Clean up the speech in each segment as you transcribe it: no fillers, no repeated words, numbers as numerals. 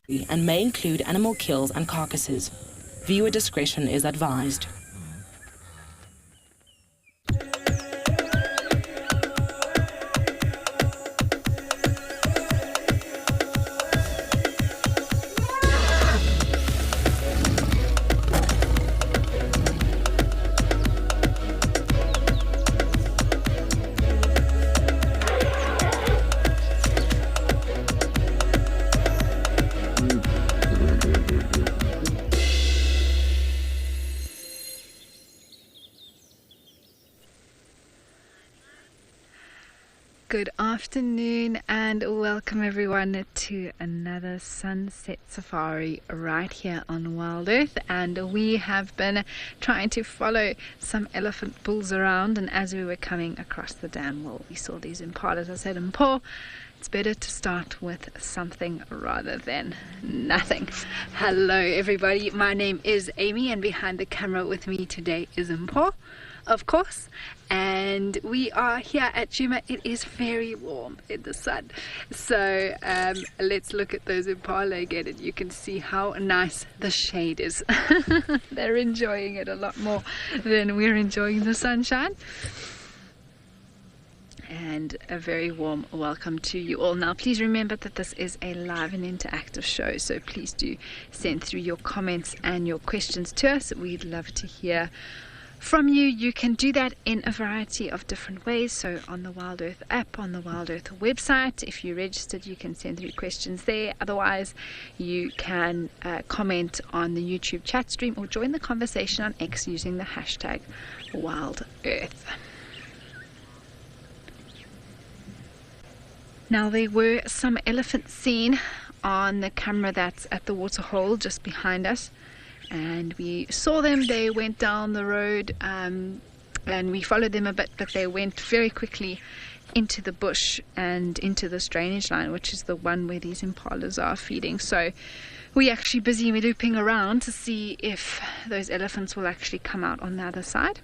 and may include animal kills and carcasses. Viewer discretion is advised. Good afternoon and welcome everyone to another sunset safari right here on Wild Earth, and we have been trying to follow some elephant bulls around, and as we were coming across the dam, well, we saw these impalas. I said, Paul, it's better to start with something rather than nothing. Hello everybody, my name is Amy and behind the camera with me today is Paul, of course, and we are here at Juma. It is very warm in the sun, so let's look at those impala again, and you can see how nice the shade is. They're enjoying it a lot more than we're enjoying the sunshine. And a very warm welcome to you all. Now please remember that this is a live and interactive show, so please do send through your comments and your questions to us. We'd love to hear from you. You can do that in a variety of different ways. So on the Wild Earth app, on the Wild Earth website, if you're registered, you can send through questions there. Otherwise, you can comment on the YouTube chat stream or join the conversation on X using the hashtag Wild Earth. Now, there were some elephants seen on the camera that's at the waterhole just behind us, and we saw them. They went down the road and we followed them a bit, but they went very quickly into the bush and into this drainage line, which is the one where these impalas are feeding. So we're actually busy looping around to see if those elephants will actually come out on the other side,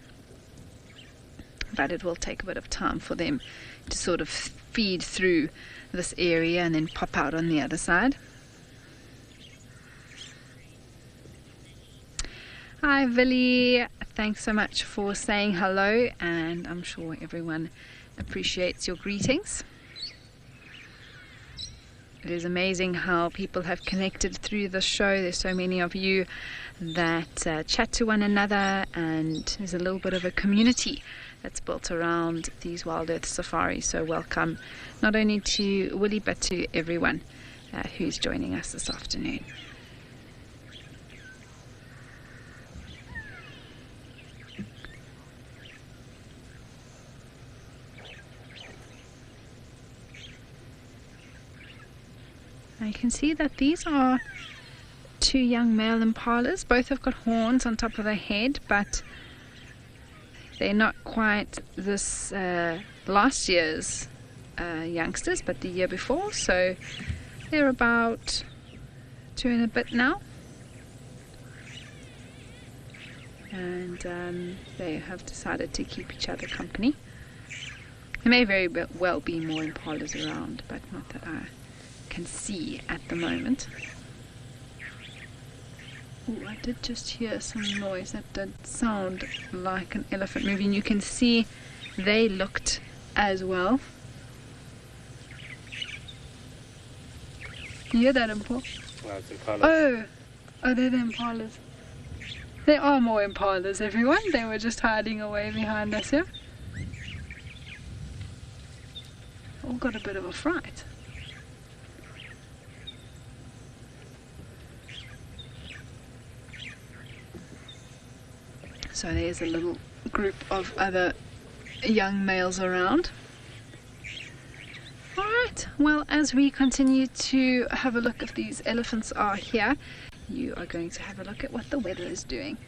but it will take a bit of time for them to sort of feed through this area and then pop out on the other side. Hi Villy, thanks so much for saying hello, and I'm sure everyone appreciates your greetings. It is amazing how people have connected through the show. There's so many of you that chat to one another, and there's a little bit of a community that's built around these Wild Earth safaris. So welcome not only to Willie but to everyone who's joining us this afternoon. I can see that these are two young male impalas. Both have got horns on top of their head, but they're not quite this last year's youngsters, but the year before. So they're about 2 and a bit now, and they have decided to keep each other company. There may very well be more impalas around, but not that I can see at the moment. Ooh, I did just hear some noise that did sound like an elephant moving. You can see they looked as well. You hear that, Impala? Well, it's impalas. Oh, they're the impalas. There are more impalas, everyone. They were just hiding away behind us here. All got a bit of a fright. So there's a little group of other young males around. Alright, well, as we continue to have a look if these elephants are here, you are going to have a look at what the weather is doing.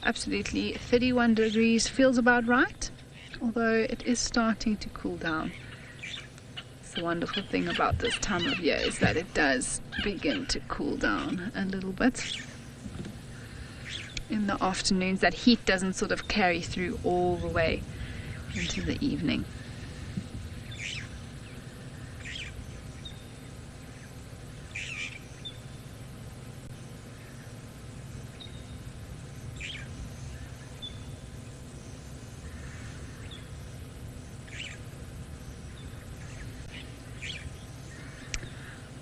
Absolutely, 31 degrees feels about right. although it is starting to cool down. It's the wonderful thing about this time of year is that it does begin to cool down a little bit in the afternoons. That heat doesn't sort of carry through all the way into the evening.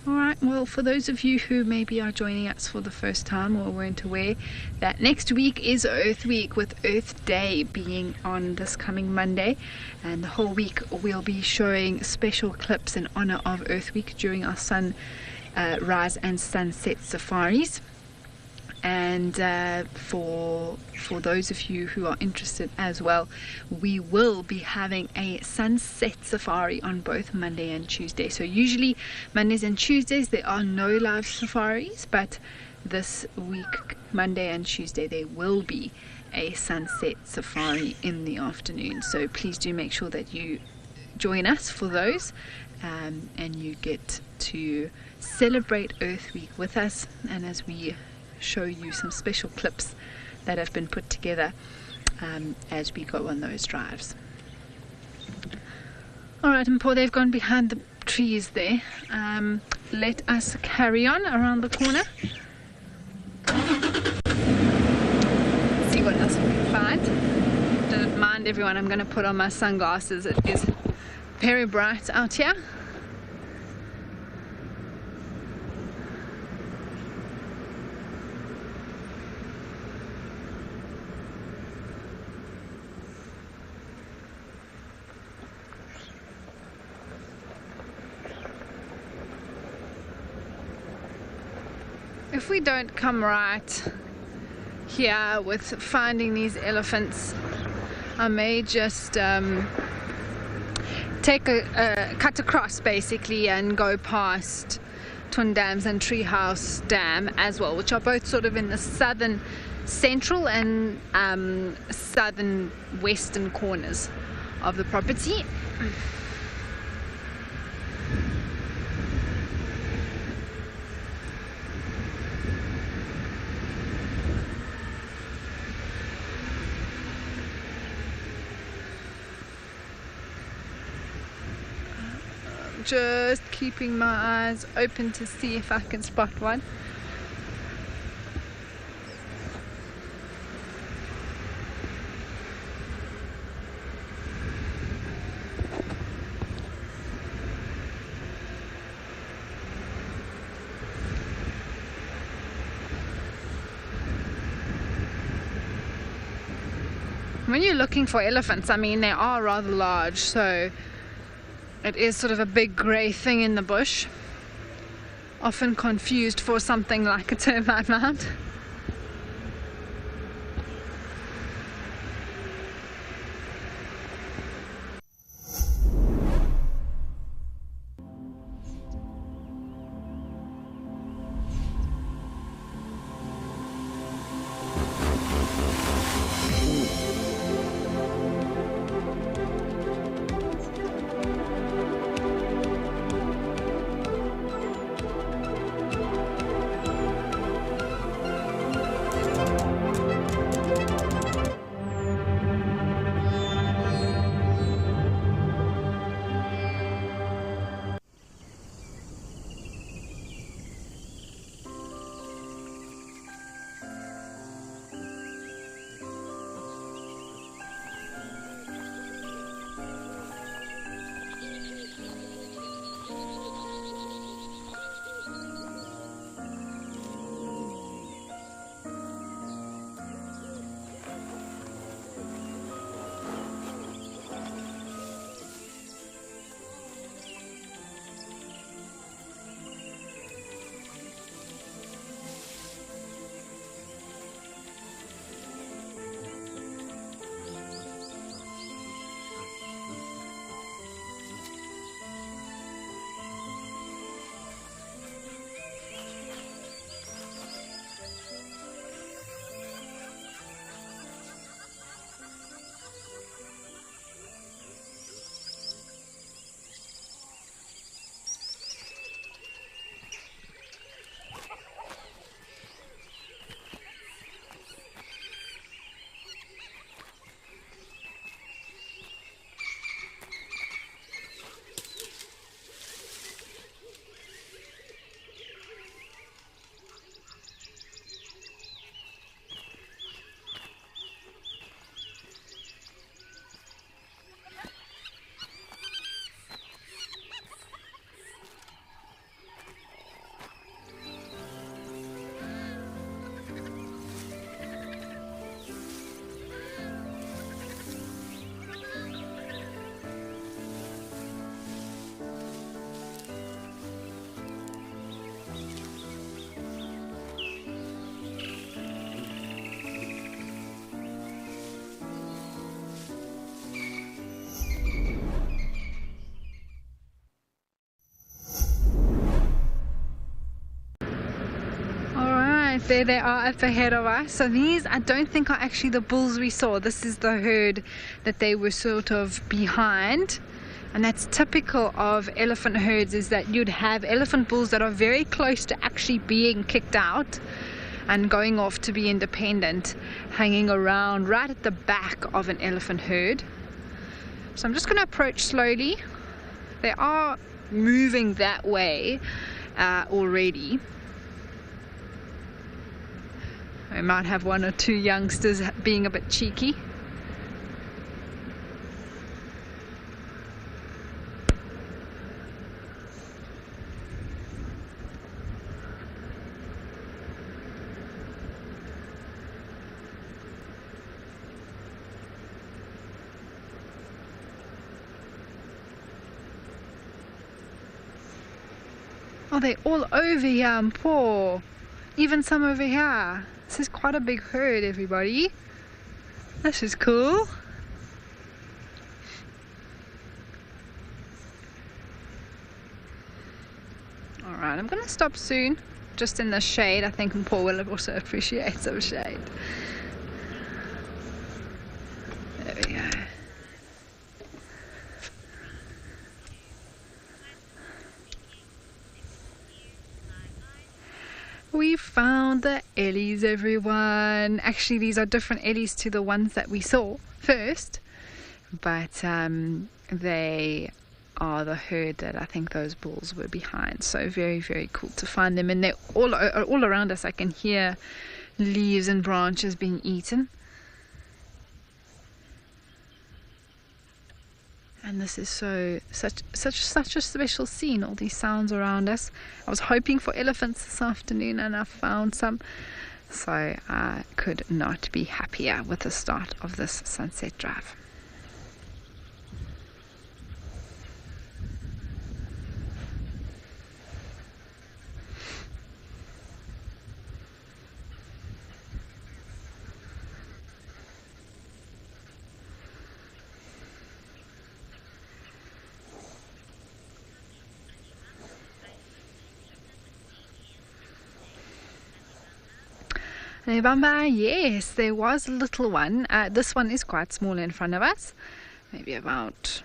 Alright, well, for those of you who maybe are joining us for the first time or weren't aware, that next week is Earth Week, with Earth Day being on this coming Monday, and the whole week we'll be showing special clips in honor of Earth Week during our sunrise and sunset safaris. And for those of you who are interested as well, we will be having a sunset safari on both Monday and Tuesday. So usually Mondays and Tuesdays there are no live safaris, but this week, Monday and Tuesday, there will be a sunset safari in the afternoon. So please do make sure that you join us for those, and you get to celebrate Earth Week with us, and as we show you some special clips that have been put together as we go on those drives. Alright, and Paul, they've gone behind the trees there. Let us carry on around the corner. See what else we can find. Don't mind everyone, I'm going to put on my sunglasses. It is very bright out here. If we don't come right here with finding these elephants, I may just take a cut across basically and go past Twin Dams and Treehouse Dam as well, which are both sort of in the southern central and southern western corners of the property. Just keeping my eyes open to see if I can spot one. When you're looking for elephants, I mean, they are rather large, so it is sort of a big grey thing in the bush, often confused for something like a termite mound. There they are up ahead of us. So these, I don't think, are actually the bulls we saw. This is the herd that they were sort of behind. And that's typical of elephant herds, is that you'd have elephant bulls that are very close to actually being kicked out and going off to be independent, hanging around right at the back of an elephant herd. So I'm just going to approach slowly. They are moving that way already. I might have one or two youngsters being a bit cheeky. Oh, they're all over here, poor. Even some over here. This is quite a big herd, everybody. This is cool. Alright, I'm going to stop soon. Just in the shade. I think Paul will also appreciate some shade. There we go. We found the ellies, everyone. Actually, these are different ellies to the ones that we saw first, but they are the herd that I think those bulls were behind. So very, very cool to find them, and they're all around us. I can hear leaves and branches being eaten. And this is such a special scene, all these sounds around us. I was hoping for elephants this afternoon and I found some. So I could not be happier with the start of this sunset drive. Nebamba, yes, there was a little one. This one is quite small in front of us, maybe about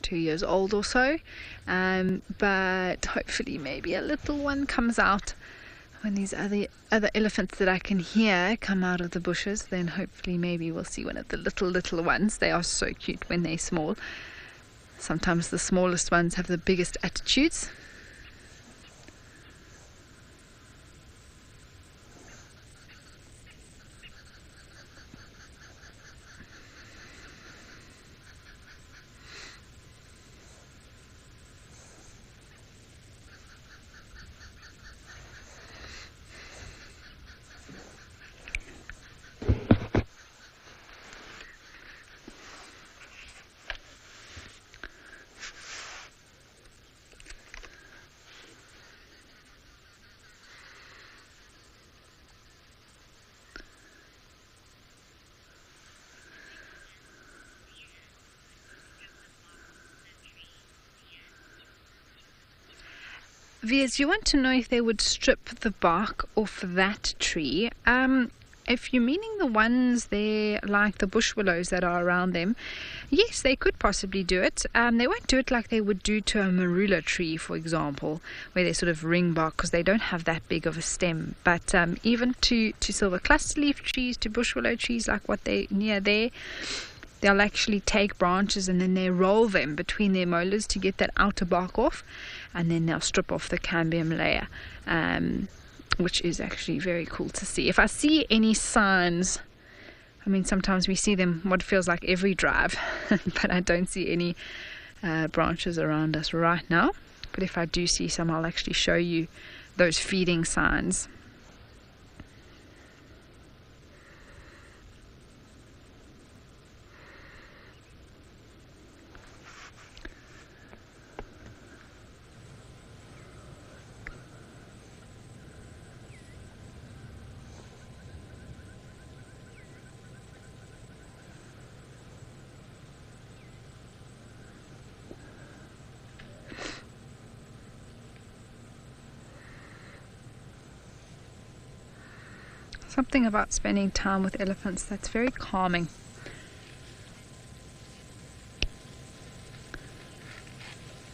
2 years old or so, but hopefully maybe a little one comes out when these other elephants that I can hear come out of the bushes. Then hopefully maybe we'll see one of the little ones. They are so cute when they're small. Sometimes the smallest ones have the biggest attitudes. Vias, you want to know if they would strip the bark off that tree. If you're meaning the ones there, like the bush willows that are around them, yes, they could possibly do it. They won't do it like they would do to a marula tree, for example, where they sort of ring bark because they don't have that big of a stem. But even to silver cluster leaf trees, to bush willow trees like what they near there, they'll actually take branches and then they roll them between their molars to get that outer bark off, and then they'll strip off the cambium layer, which is actually very cool to see. If I see any signs, I mean, sometimes we see them what feels like every drive, but I don't see any branches around us right now. But if I do see some, I'll actually show you those feeding signs. Something about spending time with elephants that's very calming.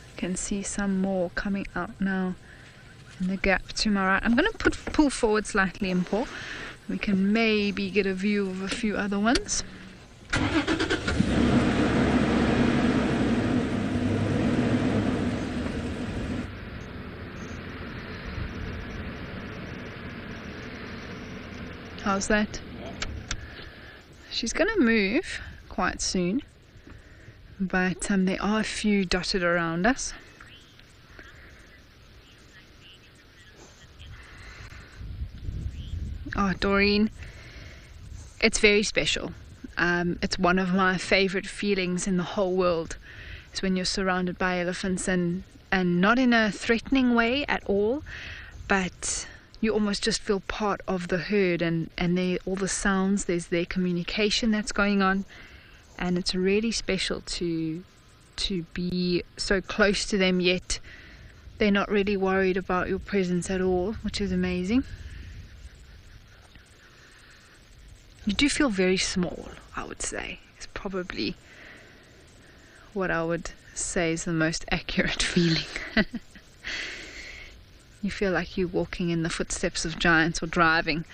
You can see some more coming out now in the gap to my right. I'm going to pull forward slightly and pull. We can maybe get a view of a few other ones. How's that? She's going to move quite soon, but there are a few dotted around us. Oh, Doreen, it's very special. It's one of my favorite feelings in the whole world. It's when you're surrounded by elephants, and not in a threatening way at all, but you almost just feel part of the herd, and all the sounds, there's their communication that's going on, and it's really special to be so close to them, yet they're not really worried about your presence at all, which is amazing. You do feel very small, I would say. It's probably what I would say is the most accurate feeling. You feel like you're walking in the footsteps of giants, or driving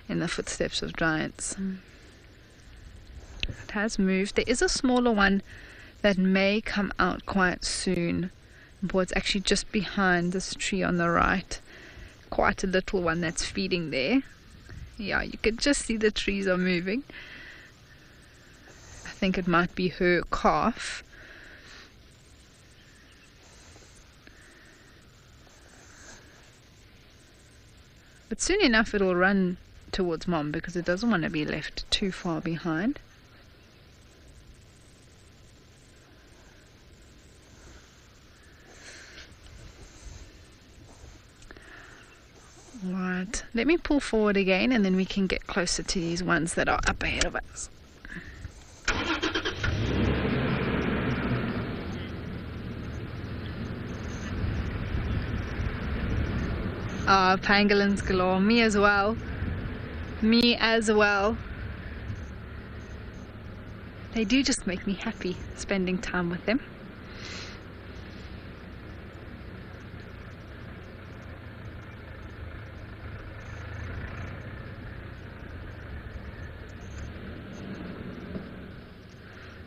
in the footsteps of giants. It has moved. There is a smaller one that may come out quite soon. But it's actually just behind this tree on the right. Quite a little one that's feeding there. Yeah, you can just see the trees are moving. I think it might be her calf. But soon enough it'll run towards mom, because it doesn't want to be left too far behind. Right, let me pull forward again, and then we can get closer to these ones that are up ahead of us. Ah, pangolins galore. Me as well. Me as well. They do just make me happy, spending time with them.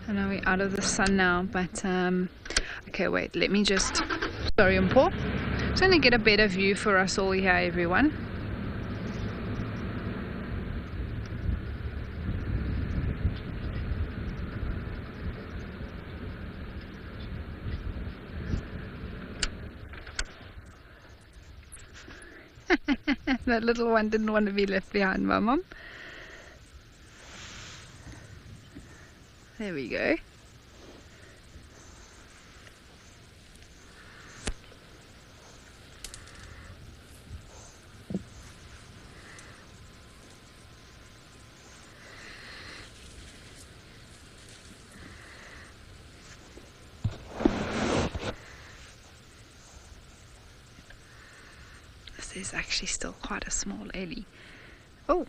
I know we're out of the sun now, but okay, wait, let me just, sorry, I'm poor. Just going to get a better view for us all here, everyone. That little one didn't want to be left behind by mom. There we go. This is actually still quite a small ellie. Oh,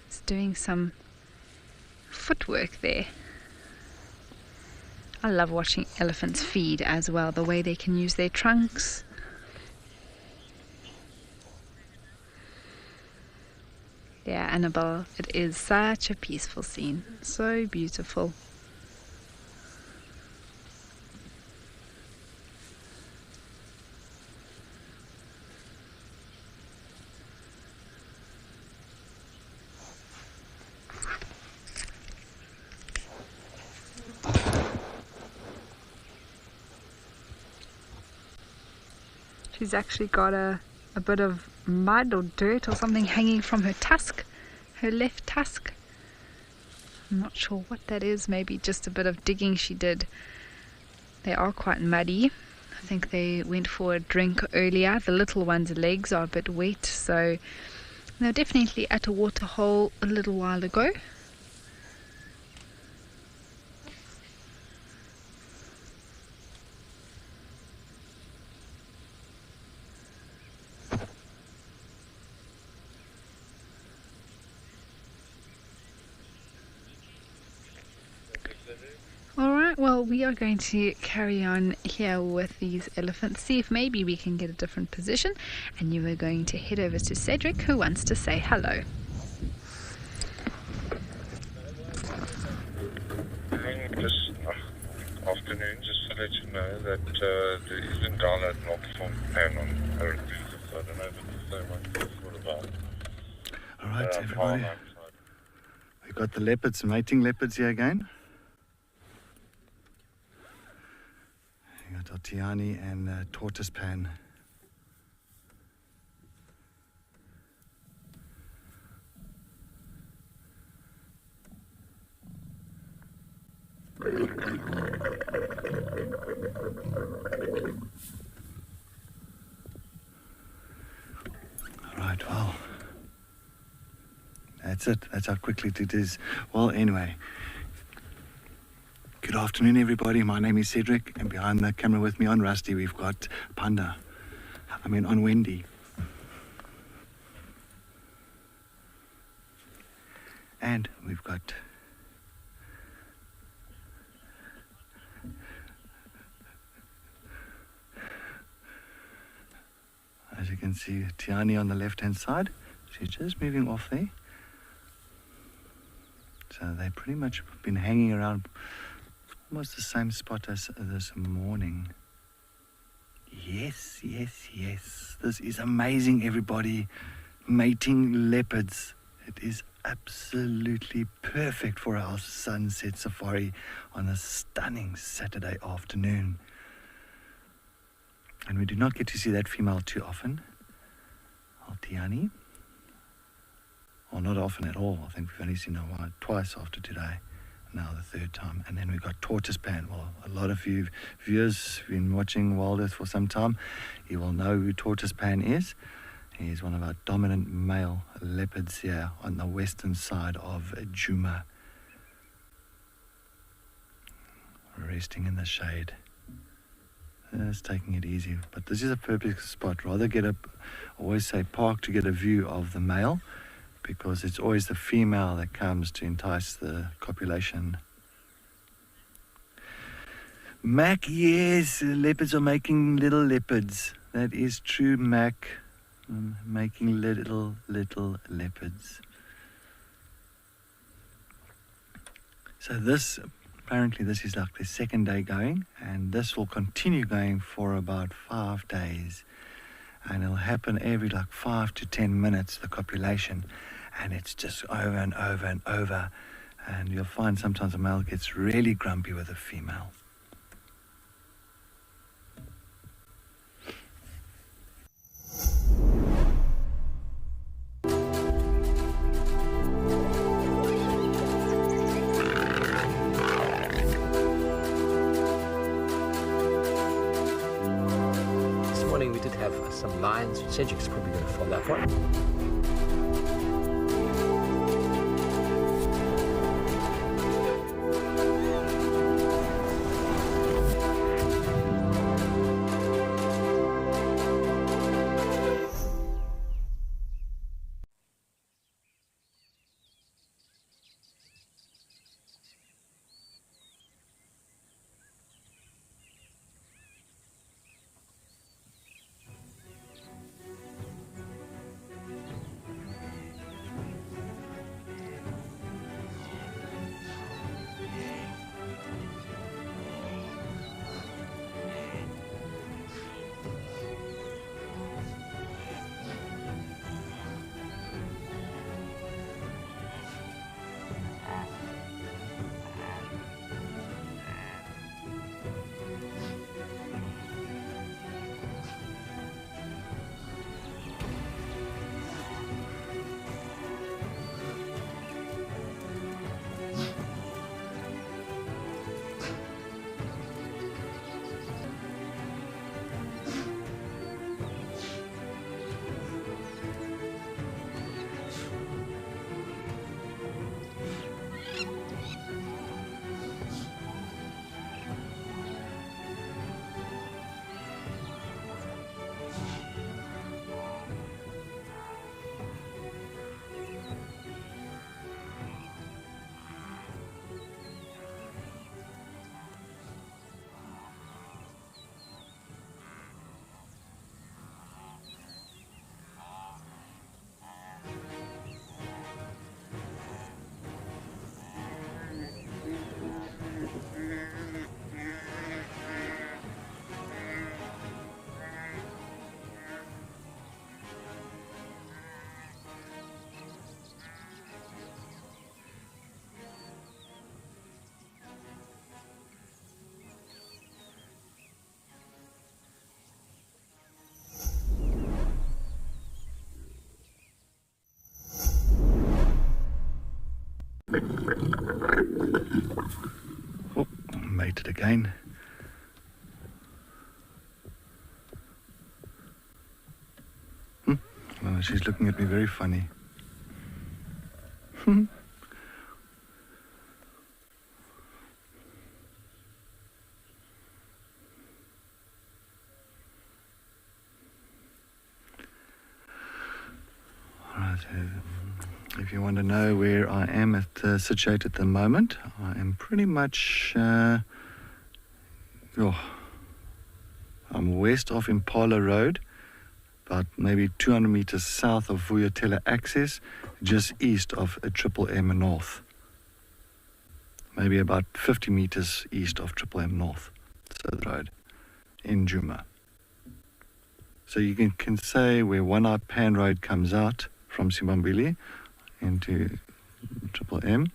it's doing some footwork there. I love watching elephants feed as well, the way they can use their trunks. Yeah, Annabelle, it is such a peaceful scene, so beautiful. She's actually got a bit of mud or dirt or something hanging from her tusk, her left tusk. I'm not sure what that is, maybe just a bit of digging she did. They are quite muddy. I think they went for a drink earlier. The little one's legs are a bit wet, so they're definitely at a water hole a little while ago. All right, well, we are going to carry on here with these elephants, see if maybe we can get a different position. And you are going to head over to Cedric, who wants to say hello. This afternoon, just to let you know that there is a gala not from Pan on Hurricanes, so I don't know if it's the same one what about. All right, everybody. We've got the leopards, mating leopards here again. We got our Tiani and tortoise pan. Right, well, that's it. That's how quickly it is. Well, anyway, good afternoon, everybody. My name is Cedric, and behind the camera with me on Rusty, we've got on Wendy. And we've got as you can see, Tiani on the left-hand side. She's just moving off there. So they pretty much been hanging around almost the same spot as this morning. Yes, yes, yes. This is amazing, everybody. Mating leopards. It is absolutely perfect for our sunset safari on a stunning Saturday afternoon. And we do not get to see that female too often. Altiani. Well, not often at all. I think we've only seen her twice after today. Now the third time. And then we've got tortoise pan. Well, a lot of you viewers who've been watching Wild Earth for some time, you will know who tortoise pan is. He's one of our dominant male leopards here on the western side of Juma. Resting in the shade. Just taking it easy, but this is a perfect spot. Rather always say park to get a view of the male, because it's always the female that comes to entice the copulation. Mac, yes, leopards are making little leopards. That is true, Mac. Making little leopards. So apparently this is like the second day going, and this will continue going for about 5 days, and it'll happen every 5 to 10 minutes, the copulation, and it's just over and over and over, and you'll find sometimes a male gets really grumpy with a female. We did have some lions. Cedric's probably going to follow that one. again. Oh, she's looking at me very funny. Alright, if you want to know where I am situated at the moment, I am pretty much, I'm west of Impala Road, about maybe 200 meters south of Vuyatela Access, just east of a Triple M North. Maybe about 50 meters east of Triple M North, so the road, in Djuma. So you can say where One Eye Pan Road comes out from Simbambili into Triple M,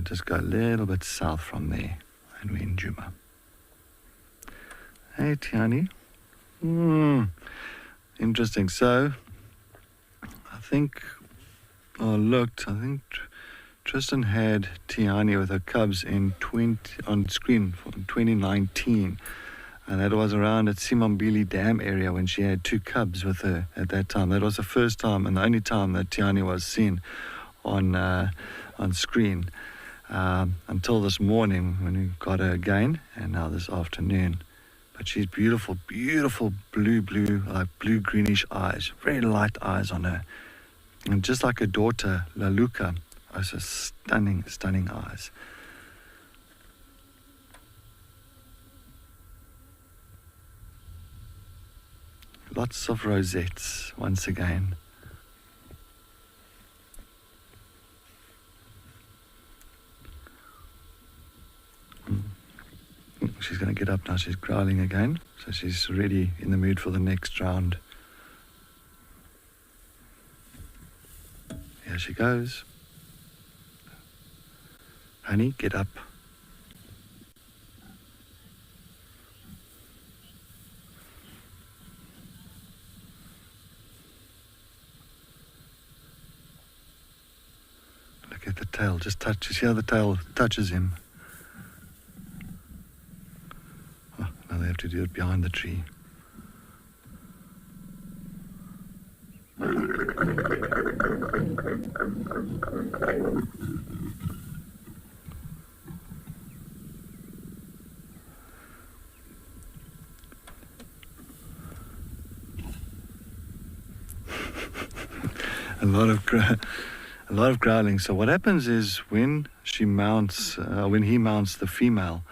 just go a little bit south from there, and we're in Djuma. Hey, Tiani. Interesting. So, I think Tristan had Tiani with her cubs on screen for 2019. And that was around at Simbambili Dam area when she had 2 cubs with her at that time. That was the first time and the only time that Tiani was seen on screen until this morning when we got her again, and now this afternoon. But she's beautiful, beautiful blue, like blue-greenish eyes, very light eyes on her. And just like her daughter, Laluka, also stunning, stunning eyes. Lots of rosettes, once again. She's going to get up now. She's growling again, so she's ready, in the mood for the next round. Here she goes. Honey, get up. Look at the tail, just touch. You see how the tail touches him? Oh, now they have to do it behind the tree. A lot of growling. So what happens is when he mounts the female,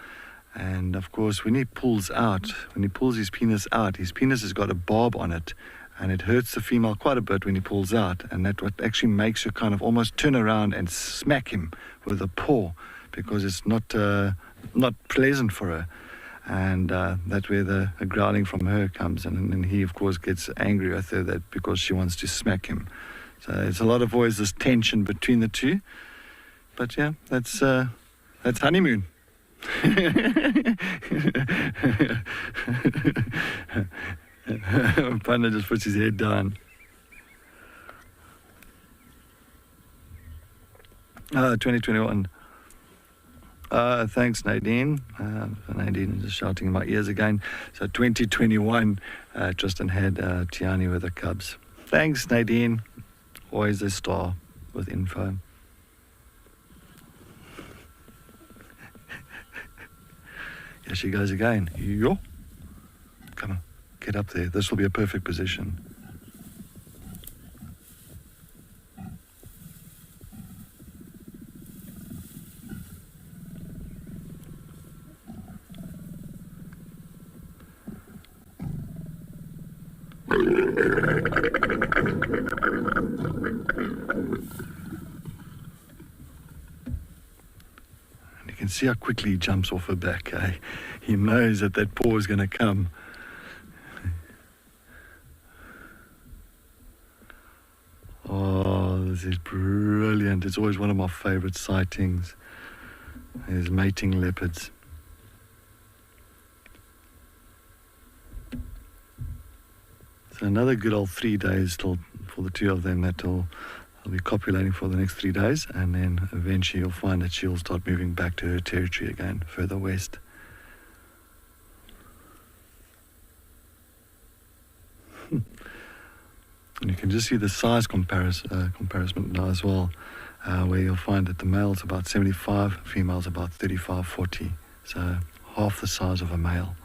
and of course when he pulls his penis out, his penis has got a barb on it, and it hurts the female quite a bit when he pulls out, and that what actually makes her kind of almost turn around and smack him with a paw, because it's not pleasant for her. And that's where the growling from her comes, and he of course gets angry with her that because she wants to smack him. So it's a lot of always this tension between the two. But yeah, that's honeymoon. Panda just puts his head down. 2021. Thanks, Nadine. Nadine is just shouting in my ears again. So 2021, Tristan had Tiani with the Cubs. Thanks, Nadine. Always a star with info. Here she goes again. Yo. Come on, get up there. This will be a perfect position. See how quickly he jumps off her back. He knows that paw is going to come. Oh, this is brilliant. It's always one of my favorite sightings. There's mating leopards. So another good old 3 days till for the two of them. That'll She'll be copulating for the next 3 days, and then eventually you'll find that she'll start moving back to her territory again, further west. And you can just see the size comparison now as well, where you'll find that the male's about 75, female's about 35, 40. So half the size of a male.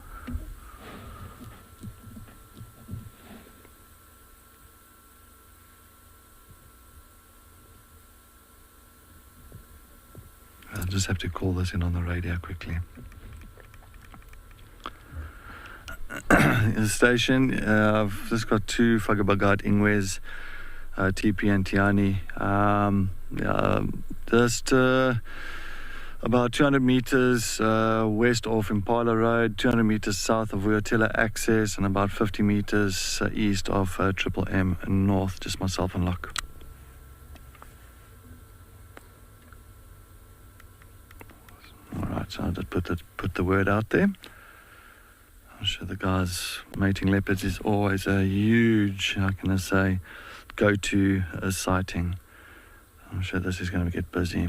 I'll just have to call this in on the radio quickly. The station, I've just got 2 Whakabagat Ingwes, TP and Tiani. Just about 200 meters west of Impala Road, 200 meters south of Vuyatela Access, and about 50 meters east of Triple M North, just myself and Locke. Alright, so I'll just put the word out there. I'm sure the guys mating leopards is always a huge, how can I say, go-to sighting. I'm sure this is going to get busy.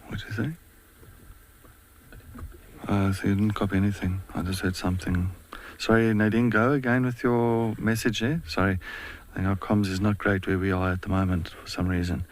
What did you say? So you didn't copy anything. I just heard something. Sorry, Nadine, go again with your message there. Sorry, I think our comms is not great where we are at the moment for some reason.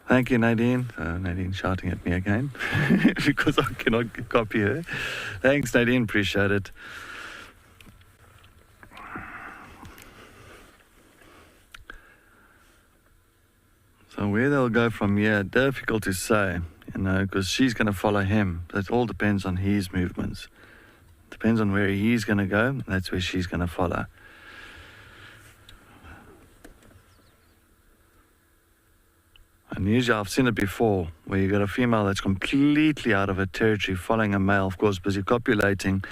Thank you, Nadine. Nadine shouting at me again because I cannot copy her. Thanks, Nadine. Appreciate it. So where they'll go from here, difficult to say, because she's going to follow him. That all depends on his movements. Depends on where he's going to go. That's where she's going to follow. And usually I've seen it before, where you've got a female that's completely out of her territory, following a male, of course, busy copulating.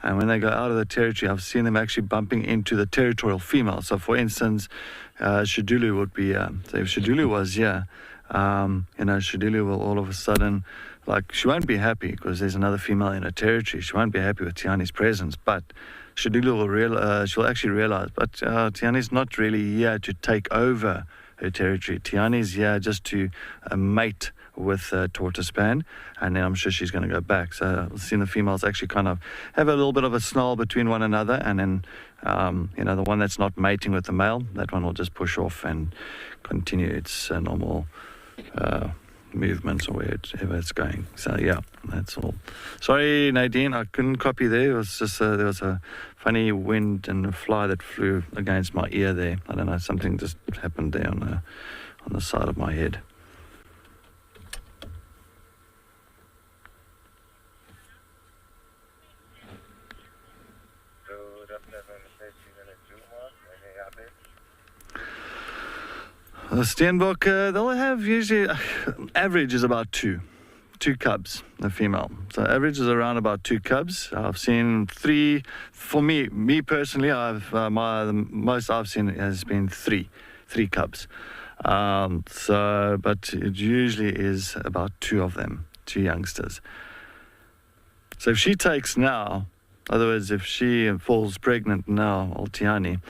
And when they go out of the territory, I've seen them actually bumping into the territorial female. So, for instance, Shadulu would be, so if Shadulu was here, Shadulu will all of a sudden, she won't be happy because there's another female in her territory. She won't be happy with Tiani's presence, but Shadulu will she'll actually realize, but Tiani's not really here to take over her territory. Tiani's here just to mate with Tortoise Span, and then I'm sure she's going to go back. So I've seen the females actually kind of have a little bit of a snarl between one another, and then the one that's not mating with the male, that one will just push off and continue its normal movements or wherever it's going. So yeah, that's all. Sorry, Nadine, I couldn't copy there. It was just there was a funny wind and a fly that flew against my ear there. I don't know, something just happened there on the side of my head. The Steenbok, they'll have usually, average is about two cubs, the female. So average is around about 2 cubs. I've seen 3, for me personally, the most I've seen has been 3 cubs. But it usually is about 2 of them, 2 youngsters. So if she takes now, in other words, if she falls pregnant now, Tiani,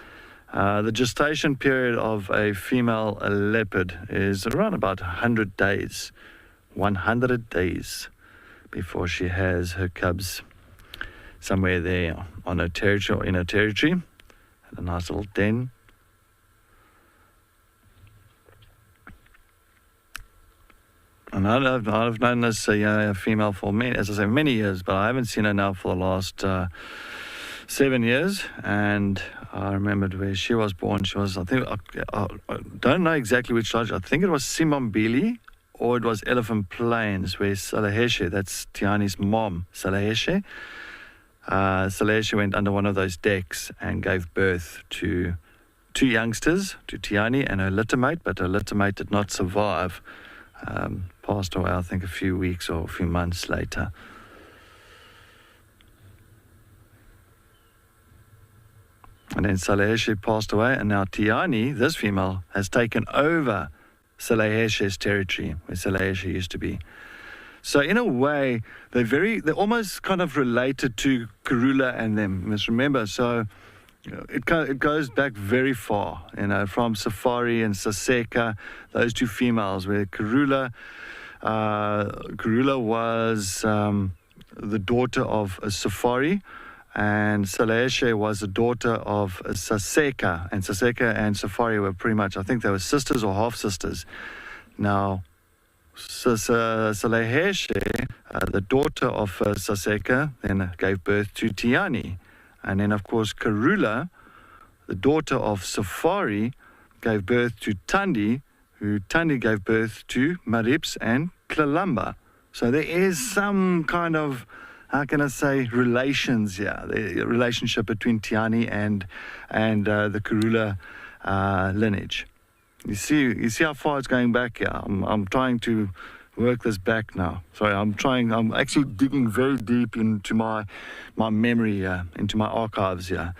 the gestation period of a female leopard is around about 100 days. 100 days before she has her cubs somewhere there on her territory or in her territory. Had a nice little den. And I've known this female for many years, but I haven't seen her now for the last 7 years. And I remembered where she was born. She was, I don't know exactly which lodge. I think it was Simombili, or it was Elephant Plains, where Salaheshe, that's Tiani's mom, Salaheshe went under one of those decks and gave birth to 2 youngsters, to Tiani and her litter mate, but her litter mate did not survive. Passed away, I think, a few weeks or a few months later. And then Saleheshe passed away, and now Tiani, this female, has taken over Saleheshe's territory, where Saleheshe used to be. So in a way, they're almost kind of related to Karula and them. You must remember, so it goes back very far, from Safari and Saseka, those two females, where Karula was the daughter of a Safari, and Saleheshe was the daughter of Saseka. And Saseka and Safari were pretty much, I think they were sisters or half-sisters. Now, Saleheshe, the daughter of Saseka, then gave birth to Tiani. And then, of course, Karula, the daughter of Safari, gave birth to Tandi, who Tandi gave birth to Marips and Klalamba. So there is some kind of, how can I say, relations here, the relationship between Tiani and the Karula lineage. You see how far it's going back here. I'm trying to work this back now. Sorry, I'm actually digging very deep into my memory here, into my archives here.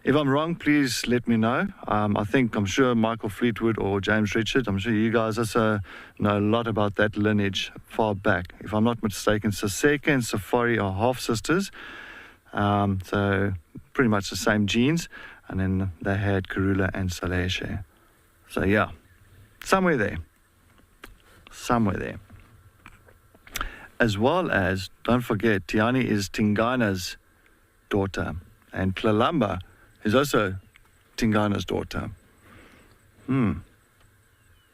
If I'm wrong, please let me know. I'm sure Michael Fleetwood or James Richard, I'm sure you guys also know a lot about that lineage far back. If I'm not mistaken, Saseka and Safari are half-sisters, so pretty much the same genes, and then they had Karula and Saleheshe. So yeah, somewhere there. As well as, don't forget, Tiani is Tingana's daughter, and Klalamba is also Tingana's daughter. All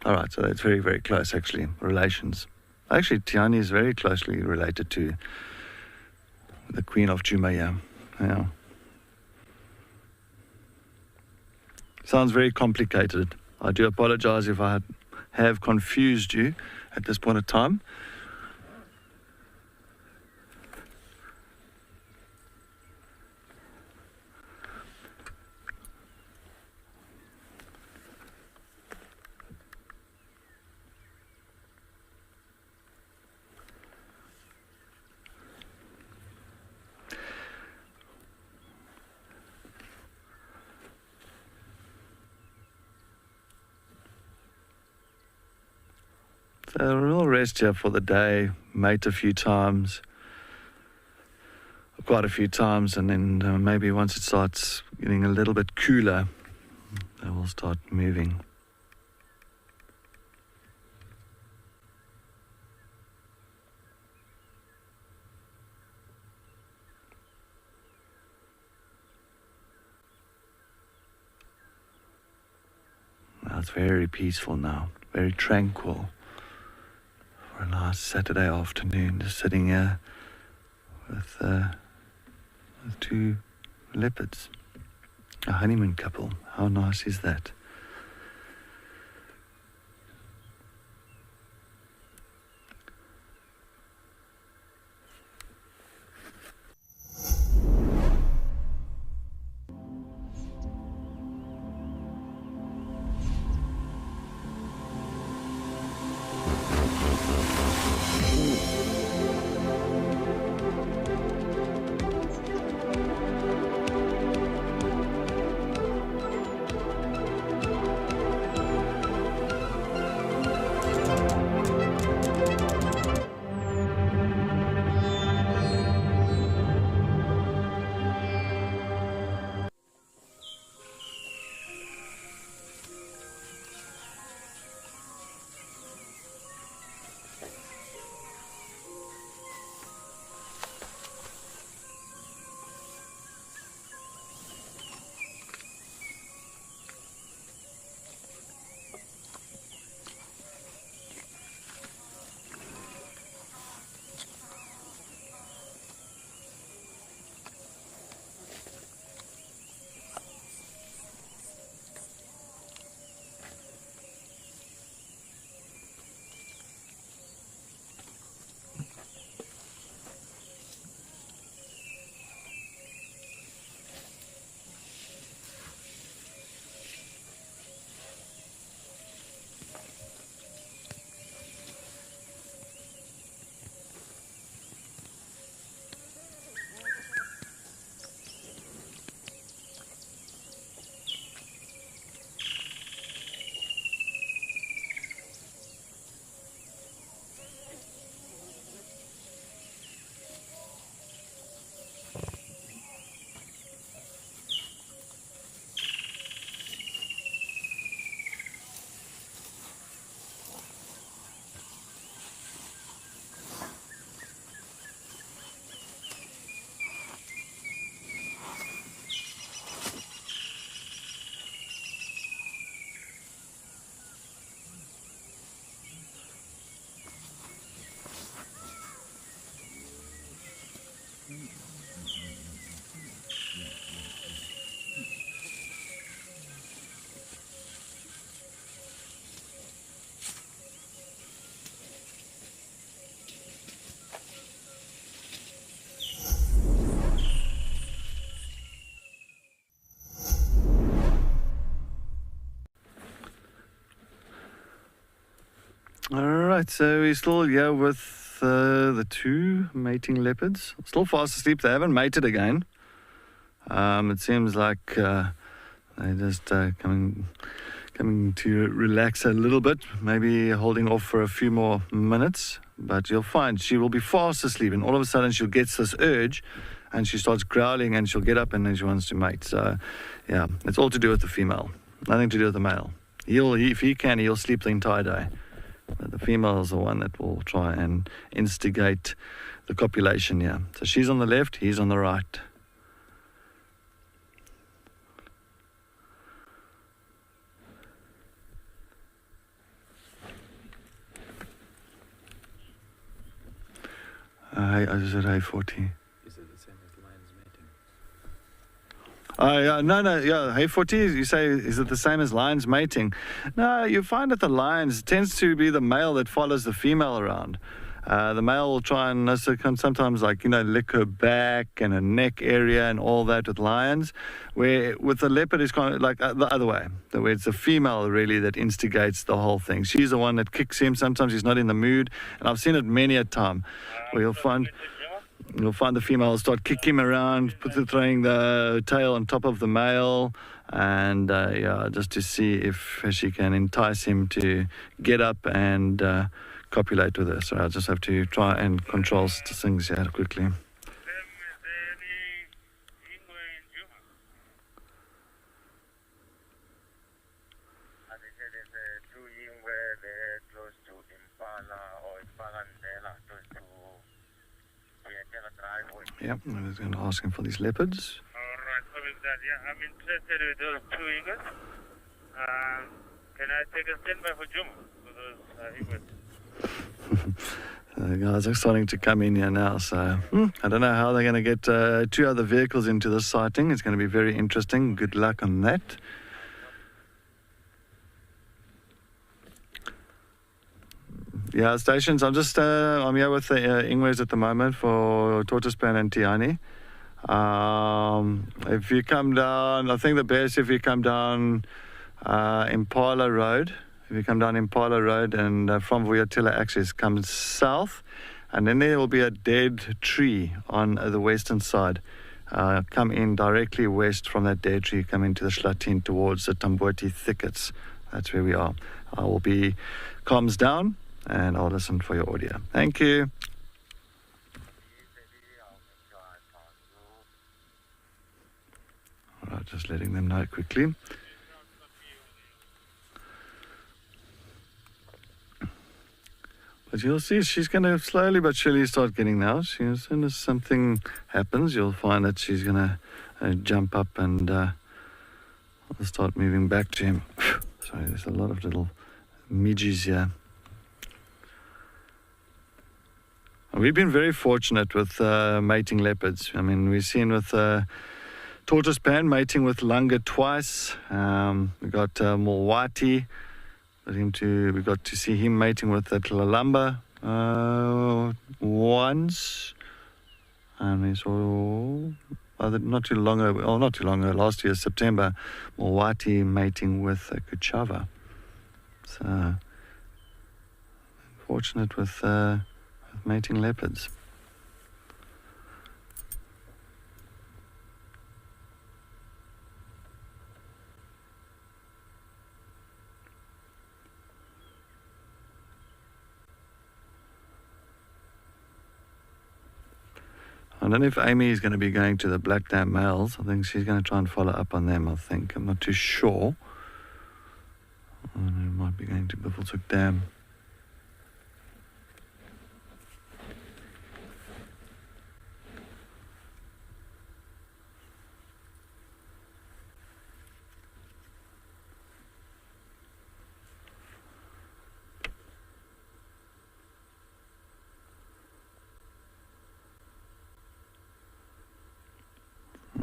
right, so that's very, very close, actually, relations. Actually, Tiani is very closely related to the Queen of Jumaya. Yeah. Sounds very complicated. I do apologize if I have confused you at this point of time. So we'll rest here for the day, mate a few times, quite a few times, and then maybe once it starts getting a little bit cooler, then we'll start moving. Now it's very peaceful now, very tranquil. For a nice Saturday afternoon, just sitting here with two leopards, a honeymoon couple. How nice is that? right, so we're still here with the two mating leopards. Still fast asleep. They haven't mated again. It seems like they're just coming to relax a little bit, maybe holding off for a few more minutes. But you'll find she will be fast asleep, and all of a sudden she'll get this urge, and she starts growling, and she'll get up, and then she wants to mate. So, yeah, it's all to do with the female, nothing to do with the male. If he can, he'll sleep the entire day. But the female is the one that will try and instigate the copulation here. So she's on the left, he's on the right. I said hey 40. Is it the same as lions mating? No, hey 40, you say, is it the same as lions mating? No, you find that the lions, it tends to be the male that follows the female around. The male will try and sometimes lick her back and her neck area and all that with lions, where with the leopard it's kind of like the other way, where it's the female really that instigates the whole thing. She's the one that kicks him. Sometimes he's not in the mood, and I've seen it many a time where you'll find the female start kicking him around, throwing the tail on top of the male, and just to see if she can entice him to get up and copulate with her. So I just have to try and control things here quickly. Yep, I was going to ask him for these leopards. Alright, so with that, yeah, I'm interested with those two eagles. Can I take a standby for Juma for those eagles? The guys are starting to come in here now, so I don't know how they're going to get two other vehicles into this sighting. It's going to be very interesting. Good luck on that. Yeah, stations. I'm here with the Ingwes at the moment for Tortoispan and Tiani. If you come down, I think the best if you come down Impala Road. If you come down Impala Road and from Vuyatila access comes south, and then there will be a dead tree on the western side. Come in directly west from that dead tree, come into the Schlatin towards the Tamboti thickets. That's where we are. I will be comms down and I'll listen for your audio. Thank you. All right, just letting them know quickly. But you'll see she's going to slowly but surely start getting now. As soon as something happens, you'll find that she's going to jump up and start moving back to him. Sorry, there's a lot of little midges here. We've been very fortunate with mating leopards. I mean, we've seen with Tortoispan mating with Lunga twice. We got Mulwati. We got to see him mating with that Lalamba once, and we saw not too long ago, last year September, Mulwati mating with Kuchava. So fortunate with mating leopards. I don't know if Amy is going to be going to the Black Dam males. I think she's going to try and follow up on them, I think. I'm not too sure. It might be going to Buffelshoek Dam.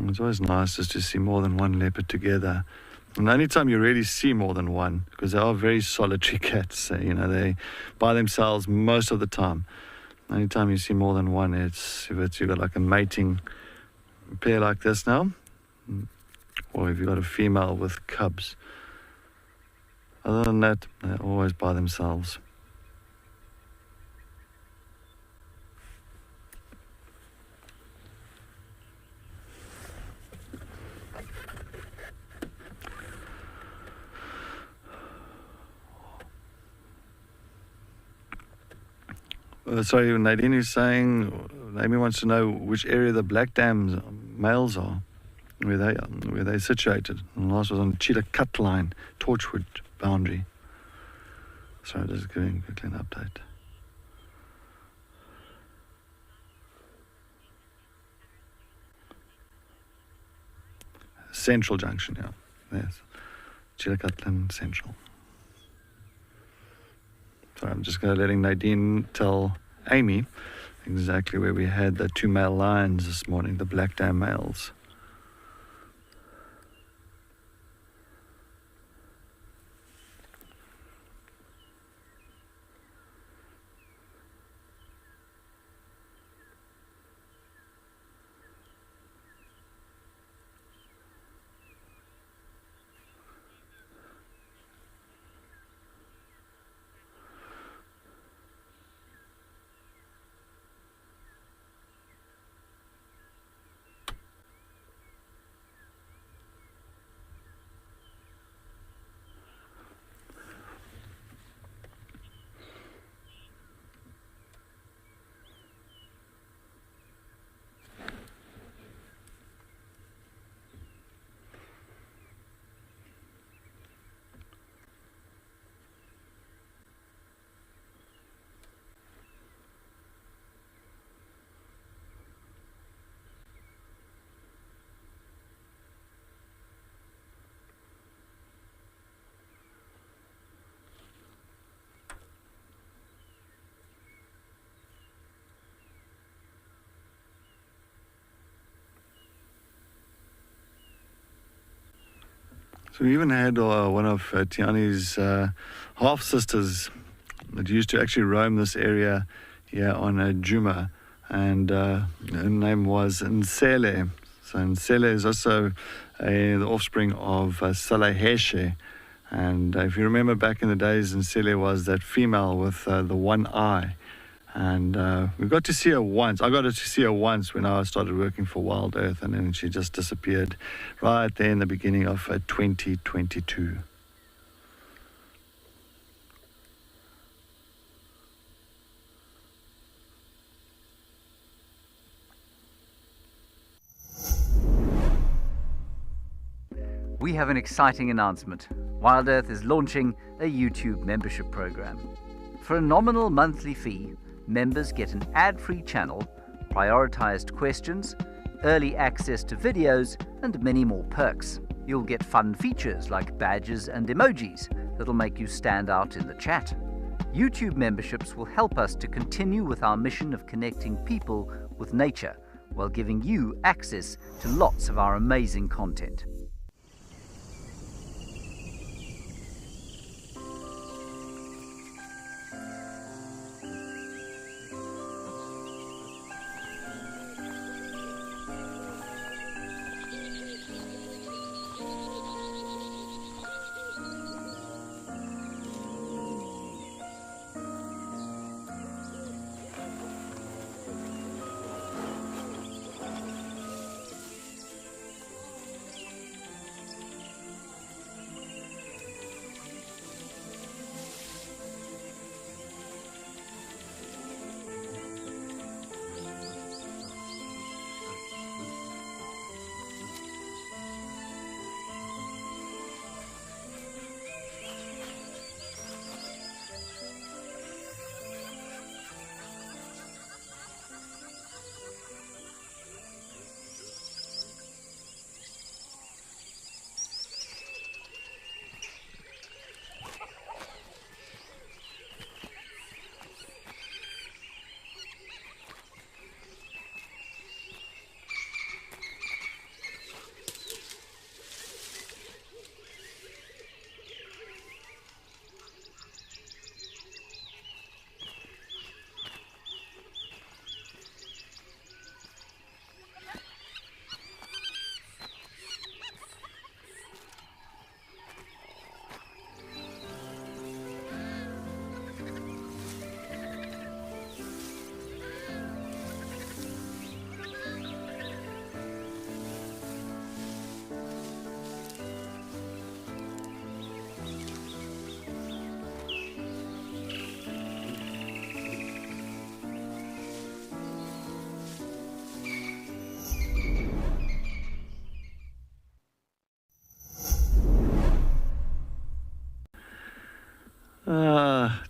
It's always nice just to see more than one leopard together. And the only time you really see more than one, because they are very solitary cats, they by themselves most of the time. The only time you see more than one, it's if you've got like a mating pair like this now, or if you've got a female with cubs. Other than that, they're always by themselves. sorry, Nadine is saying, Amy wants to know which area the black dams males are, where they're situated. And the last was on Chillicut line, Torchwood boundary. Sorry, just giving quickly an update. Central Junction, yeah. Yes. Chillicotland Central. Sorry, I'm just letting Nadine tell Amy exactly where we had the 2 male lions this morning, the black dam males. So we even had one of Tiani's half-sisters that used to actually roam this area here on Juma, and her name was Nsele. So Nsele is also the offspring of Salaheshe. And if you remember back in the days, Nsele was that female with the one eye. And we got to see her once. I got to see her once when I started working for Wild Earth, and then she just disappeared right there in the beginning of 2022. We have an exciting announcement. Wild Earth is launching a YouTube membership program. For a nominal monthly fee, members get an ad-free channel, prioritized questions, early access to videos, and many more perks. You'll get fun features like badges and emojis that'll make you stand out in the chat. YouTube memberships will help us to continue with our mission of connecting people with nature while giving you access to lots of our amazing content.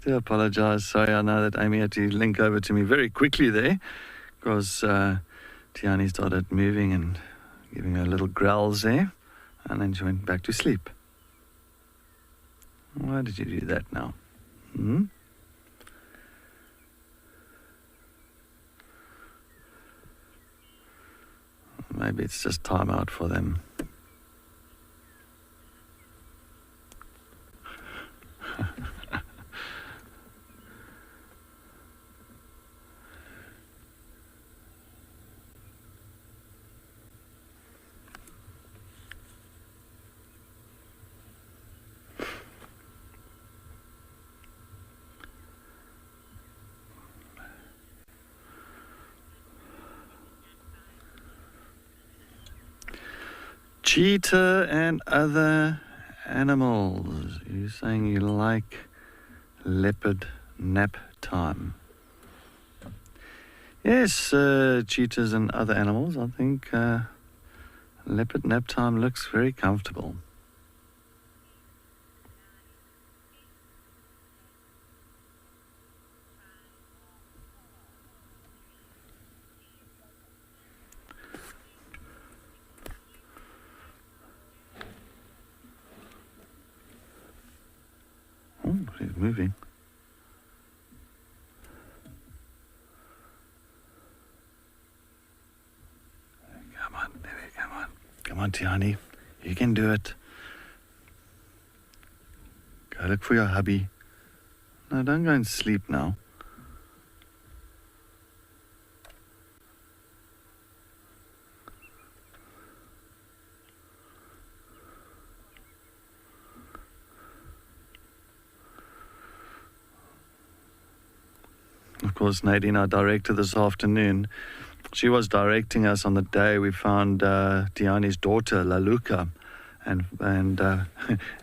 do apologize. Sorry, I know that Amy had to link over to me very quickly there because Tiani started moving and giving her little growls there, and then she went back to sleep. Why did you do that now? Maybe it's just time out for them. Cheetah and other animals. You're saying you like leopard nap time. Yes, cheetahs and other animals. I think leopard nap time looks very comfortable. Oh, she's moving. Come on, baby, come on. Come on, Tiani. You can do it. Go look for your hubby. No, don't go and sleep now. Of course, Nadine, our director this afternoon, she was directing us on the day we found Tiani's daughter, Laluka, and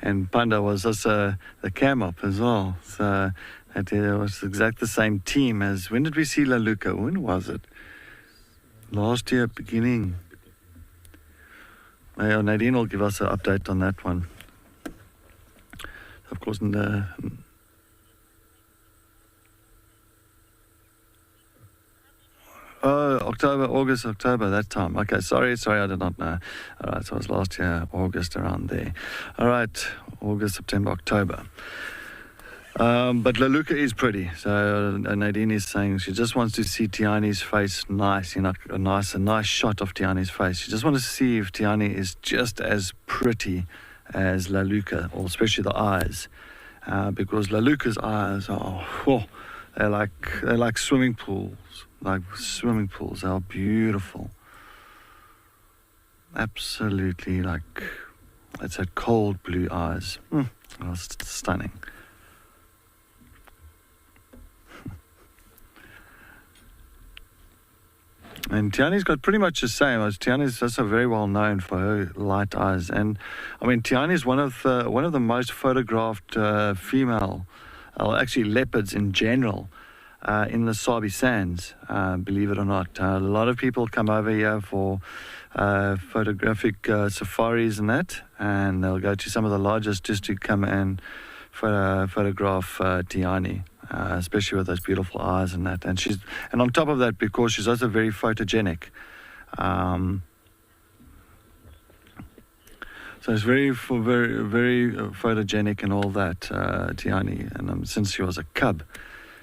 and Panda was also the cam op as well. So it was exactly the same team as, when did we see Laluka? When was it? Last year, beginning. Nadine will give us an update on that one. Of course, October, that time. Okay, sorry, I did not know. All right, so it was last year, August, around there. All right, August, September, October. But Laluka is pretty. So Nadine is saying she just wants to see Tiani's face nice, a nice shot of Tiani's face. She just wants to see if Tiani is just as pretty as Laluka, or especially the eyes. Because Laluka's eyes are, they're like swimming pools. They are beautiful. Absolutely, it's had cold blue eyes. That's stunning. And Tiani's got pretty much the same. Tiani's also very well known for her light eyes. And I mean, Tiani's one of the most photographed female, or actually leopards in general, in the Sabi Sands, believe it or not. A lot of people come over here for photographic safaris and that, and they'll go to some of the largest just to come and photograph Tiani, especially with those beautiful eyes and that. And on top of that, because she's also very photogenic. So it's very photogenic and all that, Tiani, and since she was a cub.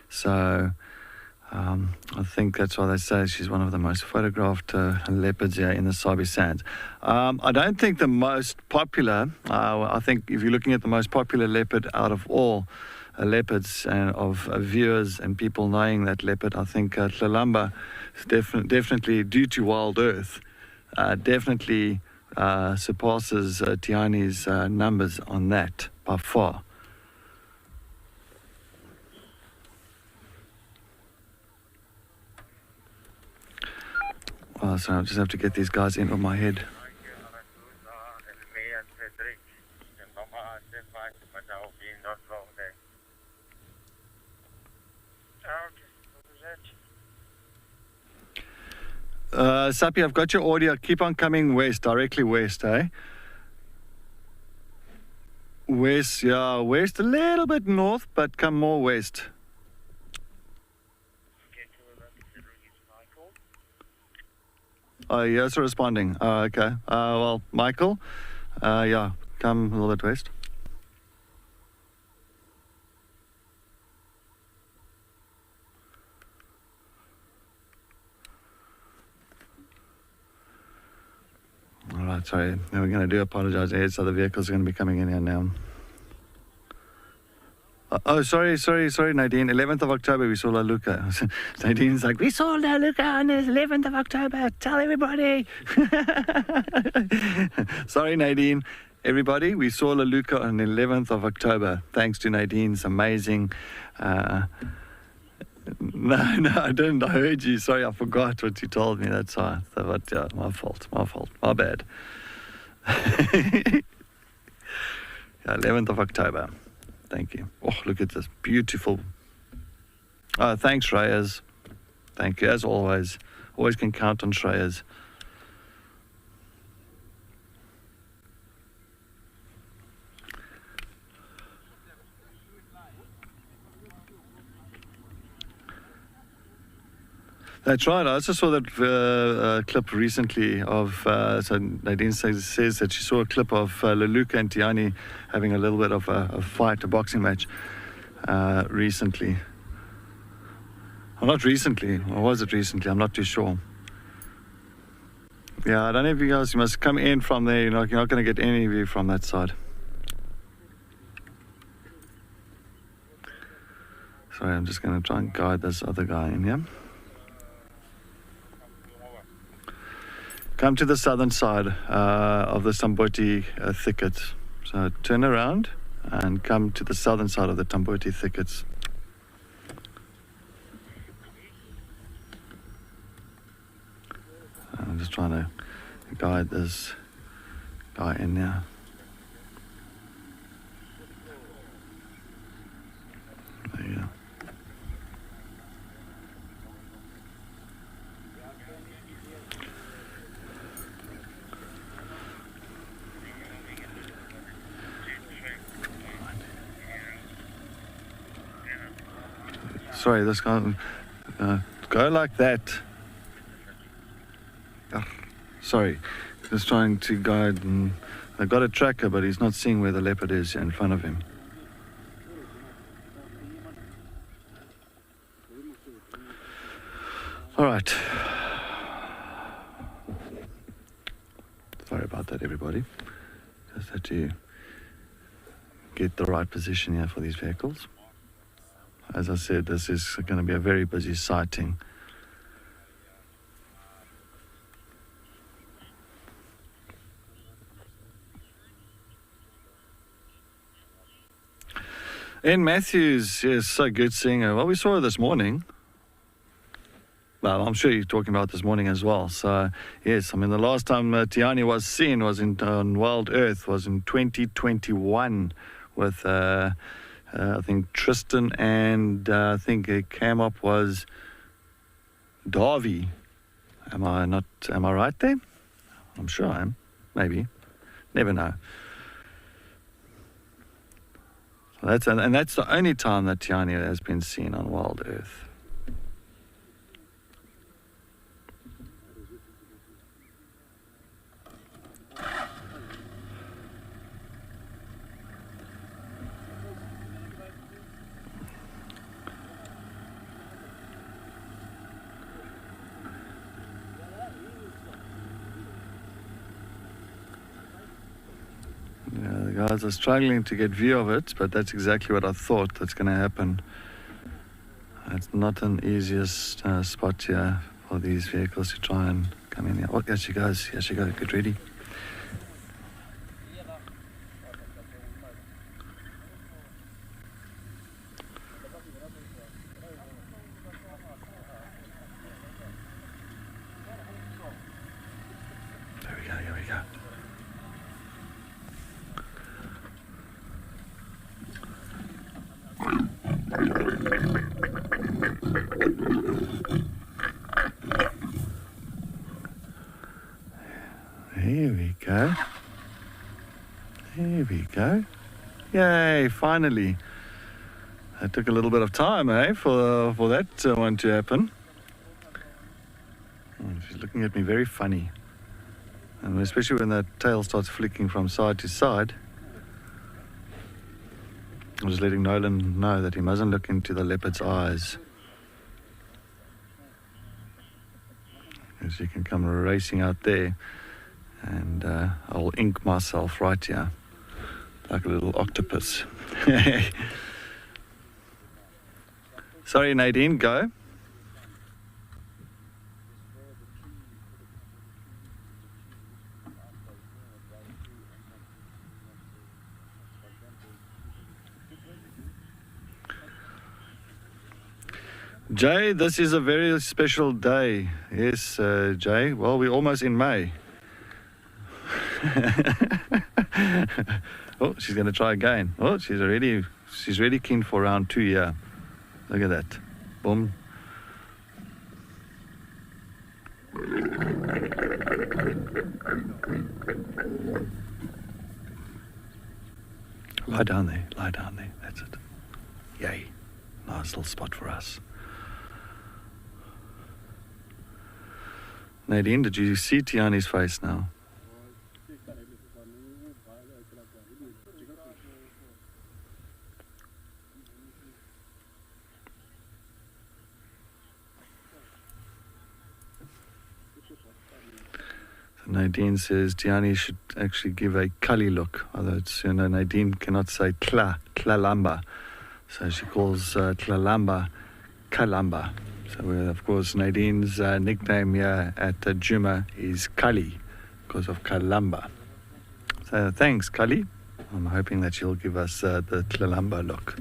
So I think that's why they say she's one of the most photographed leopards here in the Sabi Sands. I don't think the most popular, I think if you're looking at the most popular leopard out of all leopards and of viewers and people knowing that leopard, I think Tlalamba is definitely, due to Wild Earth, definitely surpasses Tiani's numbers on that by far. Oh, so I just have to get these guys in on my head. Sapi, I've got your audio. Keep on coming west, directly west, eh? West, yeah, west, a little bit north, but come more west. Oh, yes, responding. Okay. Well, Michael, yeah, come a little bit west. All right, sorry. Now we're going to apologize. So the vehicles are going to be coming in here now. Sorry, Nadine. 11th of October, we saw La Luca. Nadine's like, we saw La Luca on the 11th of October. Tell everybody. Sorry, Nadine. Everybody, we saw La Luca on the 11th of October. Thanks to Nadine's amazing... No, I didn't. I heard you. Sorry, I forgot what you told me. That's all. But, yeah, my fault. My bad. 11th of October. Thank you. Oh, look at this. Beautiful. Thanks, Shreyas. Thank you, as always. Always can count on Shreyas. That's right. I also saw that clip recently of, so Nadine says that she saw a clip of Leluca and Tiani having a little bit of a fight, a boxing match recently. Well, not recently, or was it recently? I'm not too sure. Yeah, I don't know if you guys, you must come in from there. You're not going to get any view from that side. Sorry, I'm just going to try and guide this other guy in here. Come to the southern side of the Tamboti thicket. So turn around and come to the southern side of the Tamboti thickets. I'm just trying to guide this guy in now. There you go. Sorry, this guy, go like that. Sorry, just trying to guide, and I got a tracker, but he's not seeing where the leopard is in front of him. All right. Sorry about that, everybody. Just had to get the right position here for these vehicles. As I said, this is going to be a very busy sighting. In Matthews, yes, so good seeing her. Well, we saw her this morning. Well, I'm sure you're talking about this morning as well. So, yes, I mean, the last time Tiani was seen was on Wild Earth, was in 2021 with... I think Tristan and I think came up was Darby. Am I right there? I'm sure I am. Maybe. Never know. So that's the only time that Tiani has been seen on Wild Earth. Guys are struggling to get view of it, but that's exactly what I thought that's going to happen. It's not an easiest spot here for these vehicles to try and come in here. Oh, here she goes. Get ready. Here we go. Here we go. Yay, finally. It took a little bit of time, for that one to happen. She's looking at me very funny. And especially when that tail starts flicking from side to side. I'm just letting Nolan know that he mustn't look into the leopard's eyes. Because he can come racing out there. And I'll ink myself right here. Like a little octopus. Sorry, Nadine, go. Jay, this is a very special day. Yes, Jay. Well, we're almost in May. Oh, she's going to try again. Oh, she's really keen for round 2 here. Look at that. Boom. Lie down there. Lie down there. That's it. Yay. Nice little spot for us. Nadine, did you see Tiani's face now? Nadine says Tiani should actually give a Kali look, although it's, Nadine cannot say Tlalamba. So she calls Tlalamba Kalamba. So, of course, Nadine's nickname here at Juma is Kali because of Kalamba. So thanks, Kali. I'm hoping that she'll give us the Tlalamba look.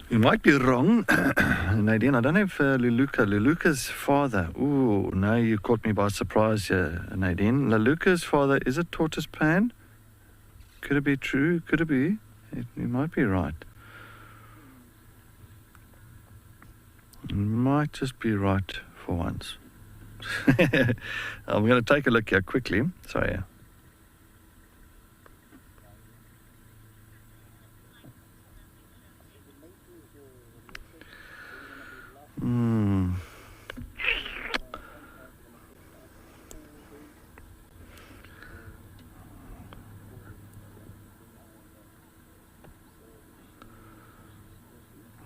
You might be wrong, Nadine. I don't know if Leluca's father. Ooh, no, you caught me by surprise here, Nadine. Leluca's father, is it Tortoise Pan? Could it be true? Could it be? You might be right. You might just be right for once. I'm going to take a look here quickly. Sorry.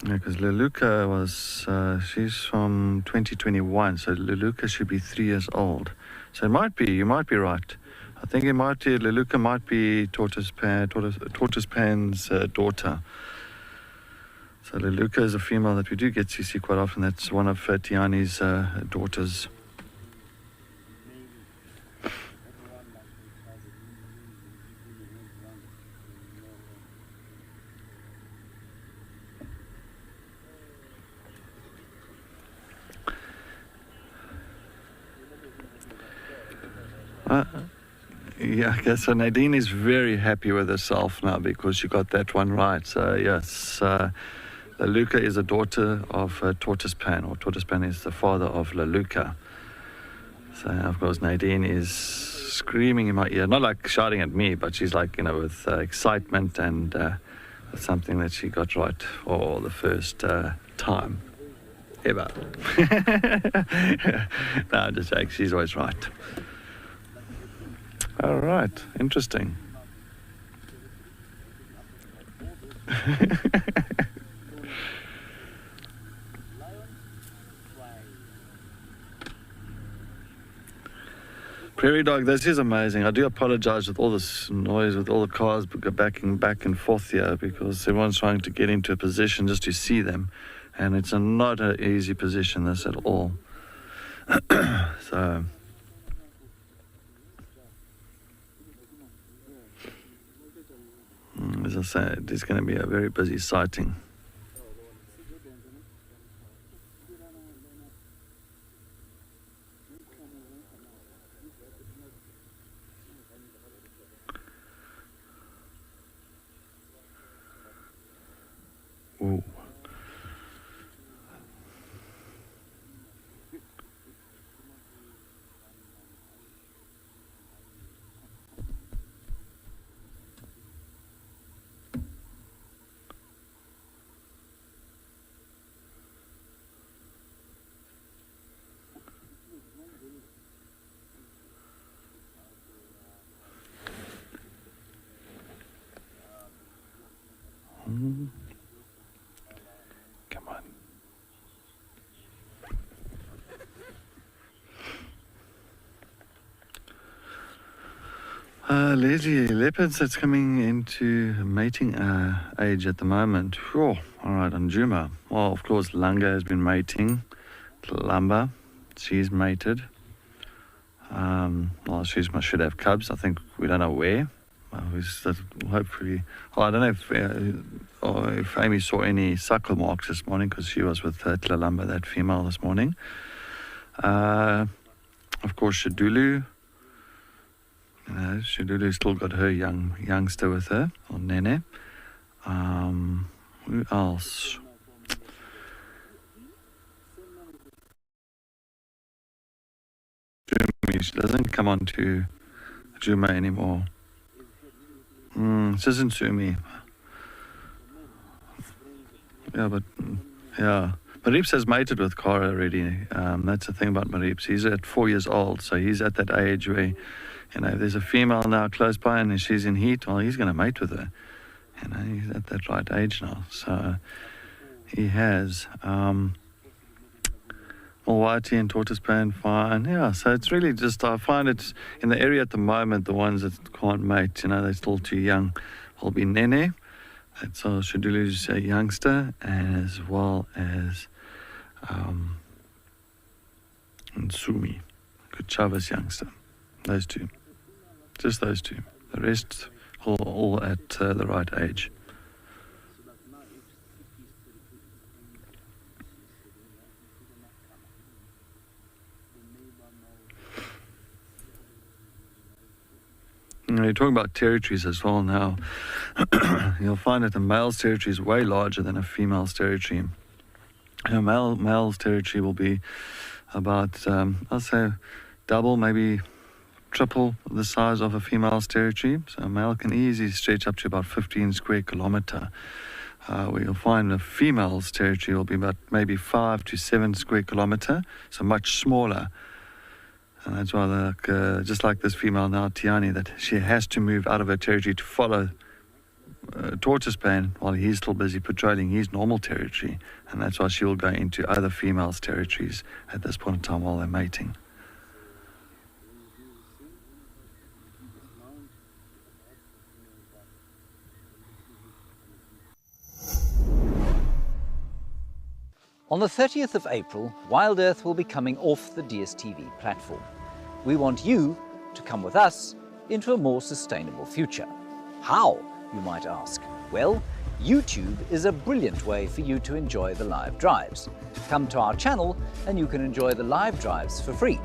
Yeah, because Leluca was, she's from 2021, so Leluca should be 3 years old. So it might be, you might be right. I think it might be, Leluca might be Tortoise Pan's daughter. So Leluca is a female that we do get to see quite often. That's one of Tiani's daughters. Yeah, okay, so Nadine is very happy with herself now because she got that one right. So yes, Leluca is a daughter of Tortoise Pan, or Tortoise Pan is the father of Leluca. So of course Nadine is screaming in my ear, not like shouting at me, but she's like, with excitement and it's something that she got right for the first time ever. No, I'm just joking, she's always right. All right, interesting. Prairie dog, this is amazing. I do apologize with all this noise, with all the cars backing back and forth here, because everyone's trying to get into a position just to see them, and it's not an easy position, this at all. So as I said, it's going to be a very busy sighting. Come on. Leslie, leopards that's coming into mating age at the moment. Oh, all right, on Juma. Well, of course, Lunga has been mating. Lumba, she's mated. Well, she should have cubs. I think we don't know where. Hopefully, I don't know if Amy saw any suckle marks this morning because she was with Tlalamba, that female, this morning. Of course, Shadulu. Shadulu's still got her youngster with her, or Nene. Who else? She doesn't come on to Juma anymore. This isn't Sumi. Marips has mated with Cara already. That's the thing about Marips. He's at 4 years old, so he's at that age where, if there's a female now close by and she's in heat, well, he's going to mate with her. He's at that right age now. So he has. Whitey and tortoise pan, fine. Yeah, so it's really just, I find it's in the area at the moment, the ones that can't mate, they're still too young, will be Nene. That's Shadulu's youngster, as well as Sumi, Kuchava's youngster. Those two. Just those two. The rest all at the right age. You're talking about territories as well now. You'll find that the male's territory is way larger than a female's territory. Male's territory will be about, I'll say, double, maybe triple the size of a female's territory. So a male can easily stretch up to about 15 square kilometer. Where you'll find a female's territory will be about maybe 5 to 7 square kilometer, so much smaller. And that's why, just like this female now, Tiani, that she has to move out of her territory to follow tortoise pan while he's still busy patrolling his normal territory. And that's why she will go into other females' territories at this point in time while they're mating. On the 30th of April, Wild Earth will be coming off the DSTV platform. We want you to come with us into a more sustainable future. How, you might ask? Well, YouTube is a brilliant way for you to enjoy the live drives. Come to our channel and you can enjoy the live drives for free.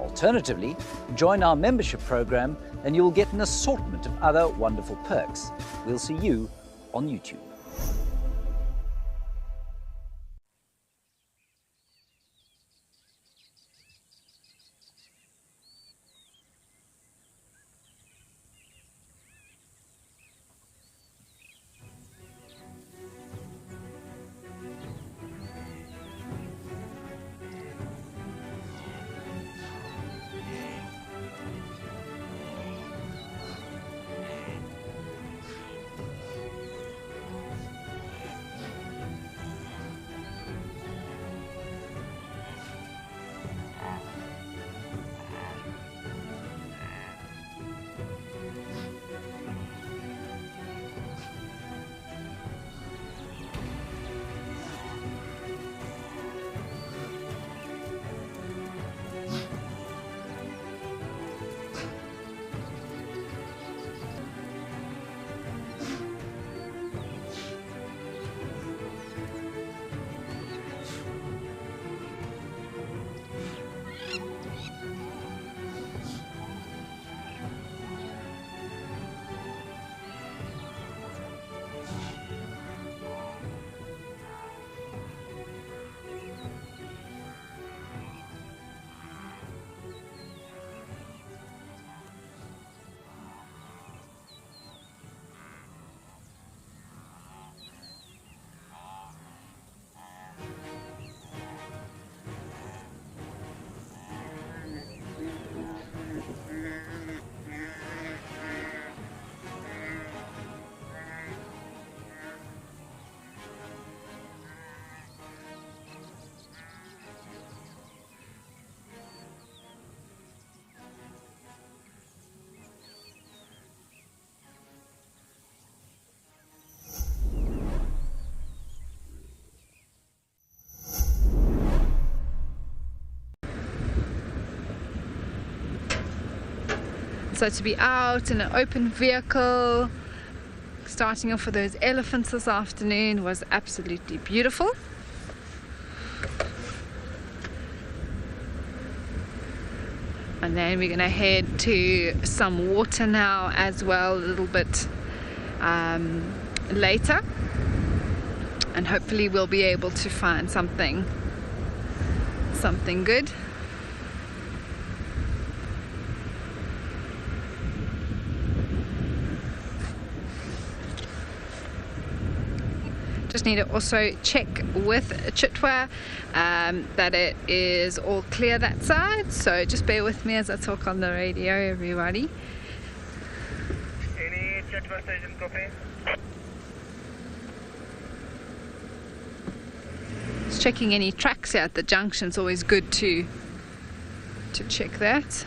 Alternatively, join our membership program and you'll get an assortment of other wonderful perks. We'll see you on YouTube. So to be out in an open vehicle, starting off with those elephants this afternoon was absolutely beautiful. And then we're going to head to some water now as well, a little bit later. And hopefully we'll be able to find something good. Just need to also check with Chitwa that it is all clear that side, so just bear with me as I talk on the radio, everybody. Any Chitwa station copy? Just checking any tracks here at the junction. It's always good to check that.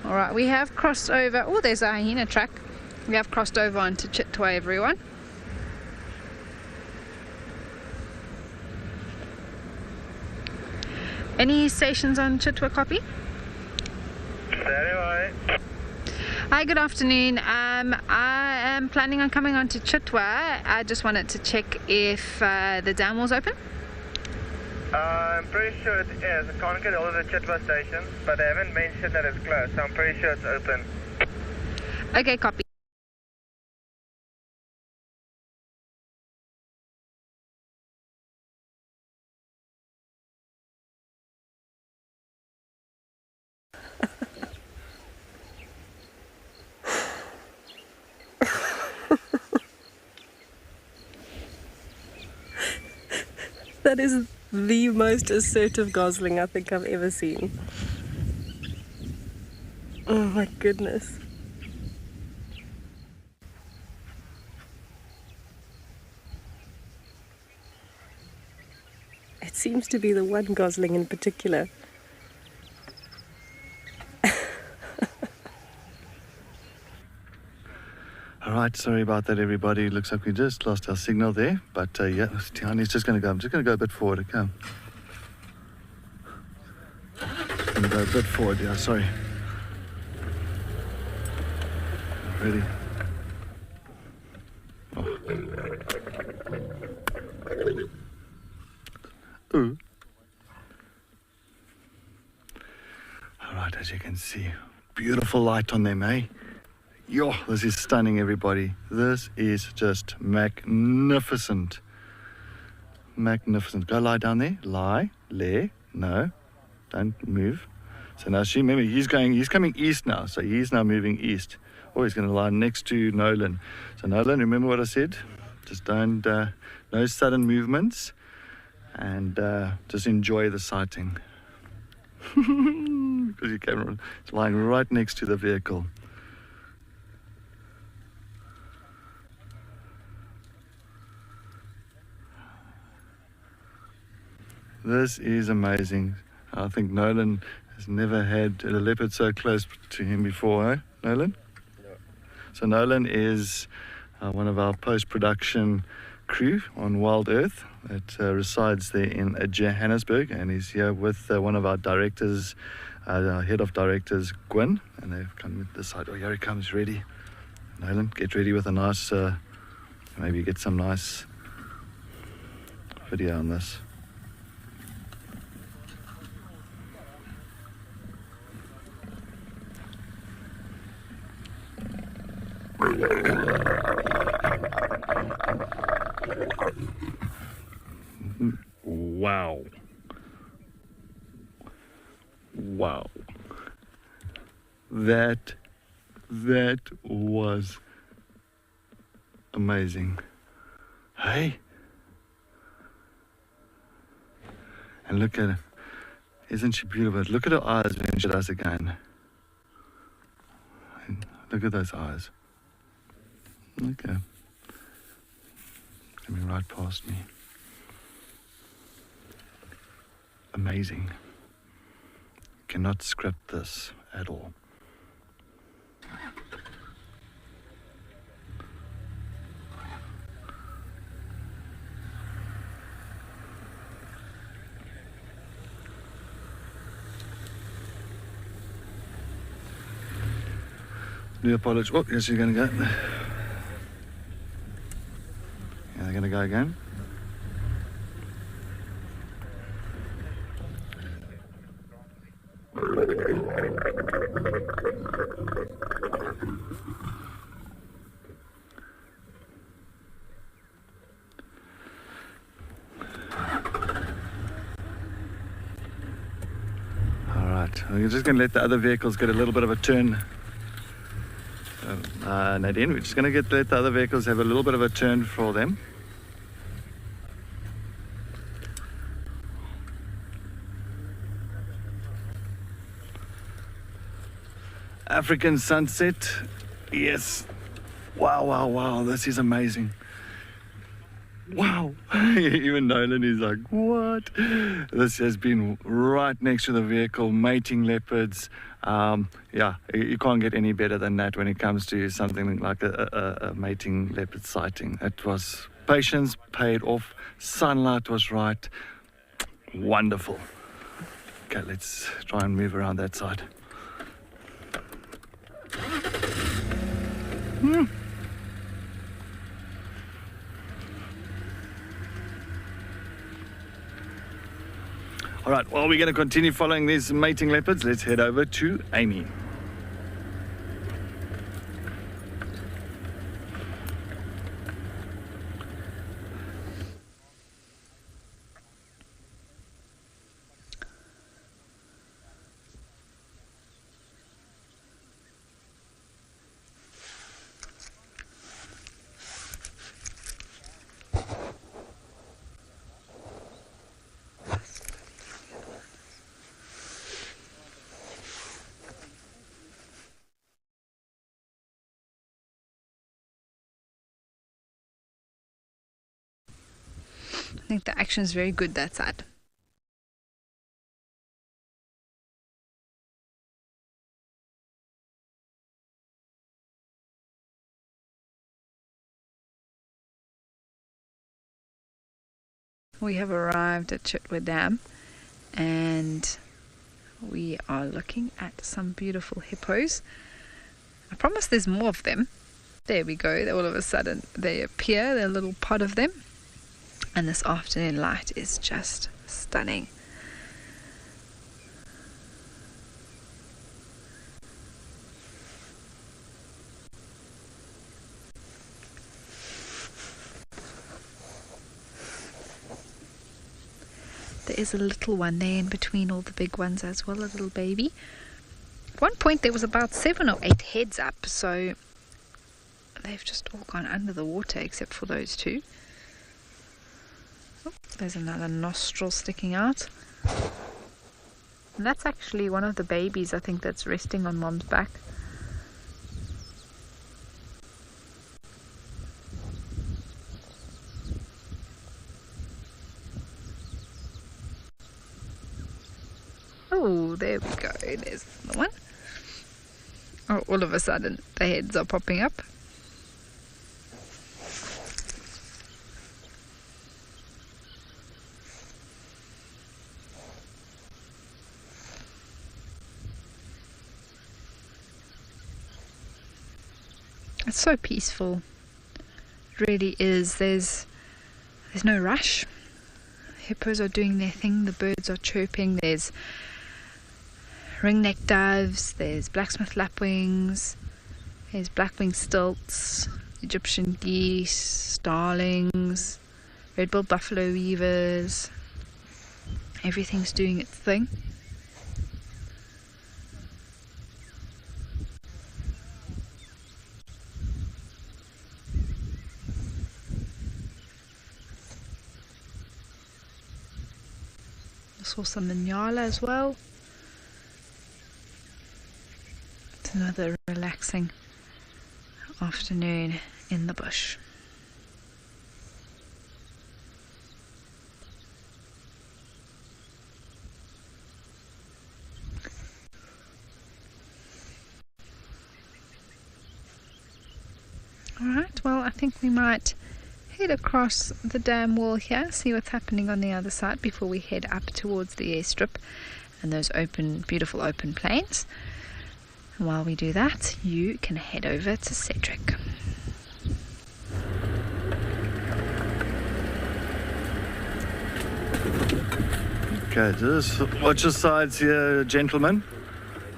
Alright, we have crossed over. Oh, there's a hyena track. We have crossed over onto Chitwa, everyone. Any stations on Chitwa copy? Hi, good afternoon. I am planning on coming on to Chitwa. I just wanted to check if the dam was open. I'm pretty sure it is. I can't get all of the Chitwa stations, but they haven't mentioned that it's closed, so I'm pretty sure it's open. Okay, copy. That is the most assertive gosling I think I've ever seen. Oh my goodness. It seems to be the one gosling in particular. Alright, sorry about that, everybody. Looks like we just lost our signal there. But yeah, Tiani's just going to go. I'm just going to go a bit forward. Okay. I'm going to go a bit forward. Yeah, sorry. Ready? Oh. Ooh. Alright, as you can see, beautiful light on them, eh? Yo, this is stunning, everybody. This is just magnificent. Magnificent. Go lie down there. Lie. Lay. No. Don't move. So now she, remember, he's coming east now. So he's now moving east. Oh, he's going to lie next to Nolan. So Nolan, remember what I said? Just don't, no sudden movements. And just enjoy the sighting. Because your camera is lying right next to the vehicle. This is amazing. I think Nolan has never had a leopard so close to him before, eh, Nolan? No. So Nolan is one of our post-production crew on Wild Earth that resides there in Johannesburg, and he's here with one of our directors, our head of directors, Gwyn, and they've come to the side. Oh, here he comes, ready. Nolan, get ready with a nice, maybe get some nice video on this. Wow. Wow. That was amazing. Hey? And look at her. Isn't she beautiful? Look at her eyes when she does again. Look at those eyes. Okay. Coming right past me. Amazing. Cannot script this at all. Do apologize. Oh, yes, you're going to go. Yeah, they're going to go again. We're just going to let the other vehicles get a little bit of a turn. Nadine, we're just going to let the other vehicles have a little bit of a turn for them. African sunset. Yes. Wow, wow, wow. This is amazing. Wow. Even Nolan is like, what? This has been right next to the vehicle, mating leopards. Yeah, you can't get any better than that when it comes to something like a mating leopard sighting. It was patience paid off. Sunlight was right. Wonderful. Okay, let's try and move around that side. All right, well, we're going to continue following these mating leopards. Let's head over to Amy. I think the action is very good that side. We have arrived at Chitwa Dam and we are looking at some beautiful hippos. I promise there's more of them. There we go. All of a sudden they appear, a little pod of them. And this afternoon light is just stunning. There is a little one there in between all the big ones as well, a little baby. At one point there was about 7 or 8 heads up, so they've just all gone under the water except for those two. Oh, there's another nostril sticking out. And that's actually one of the babies, I think, that's resting on mom's back. Oh, there we go. There's the one. Oh, all of a sudden the heads are popping up. It's so peaceful. It really is. There's no rush. Hippos are doing their thing. The birds are chirping. There's ring-necked doves. There's blacksmith lapwings. There's black-winged stilts, Egyptian geese, starlings, red-billed buffalo weavers. Everything's doing its thing. Saw some Nyala as well. It's another relaxing afternoon in the bush. Alright, well, I think we might head across the dam wall here, see what's happening on the other side before we head up towards the airstrip and those beautiful open plains. while we do that, you can head over to Cedric. Okay, just watch your sides here, gentlemen.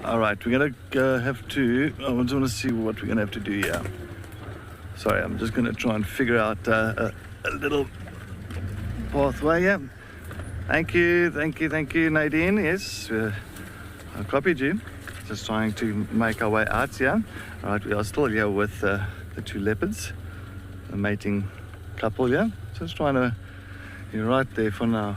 All right, we're going to have to... I just want to see what we're going to have to do here. Sorry, I'm just going to try and figure out a little pathway here. Thank you, Nadine. Yes, I copied you. Just trying to make our way out here. All right, we are still here with the two leopards, the mating couple here. Just trying to... You're right there for now.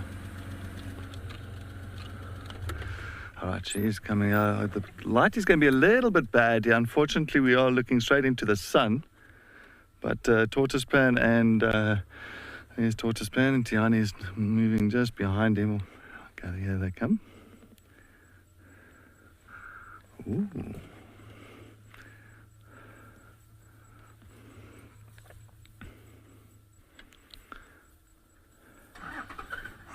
All right, she's coming out. The light is going to be a little bit bad here. Unfortunately, we are looking straight into the sun. But Tortoise Pan and here's Tortoise Pan and Tiani is moving just behind him. Okay, here they come. Ooh.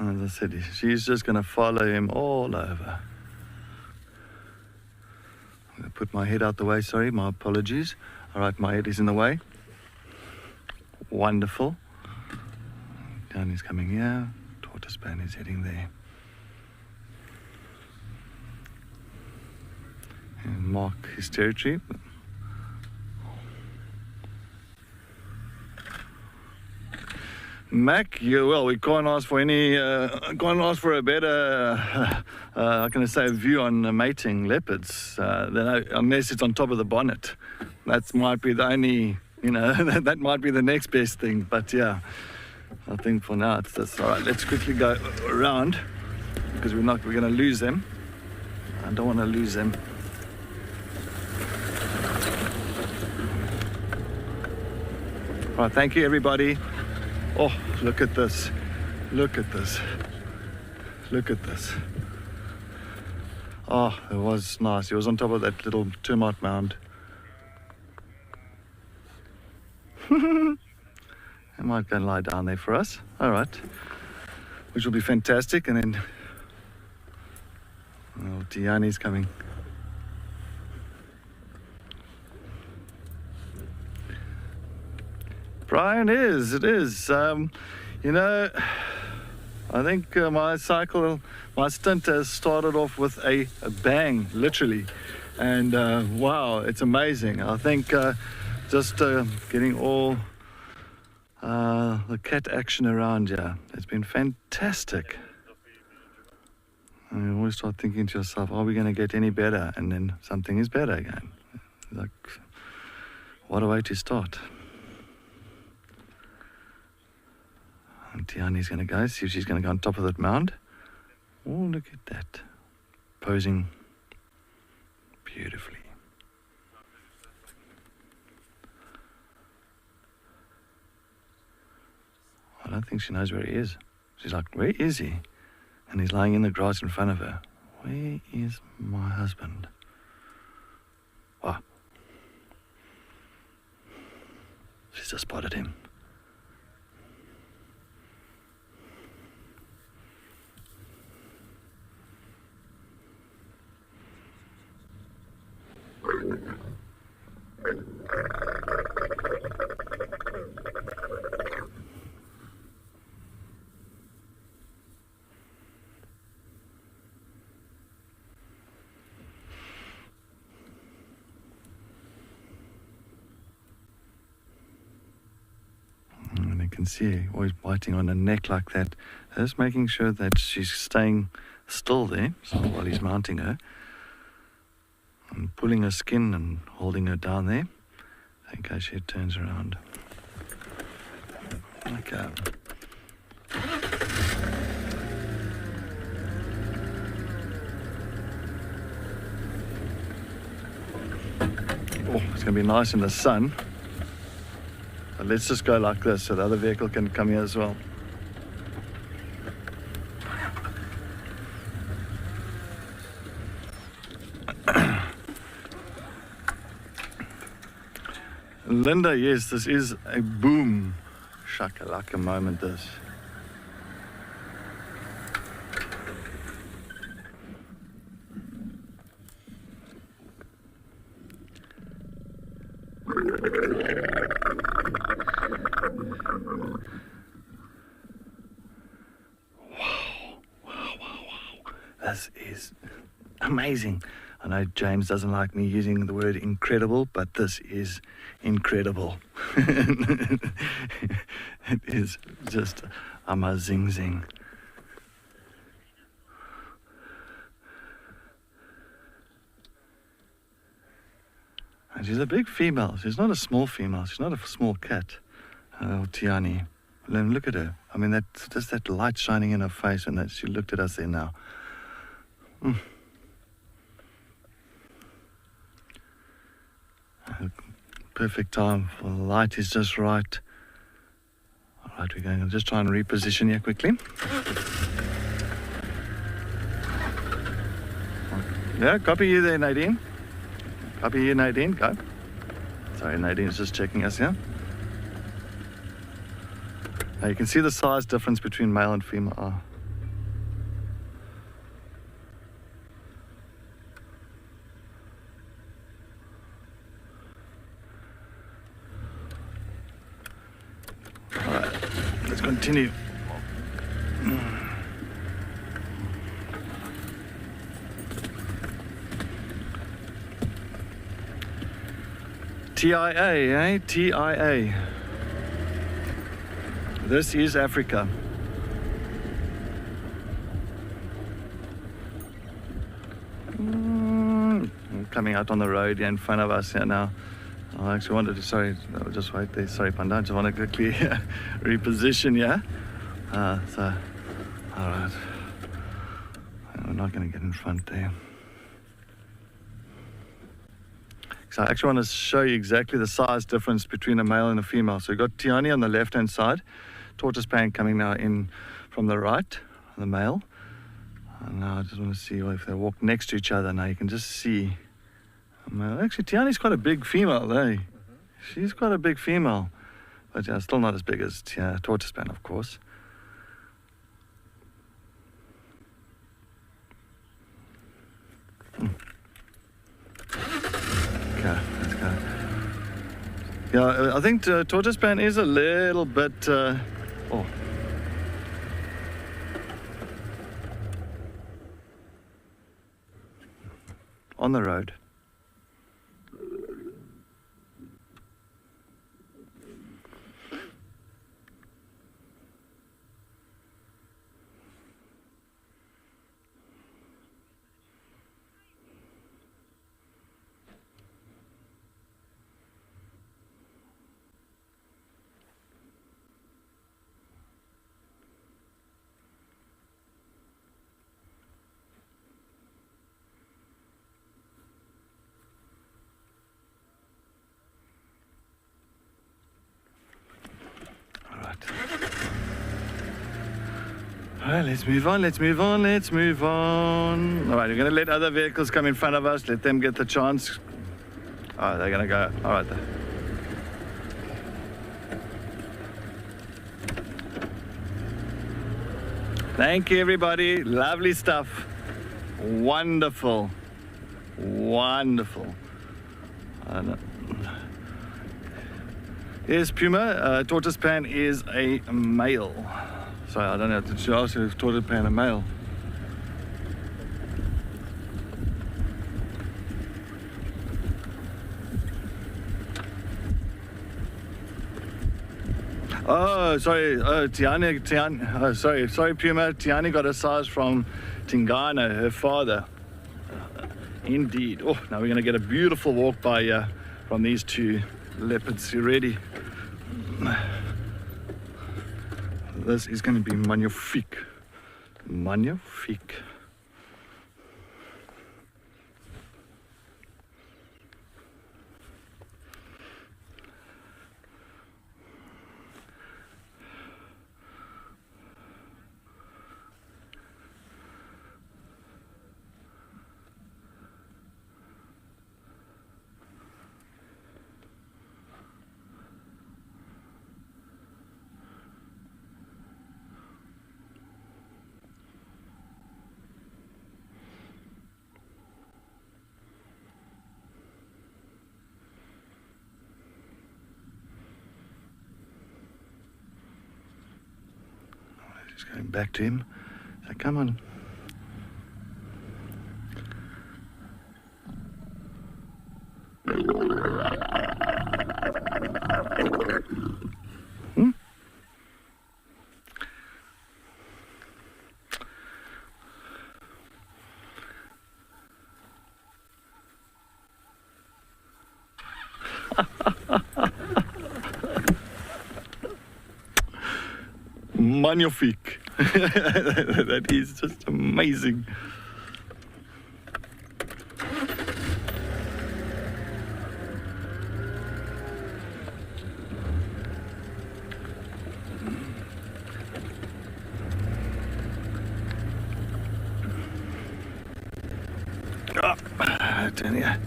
As I said, she's just going to follow him all over. I'm going to put my head out the way, sorry, my apologies. All right, my head is in the way. Wonderful. Down is coming here. Tortoise Pan is heading there. And mark his territory. Mac, well, we can't ask for any, can't ask for a better, how can I say, view on mating leopards, unless it's on top of the bonnet. That might be the only, that might be the next best thing. But yeah, I think for now it's just all right. Let's quickly go around because we're going to lose them. I don't want to lose them. All right, thank you, everybody. Oh, look at this. Look at this. Look at this. Oh, it was nice. It was on top of that little termite mound. I might go and lie down there for us. All right. Which will be fantastic. And then... Oh, Tiani's coming. Brian, it is. I think my stint has started off with a bang, literally. And wow, it's amazing. I think just getting all the cat action around here, it's been fantastic. And you always start thinking to yourself, are we going to get any better? And then something is better again. Like, what a way to start. And Tiani's going to go, see if she's going to go on top of that mound. Oh, look at that. Posing beautifully. I don't think she knows where he is. She's like, where is he? And he's lying in the grass in front of her. Where is my husband? Ah. She's just spotted him. And you can see always biting on her neck like that, just making sure that she's staying still there, so while he's mounting her. And pulling her skin and holding her down there in case she turns around. Okay. Oh, it's going to be nice in the sun. But let's just go like this so the other vehicle can come here as well. Linda, yes, this is a boom shakalaka moment, this. This is amazing. I know James doesn't like me using the word incredible, but this is incredible. It is just amazing. And she's a big female. She's not a small female. She's not a small cat. Tiani. Look at her. I mean, just that light shining in her face, and that she looked at us there now. Perfect time. The light is just right. All right, we're going to just try and reposition here quickly. Yeah, copy you there, Nadine. Copy you, Nadine. Go. Sorry, Nadine's just checking us here. Now you can see the size difference between male and female. Oh. All right, let's continue. TIA, eh? TIA. This is Africa. Coming out on the road here in front of us here now. I actually wanted to, sorry, just wait there. Sorry, Panda. I just want to quickly reposition here. So, all right. We're not going to get in front there. So I actually want to show you exactly the size difference between a male and a female. So we've got Tiani on the left-hand side, tortoise pan coming now in from the right, the male. And now I just want to see if they walk next to each other. Now you can just see. Actually, Tiani's quite a big female, eh? She's quite a big female. But yeah, still not as big as tortoise pan, of course. Okay, let's go. Yeah, I think tortoise pan is a little bit... on the road. All right, let's move on. All right, we're going to let other vehicles come in front of us, let them get the chance. Oh, they're going to go. All right. Thank you, everybody. Lovely stuff. Wonderful. Yes, Puma, tortoise pan is a male. Sorry, I don't know if to ask you if tortoise pan a male. Oh, sorry, Tiani. Oh, sorry, Puma. Tiani got a size from Tingana, her father. Indeed. Oh, now we're going to get a beautiful walk by from these two leopards. You ready? This is going to be magnifique. Magnifique. Just going back to him. So come on. Magnifique. That is just amazing. Down here.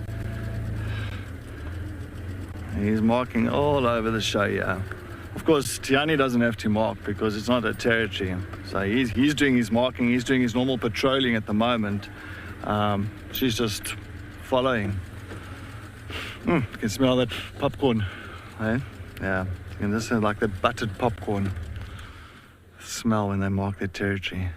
He's marking all over the show here. Of course, Tiani doesn't have to mark because it's not her territory. So he's doing his marking, he's doing his normal patrolling at the moment. She's just following. You can smell that popcorn. Eh? Yeah, and this is like the buttered popcorn smell when they mark their territory.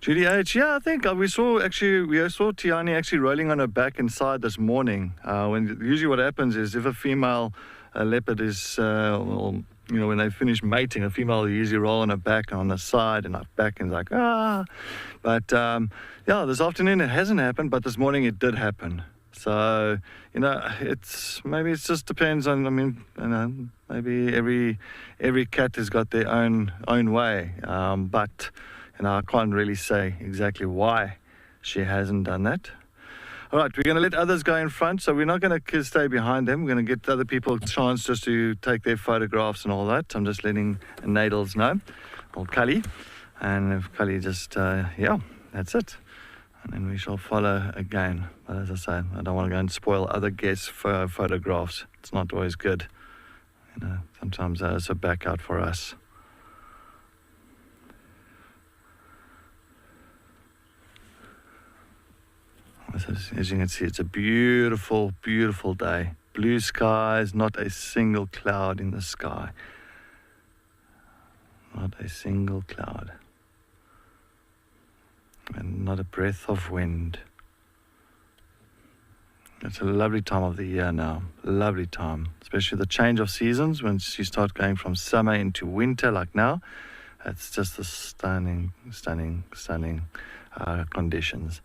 Judy H, yeah, I think we saw Tiani actually rolling on her back inside this morning. Usually what happens is if a female leopard is, when they finish mating, a female will usually roll on her back and on the side and up back and like, ah. But this afternoon it hasn't happened, but this morning it did happen. So, it just depends on, maybe every cat has got their own way. But I can't really say exactly why she hasn't done that. All right, we're going to let others go in front, so we're not going to stay behind them. We're going to get other people a chance just to take their photographs and all that. I'm just letting Nadals know, or Cully. And if Cully just, that's it. And then we shall follow again. But as I say, I don't want to go and spoil other guests' photographs. It's not always good. Sometimes there's a back out for us. As you can see, it's a beautiful, beautiful day. Blue skies, not a single cloud in the sky. Not a single cloud. And not a breath of wind. It's a lovely time of the year now. Lovely time. Especially the change of seasons when you start going from summer into winter like now. It's just the stunning, stunning, stunning conditions.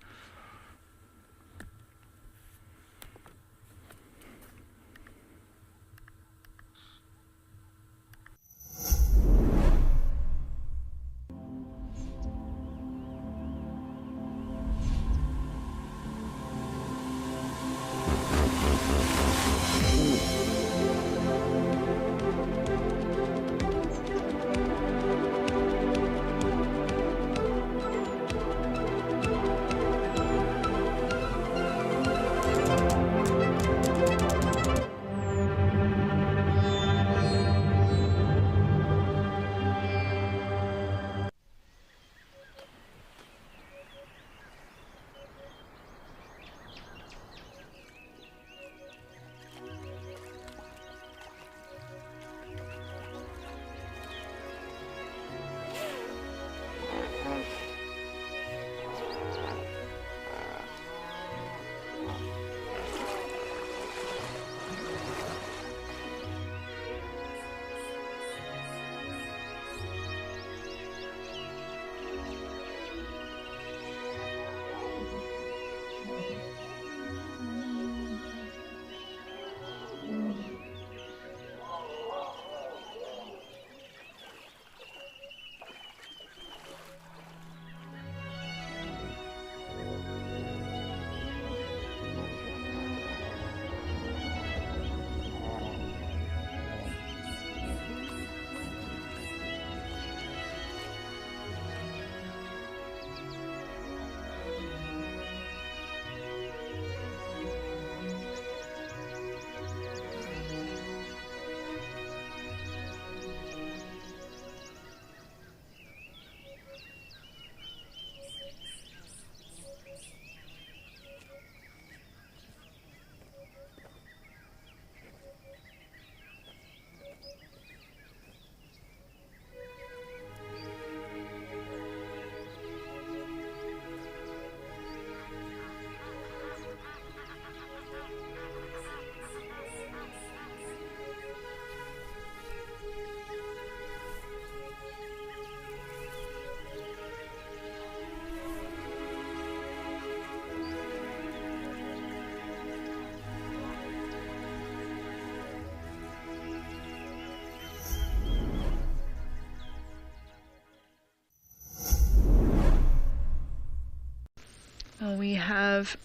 We have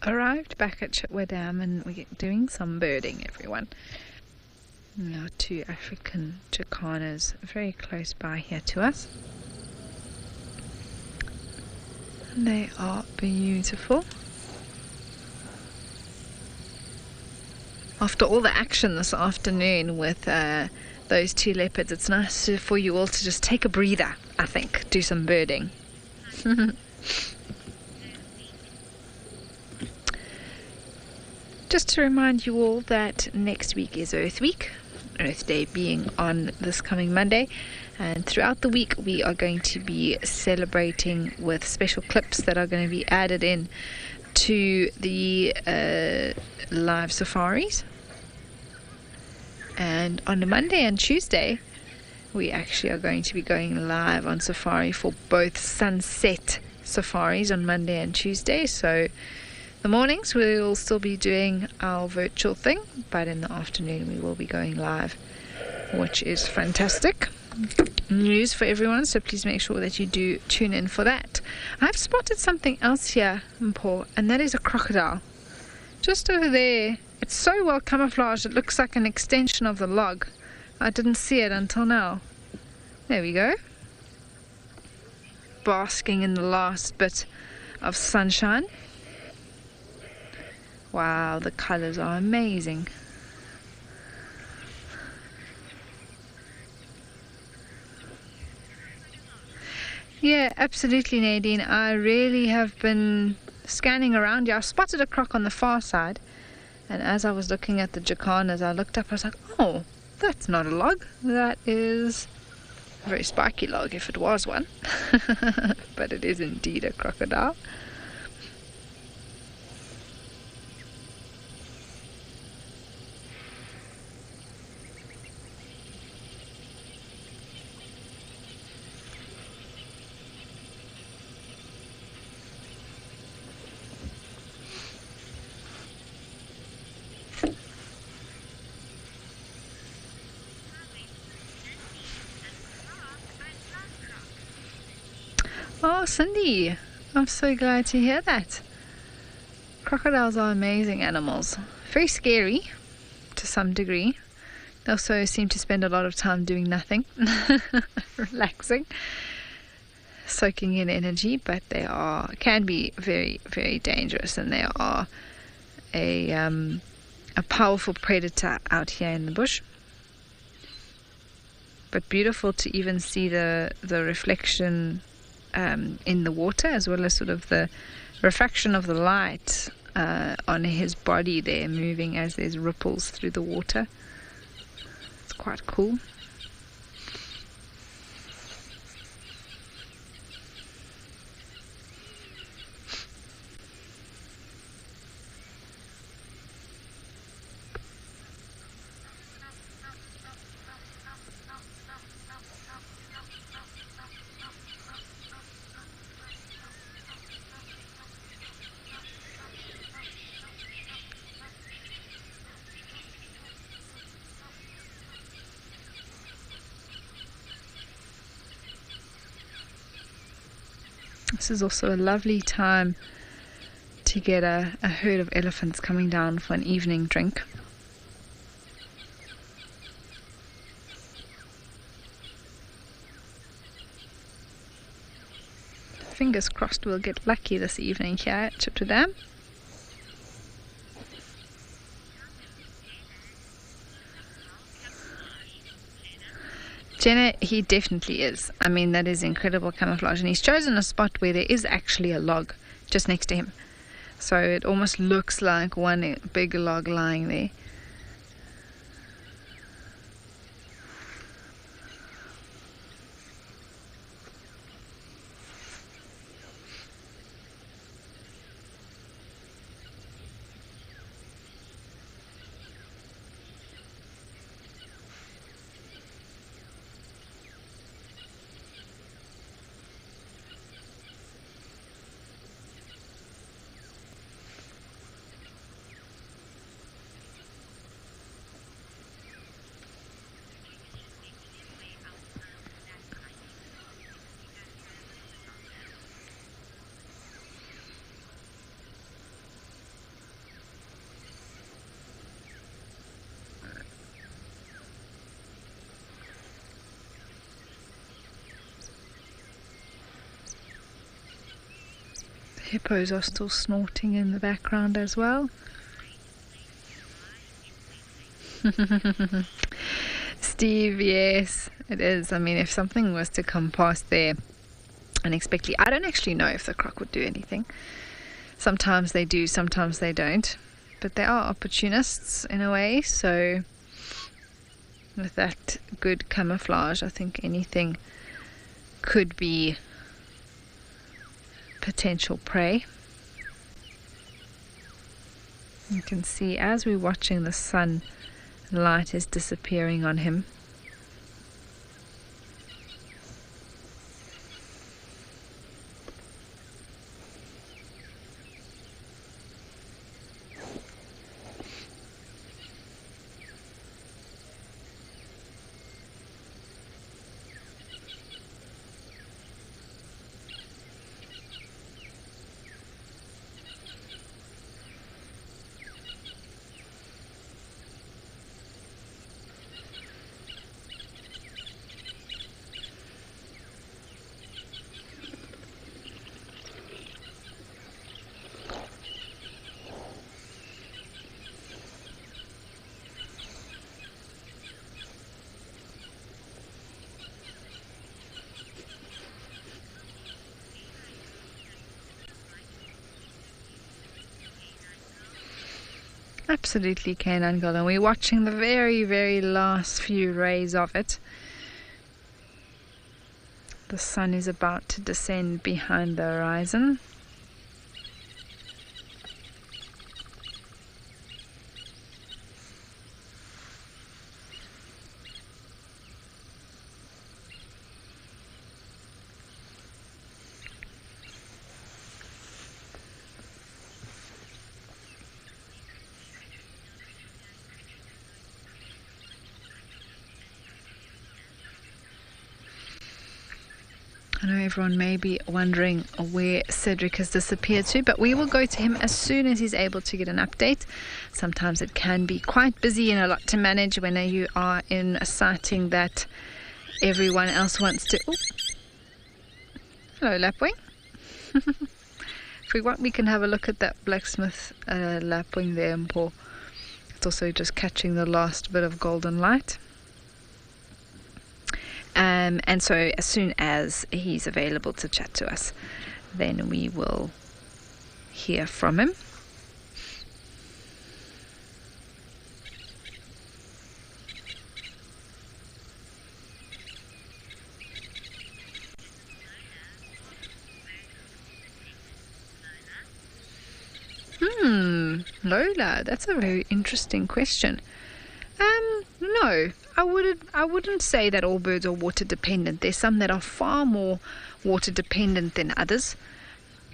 arrived back at Chitwa Dam and we're doing some birding, everyone. There are 2 African jacanas very close by here to us. And they are beautiful. After all the action this afternoon with those 2 leopards, it's nice for you all to just take a breather, I think, do some birding. Just to remind you all that next week is Earth Week, Earth Day being on this coming Monday, and throughout the week we are going to be celebrating with special clips that are going to be added in to the live safaris. And on the Monday and Tuesday we actually are going to be going live on safari for both sunset safaris on Monday and Tuesday. So the mornings we'll still be doing our virtual thing, but in the afternoon we will be going live, which is fantastic news for everyone, so please make sure that you do tune in for that. I've spotted something else here, Paul, and that is a crocodile. Just over there. It's so well camouflaged, it looks like an extension of the log. I didn't see it until now. There we go. Basking in the last bit of sunshine. Wow, the colors are amazing. Yeah, absolutely, Nadine. I really have been scanning around here. I spotted a croc on the far side, and as I was looking at the jacanas, I looked up, I was like, oh, that's not a log. That is a very spiky log, if it was one. But it is indeed a crocodile. Oh, Cindy, I'm so glad to hear that. Crocodiles are amazing animals. Very scary to some degree. They also seem to spend a lot of time doing nothing, relaxing, soaking in energy, but they can be very, very dangerous, and they are a powerful predator out here in the bush. But beautiful to even see the reflection in the water, as well as sort of the refraction of the light on his body there, moving as there's ripples through the water. It's quite cool. This is also a lovely time to get a herd of elephants coming down for an evening drink. Fingers crossed we'll get lucky this evening here at Chitwa Dam. Jenna, he definitely is. I mean, that is incredible camouflage, and he's chosen a spot where there is actually a log just next to him. So it almost looks like one big log lying there. Hippos are still snorting in the background as well. Steve, yes, it is. I mean, if something was to come past there unexpectedly, I don't actually know if the croc would do anything. Sometimes they do, sometimes they don't. But they are opportunists in a way, so with that good camouflage, I think anything could be potential prey. You can see as we're watching the sun, light is disappearing on him. Absolutely canine golden. We're watching the very, very last few rays of it. The sun is about to descend behind the horizon. I know everyone may be wondering where Cedric has disappeared to, but we will go to him as soon as he's able to get an update. Sometimes it can be quite busy and a lot to manage when you are in a sighting that everyone else wants to... Oh. Hello, lapwing. If we want, we can have a look at that blacksmith lapwing there, Paul. It's also just catching the last bit of golden light. And so as soon as he's available to chat to us, then we will hear from him. Lola, that's a very interesting question. No, I wouldn't say that all birds are water dependent. There's some that are far more water dependent than others.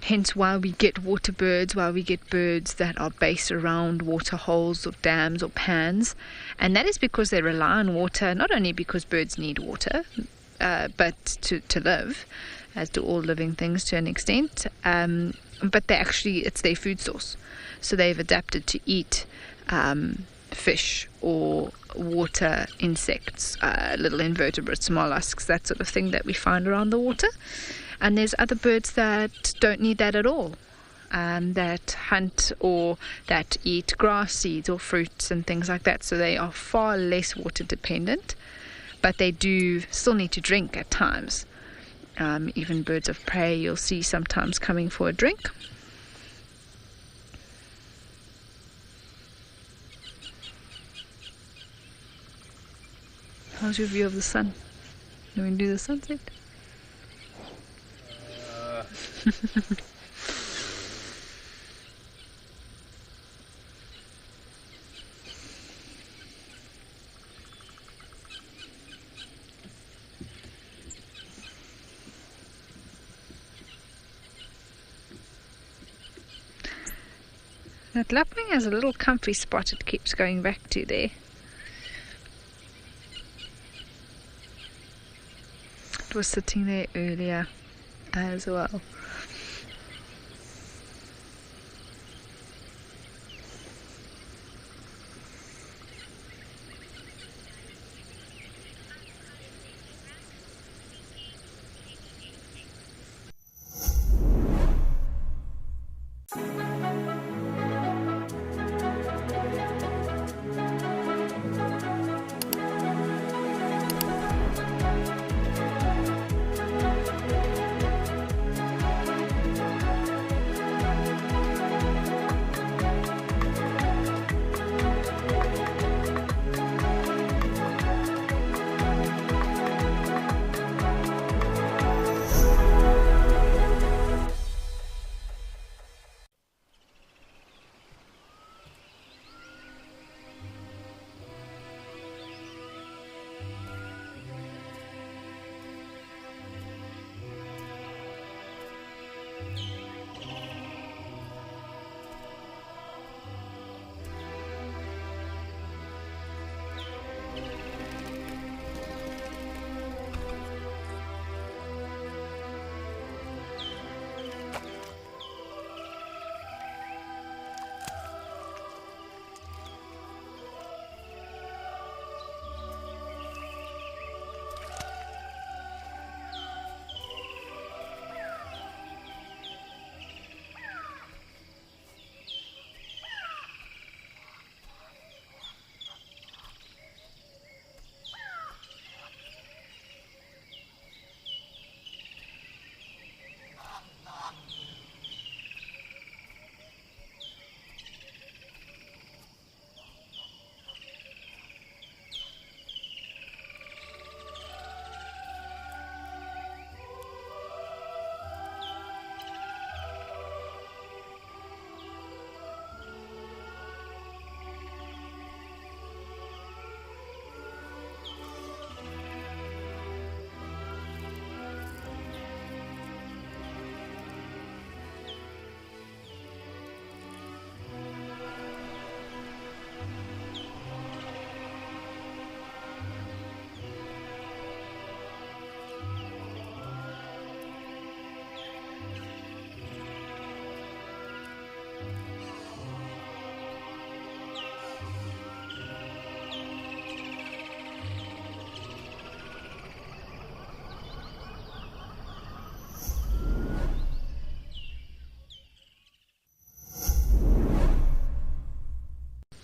Hence why we get water birds, why we get birds that are based around water holes or dams or pans. And that is because they rely on water, not only because birds need water, but to live, as do all living things to an extent. But it's their food source. So they've adapted to eat fish or water insects, little invertebrates, mollusks, that sort of thing that we find around the water. And there's other birds that don't need that at all, that hunt or that eat grass seeds or fruits and things like that. So they are far less water dependent, but they do still need to drink at times. Even birds of prey you'll see sometimes coming for a drink. How's your view of the sun? Do we do the sunset? That lapwing has a little comfy spot it keeps going back to there. It was sitting there earlier as well.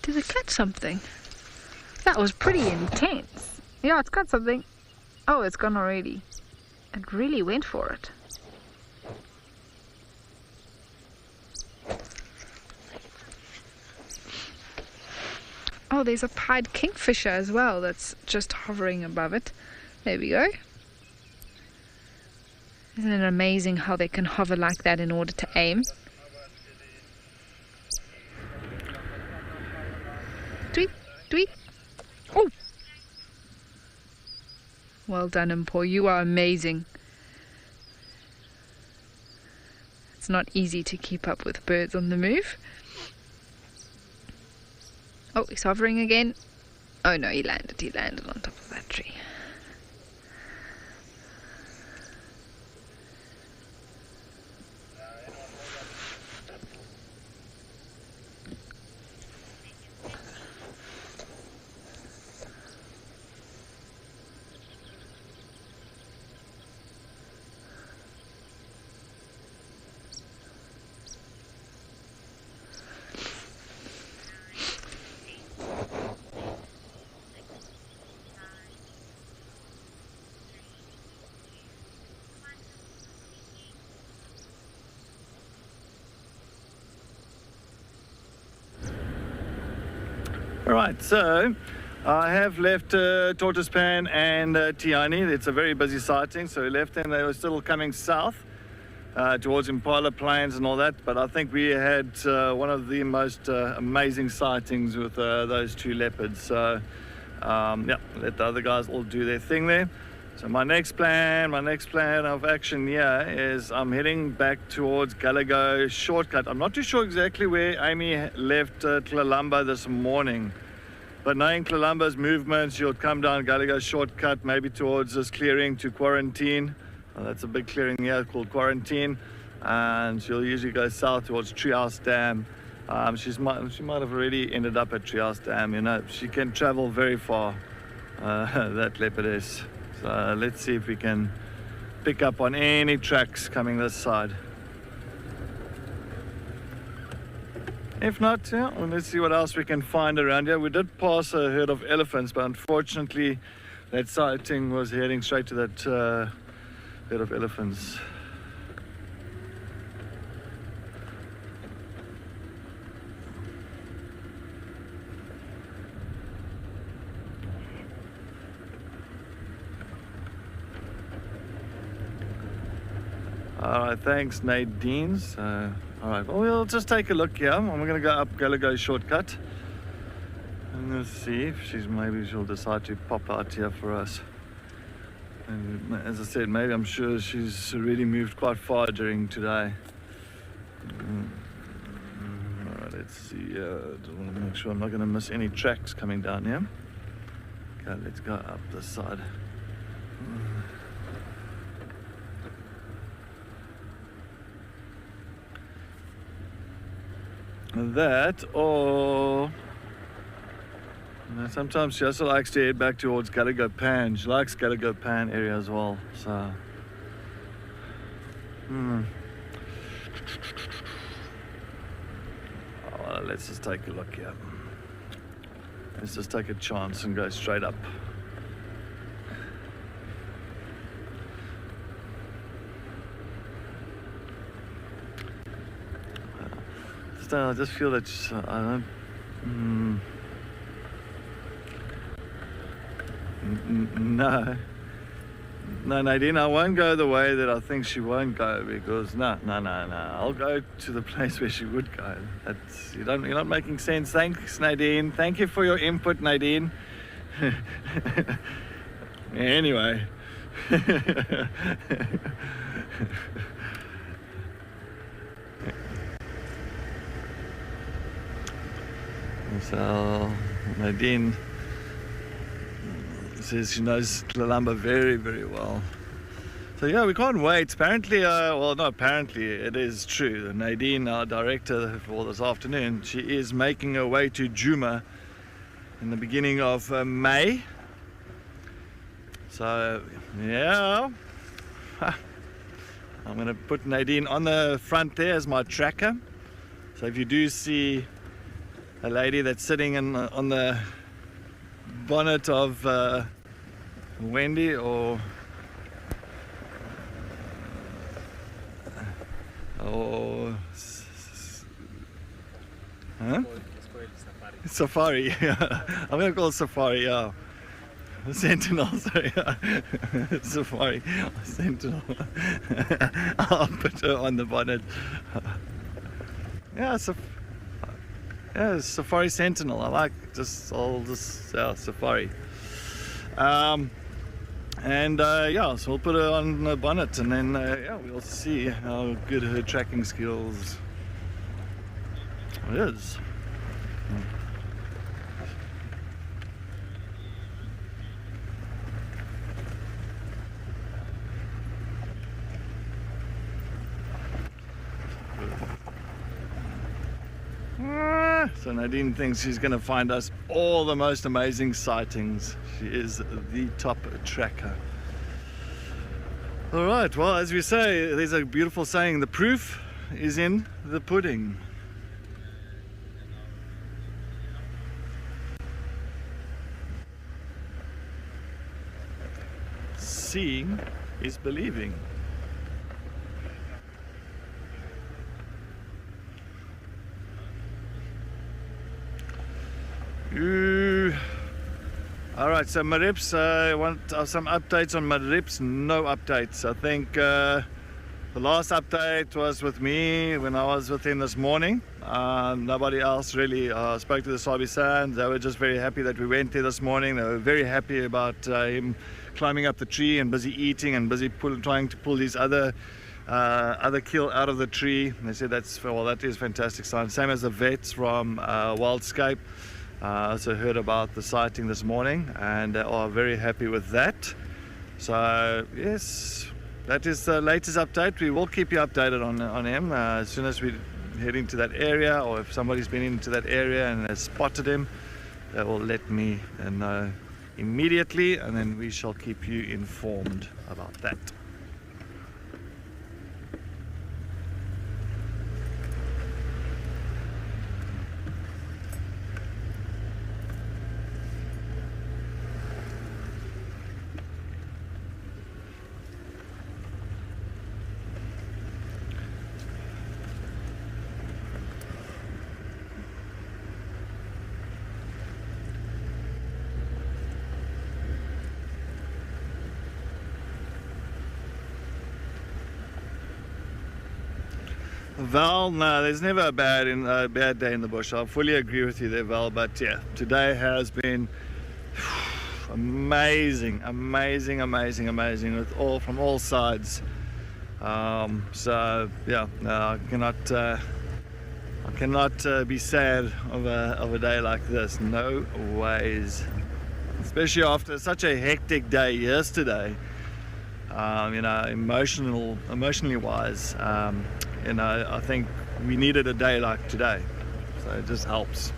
Did it catch something? That was pretty intense. Yeah, it's got something. Oh, it's gone already. It really went for it. Oh, there's a pied kingfisher as well that's just hovering above it. There we go. Isn't it amazing how they can hover like that in order to aim? Tweet, tweet. Oh! Well done, Mpo. You are amazing. It's not easy to keep up with birds on the move. Oh, he's hovering again. Oh no, he landed on top of that tree. Alright, so I have left Tortoise Pan and Tiani. It's a very busy sighting, so we left them. They were still coming south towards Impala Plains and all that, but I think we had one of the most amazing sightings with those two leopards. So yeah, let the other guys all do their thing there. So my next plan of action here is I'm heading back towards Galago shortcut. I'm not too sure exactly where Amy left Tlalamba this morning, but knowing Tlalamba's movements, she'll come down Galago shortcut, maybe towards this clearing to Quarantine. That's a big clearing here called Quarantine, and she'll usually go south towards Treehouse Dam. She might have already ended up at Treehouse Dam. You know, she can travel very far, that leopardess. So let's see if we can pick up on any tracks coming this side. If not, yeah, well, let's see what else we can find around here. We did pass a herd of elephants, but unfortunately that sighting was heading straight to that herd of elephants. Alright, thanks Nadine. Alright, well, we'll just take a look here. I'm going to go up Galago shortcut. And let's see if maybe she'll decide to pop out here for us. And as I said, maybe I'm sure she's already moved quite far during today. Alright, let's see. Just want to make sure I'm not going to miss any tracks coming down here. Okay, let's go up this side. That, or sometimes she also likes to head back towards Gallagher Pan. She likes Gallagher Pan area as well. So, well, let's just take a look here. Let's just take a chance and go straight up. I just feel that I don't. No, Nadine, I won't go the way that I think she won't go, because no. I'll go to the place where she would go. You're not making sense. Thanks, Nadine. Thank you for your input, Nadine. Anyway. So Nadine says she knows Lalamba very, very well. So yeah, we can't wait. Apparently, well, not apparently, it is true. Nadine, our director for this afternoon, she is making her way to Djuma in the beginning of May. So yeah, I'm going to put Nadine on the front there as my tracker. So if you do see a lady that's sitting on the bonnet of Wendy, or Safari. Yeah. I'm gonna call it Safari. Yeah, Sentinel. Sorry, Safari, Sentinel. I'll put her on the bonnet. Yeah, yeah, Safari Sentinel. I like all this Safari. Yeah, so we'll put her on the bonnet, and then yeah, we'll see how good her tracking skills is. So Nadine thinks she's going to find us all the most amazing sightings. She is the top tracker. All right, well, as we say, there's a beautiful saying, the proof is in the pudding. Seeing is believing. All right, so Marips, I want some updates on Marips. No updates. I think the last update was with me when I was with him this morning. Nobody else really spoke to the Sabi Sand. They were just very happy that we went there this morning. They were very happy about him climbing up the tree and busy eating and busy trying to pull these other kill out of the tree. And they said that is fantastic sign. Same as the vets from Wildscape. I also heard about the sighting this morning, and they are very happy with that. So yes, that is the latest update. We will keep you updated on him as soon as we head into that area, or if somebody's been into that area and has spotted him, they will let me know immediately, and then we shall keep you informed about that. Val, no, there's never a bad day in the bush. I fully agree with you there, Val. But yeah, today has been amazing, amazing, amazing, amazing, with from all sides. So yeah, I cannot be sad of a day like this. No ways. Especially after such a hectic day yesterday. You know, emotionally wise, you know, I think we needed a day like today. So it just helps.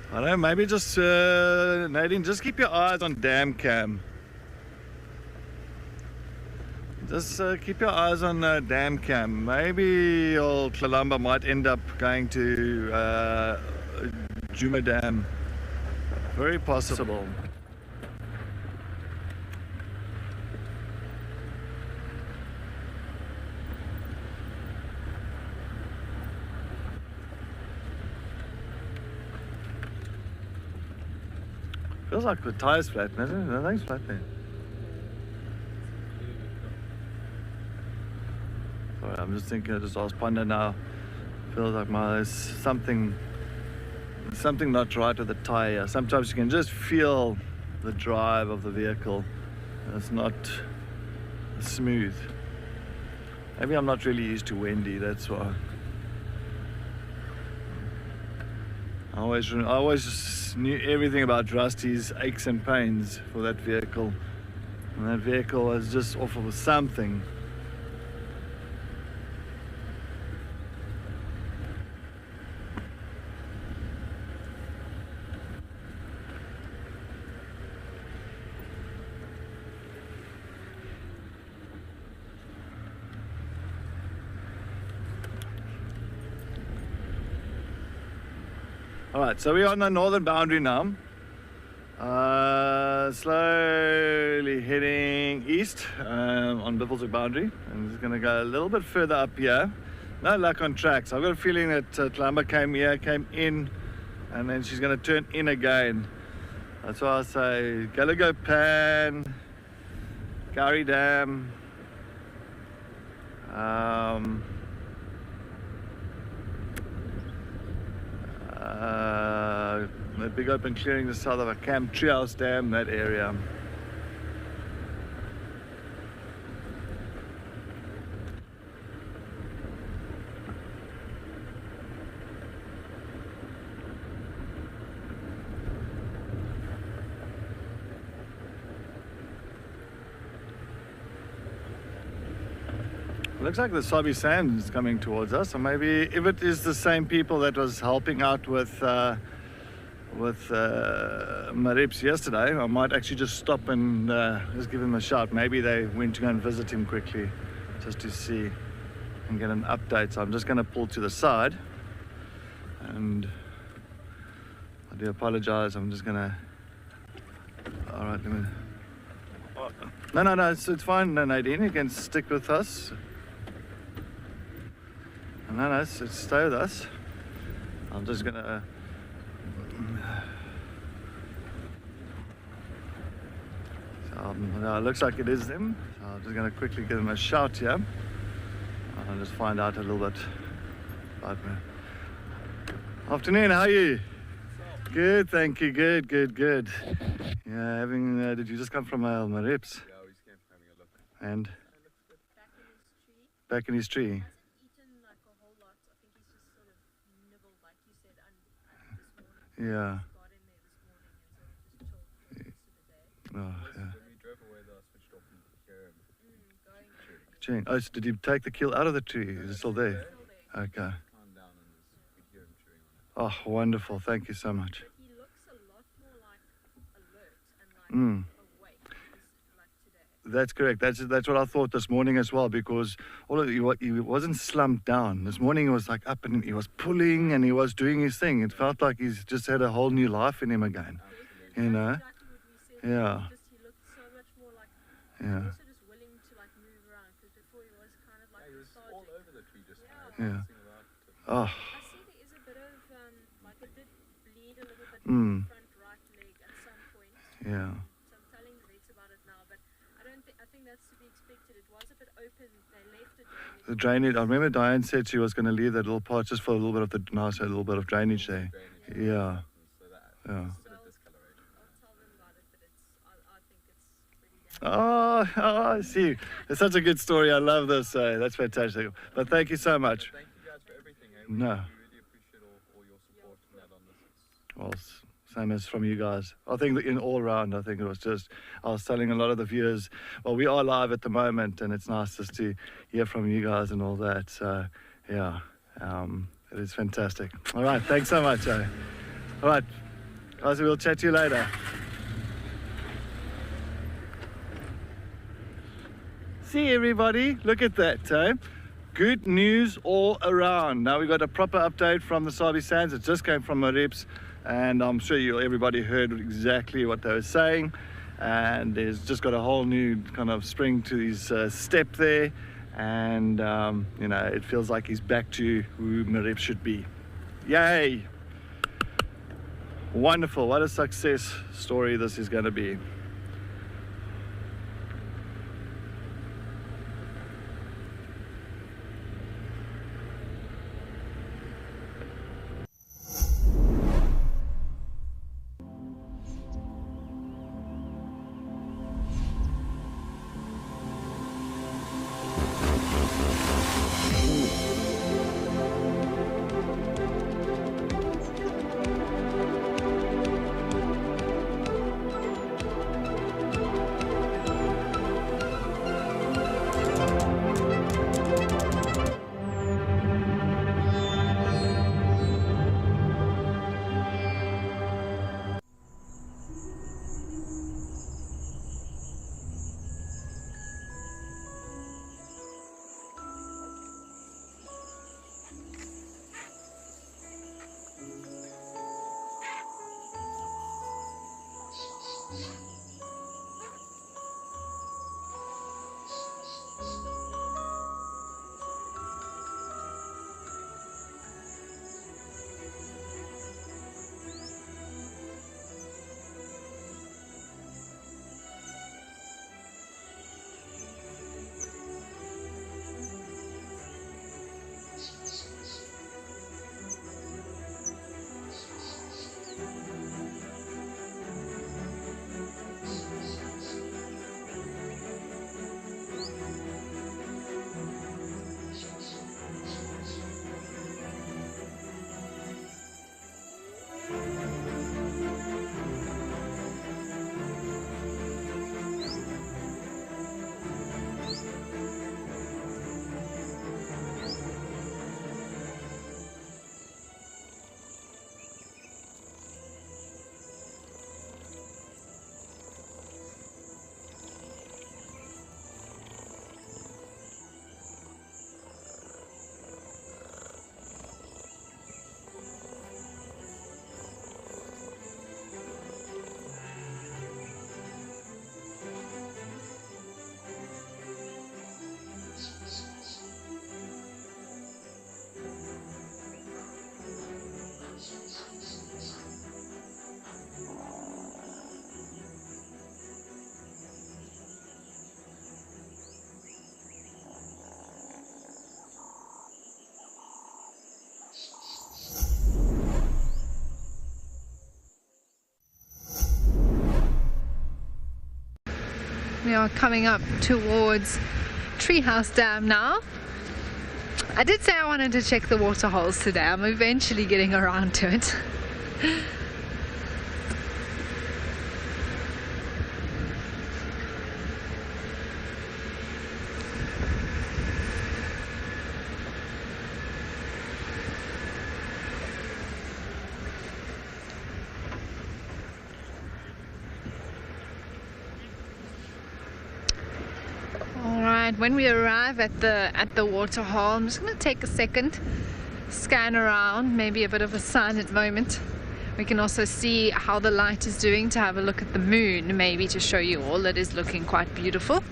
I don't know, maybe just, Nadine, just keep your eyes on dam cam. Just keep your eyes on dam cam. Maybe old Kalamba might end up going to Juma Dam. Very possible. Feels like the tire's flat, isn't it? Nothing's flat there. Sorry, I'm just thinking, I just asked Panda now. Feels like there's something not right with the tire. Sometimes you can just feel the drive of the vehicle. It's not smooth. Maybe I'm not really used to windy, that's why. I always just knew everything about Rusty's aches and pains for that vehicle. And that vehicle was just off of something. Alright, so we're on the northern boundary now. Slowly heading east on Biffleswick boundary. I'm just going to go a little bit further up here. No luck on tracks. I've got a feeling that Tlamba came in, and then she's going to turn in again. That's why I say Gallagher Pan, Gowrie Dam, the big open clearing just south of a Camp Treehouse Dam, that area. Looks like the Sabi Sand is coming towards us, or maybe if it is the same people that was helping out with Marips yesterday, I might actually just stop and just give him a shout. Maybe they went to go and visit him quickly just to see and get an update. So I'm just going to pull to the side, and I do apologize. I'm just going to, all right, let me, no, it's fine. No, Nadine, you can stick with us. No, stay with us. I'm just gonna. It looks like it is them. So I'm just gonna quickly give them a shout here. I'll just find out a little bit about me. Afternoon, how are you? Good, thank you. Good. Yeah, did you just come from Marips? Yeah, we just came from having a look. And? Back in his tree. Yeah. Oh, yeah. When we drove away, though, I switched off and hear him. Oh, so did you take the kill out of the tree? Is it still there? Okay. Calm down and we hear him chewing on it. Oh, wonderful. Thank you so much. But he looks a lot more like alert and like awake like today. That's correct. That's what I thought this morning as well, because he wasn't slumped down. This morning he was like up and he was pulling and he was doing his thing. It felt like he's just had a whole new life in him again. You know? Exactly what we said. Yeah. He looked so much more like Yeah. also just willing to like move around, because before he was kind of like He was all lethargic. over the tree just now. Yeah. Dancing about it. Oh. I see there is a bit of like it did bleed a little bit Mm. front right leg at some point. Yeah. So I'm telling the vets about it now, but I think that's that's to be expected. It was a bit open. They left it The drainage. I remember Diane said she was going to leave that little part just for a little bit of the nice, a little bit of drainage there. Yeah. Yeah. I'll tell them about it, but I think it's pretty damn. Oh, I see. It's such a good story. I love this. That's fantastic. But thank you so much. Thank you guys for everything. No. We really appreciate all your support and that on this. Well, same as from you guys. I think that in all round, I think it was just, I was telling a lot of the viewers, well, we are live at the moment, and it's nice just to hear from you guys and all that. So, yeah, it is fantastic. All right, thanks so much. All right, guys, we'll chat to you later. See everybody, look at that, Good news all around. Now we got a proper update from the Sabi Sands. It just came from Marips, and I'm sure everybody heard exactly what they were saying. And there's just got a whole new kind of spring to his step there, and you know, it feels like he's back to who Marips should be. Yay! Wonderful! What a success story this is going to be. We are coming up towards Treehouse Dam now. I did say I wanted to check the water holes today. I'm eventually getting around to it. When we arrive at the water hole, I'm just going to take a second, scan around, maybe a bit of a sun at the moment. We can also see how the light is doing to have a look at the moon, maybe to show you all. It is looking quite beautiful.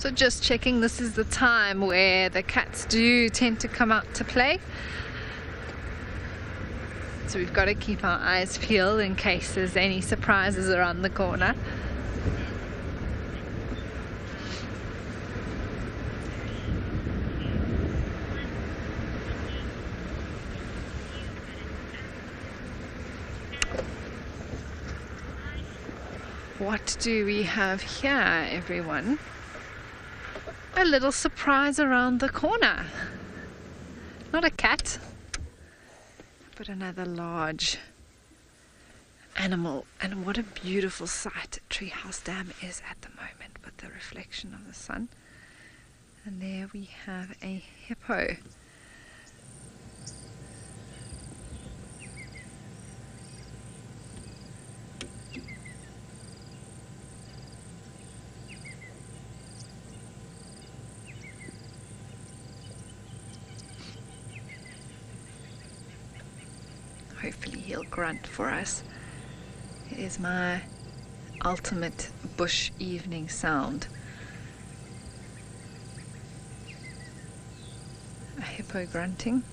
So just checking, this is the time where the cats do tend to come out to play. So we've got to keep our eyes peeled in case there's any surprises around the corner. What do we have here, everyone? A little surprise around the corner. Not a cat, but another large animal. And what a beautiful sight Treehouse Dam is at the moment with the reflection of the sun. And there we have a hippo. Hopefully he'll grunt for us. It is my ultimate bush evening sound. A hippo grunting.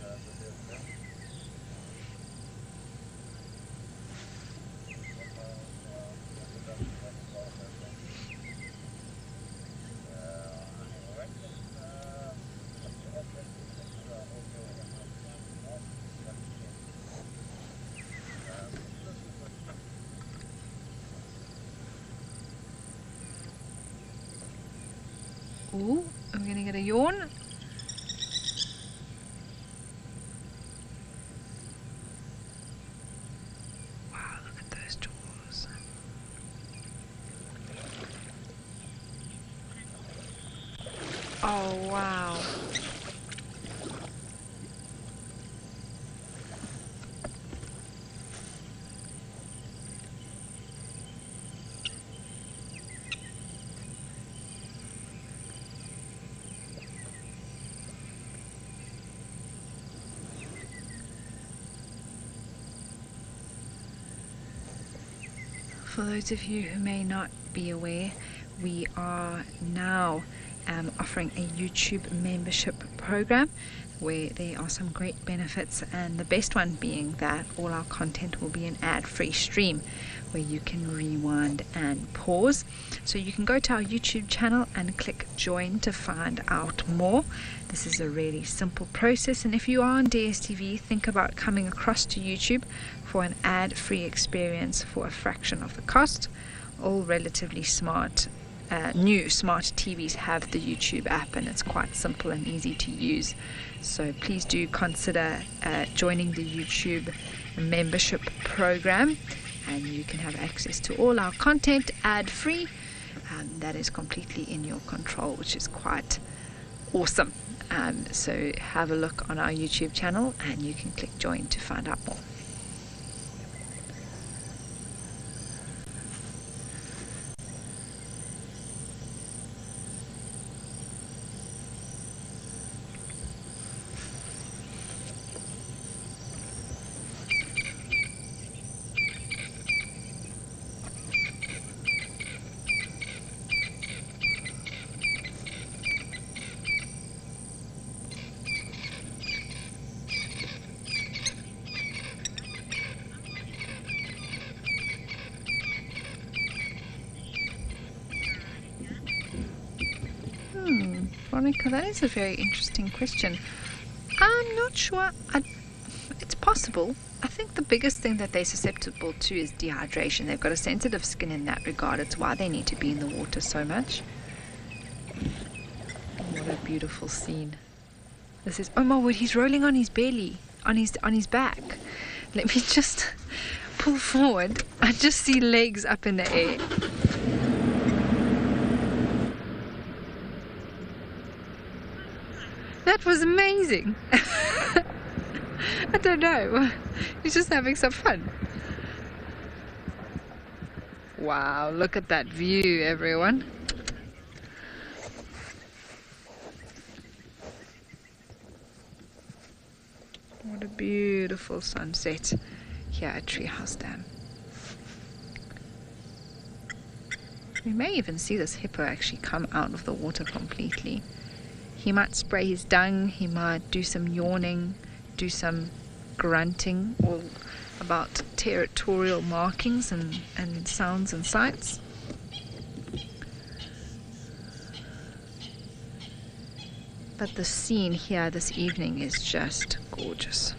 Ooh, I'm gonna get a yawn. Wow, look at those jaws. Oh, wow. For those of you who may not be aware, we are now offering a YouTube membership program where there are some great benefits, and the best one being that all our content will be an ad-free stream where you can rewind and pause. So you can go to our YouTube channel and click join to find out more. This is a really simple process, and if you are on DSTV, think about coming across to YouTube for an ad-free experience for a fraction of the cost. All relatively smart new smart TVs have the YouTube app, and it's quite simple and easy to use. So please do consider joining the YouTube membership program, and you can have access to all our content ad-free. That is completely in your control, which is quite awesome. So have a look on our YouTube channel and you can click join to find out more. Veronica, that is a very interesting question. I'm not sure. It's possible. I think the biggest thing that they're susceptible to is dehydration. They've got a sensitive skin in that regard. It's why they need to be in the water so much. What a beautiful scene. This is, oh my word, he's rolling on his belly, on his back. Let me just pull forward. I just see legs up in the air. That was amazing. I don't know. He's just having some fun. Wow, look at that view, everyone. What a beautiful sunset here at Treehouse Dam. We may even see this hippo actually come out of the water completely. He might spray his dung, he might do some yawning, do some grunting, all about territorial markings and sounds and sights. But the scene here this evening is just gorgeous.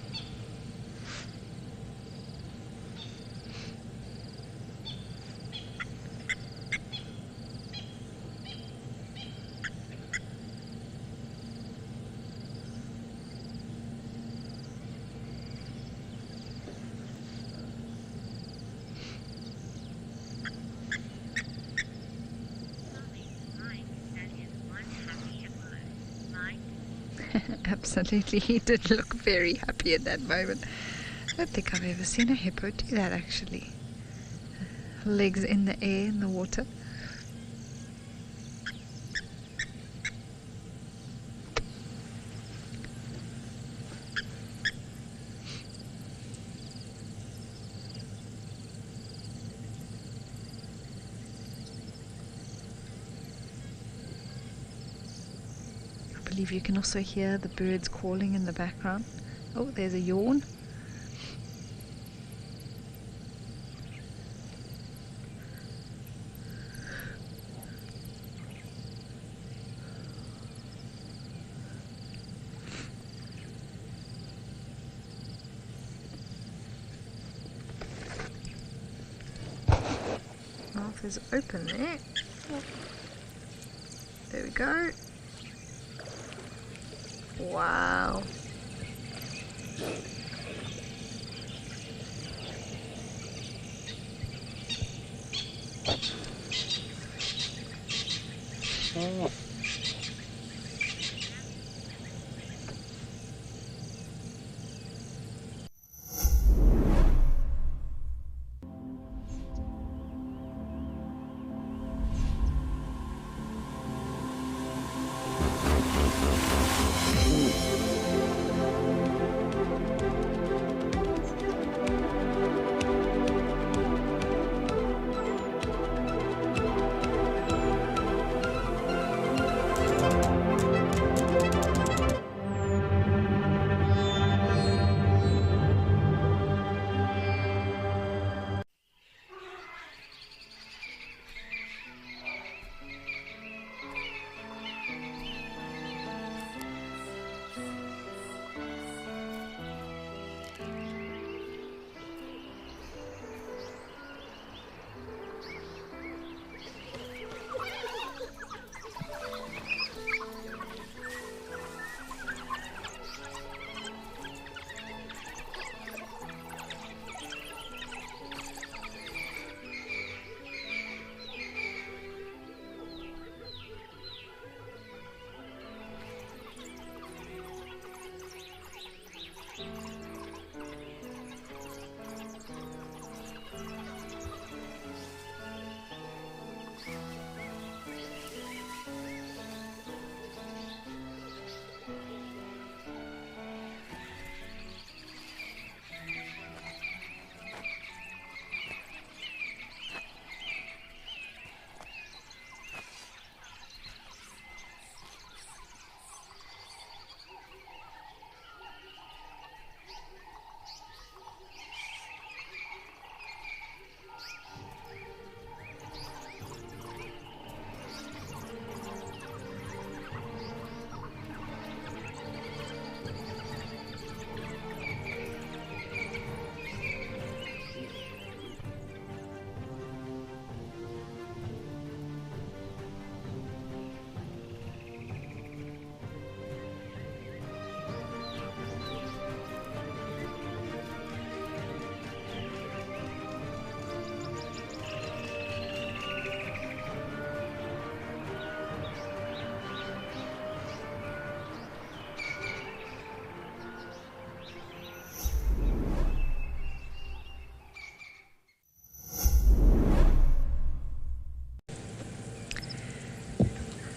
Absolutely, he did look very happy at that moment. I don't think I've ever seen a hippo do that actually. Legs in the air, in the water. I believe you can also hear the birds calling in the background. Oh, there's a yawn. Mouth is open there. Oh. There we go. Wow. Oh.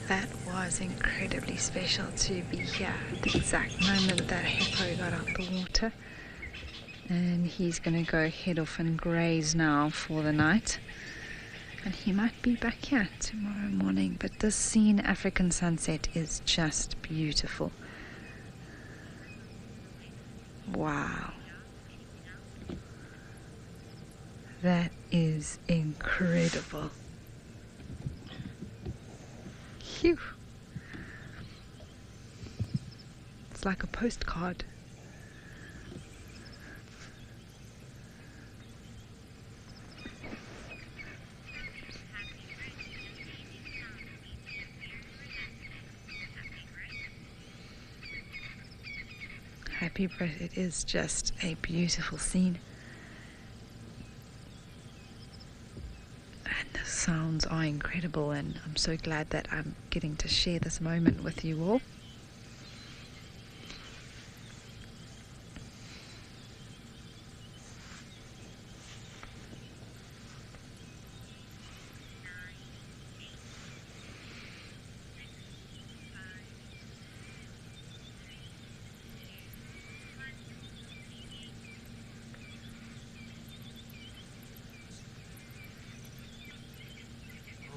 That was incredibly special to be here at the exact moment that hippo got out the water. And he's going to go head off and graze now for the night. And he might be back here tomorrow morning. But this scene, African sunset, is just beautiful. Wow. That is incredible. Phew. It's like a postcard. Happy Breath, it is just a beautiful scene. And the sounds are incredible, and I'm so glad that I'm getting to share this moment with you all.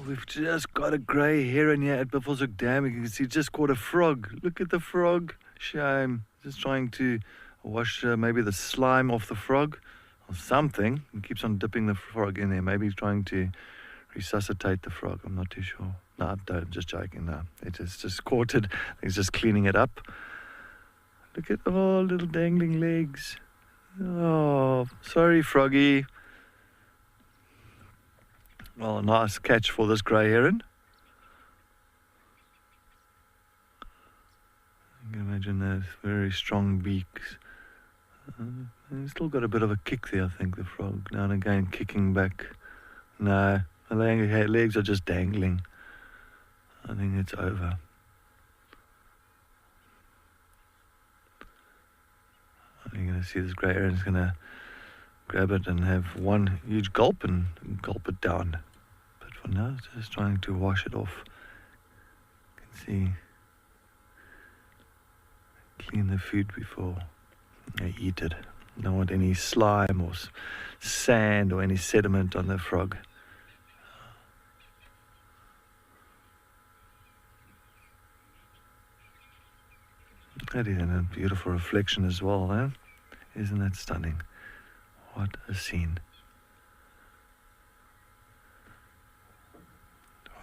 We've just got a grey heron here at Buffelshoek Dam. You can see just caught a frog. Look at the frog. Shame. Just trying to wash maybe the slime off the frog or something. He keeps on dipping the frog in there. Maybe he's trying to resuscitate the frog. I'm not too sure. No, I'm just joking. No, it is just caught it. He's just cleaning it up. Look at all little dangling legs. Oh, sorry, froggy. Well, a nice catch for this grey heron. You can imagine those very strong beaks. He's still got a bit of a kick there, I think, the frog. Now and again, kicking back. No, the legs are just dangling. I think it's over. You're going to see this grey heron's going to grab it and have one huge gulp and gulp it down. But for now, it's just trying to wash it off. You can see, clean the food before I eat it. Don't want any slime or sand or any sediment on the frog. That is a beautiful reflection as well, eh? Isn't that stunning? What a scene.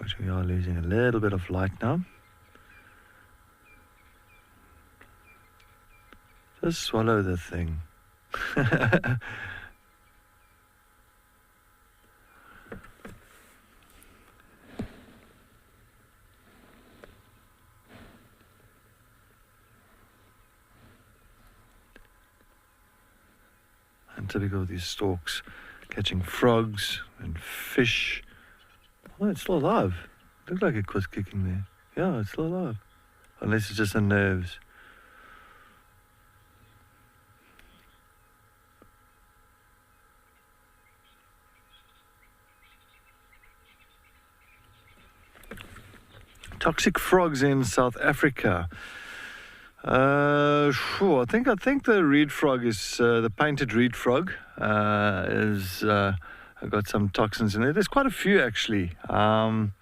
Right, we are losing a little bit of light now. Just swallow the thing. And typical of these storks, catching frogs and fish. Oh, it's still alive. Looked like it was kicking there. Yeah, it's still alive. Unless it's just the nerves. Toxic frogs in South Africa. Sure. I think the reed frog is the painted reed frog is got some toxins in it. There's quite a few actually. I'm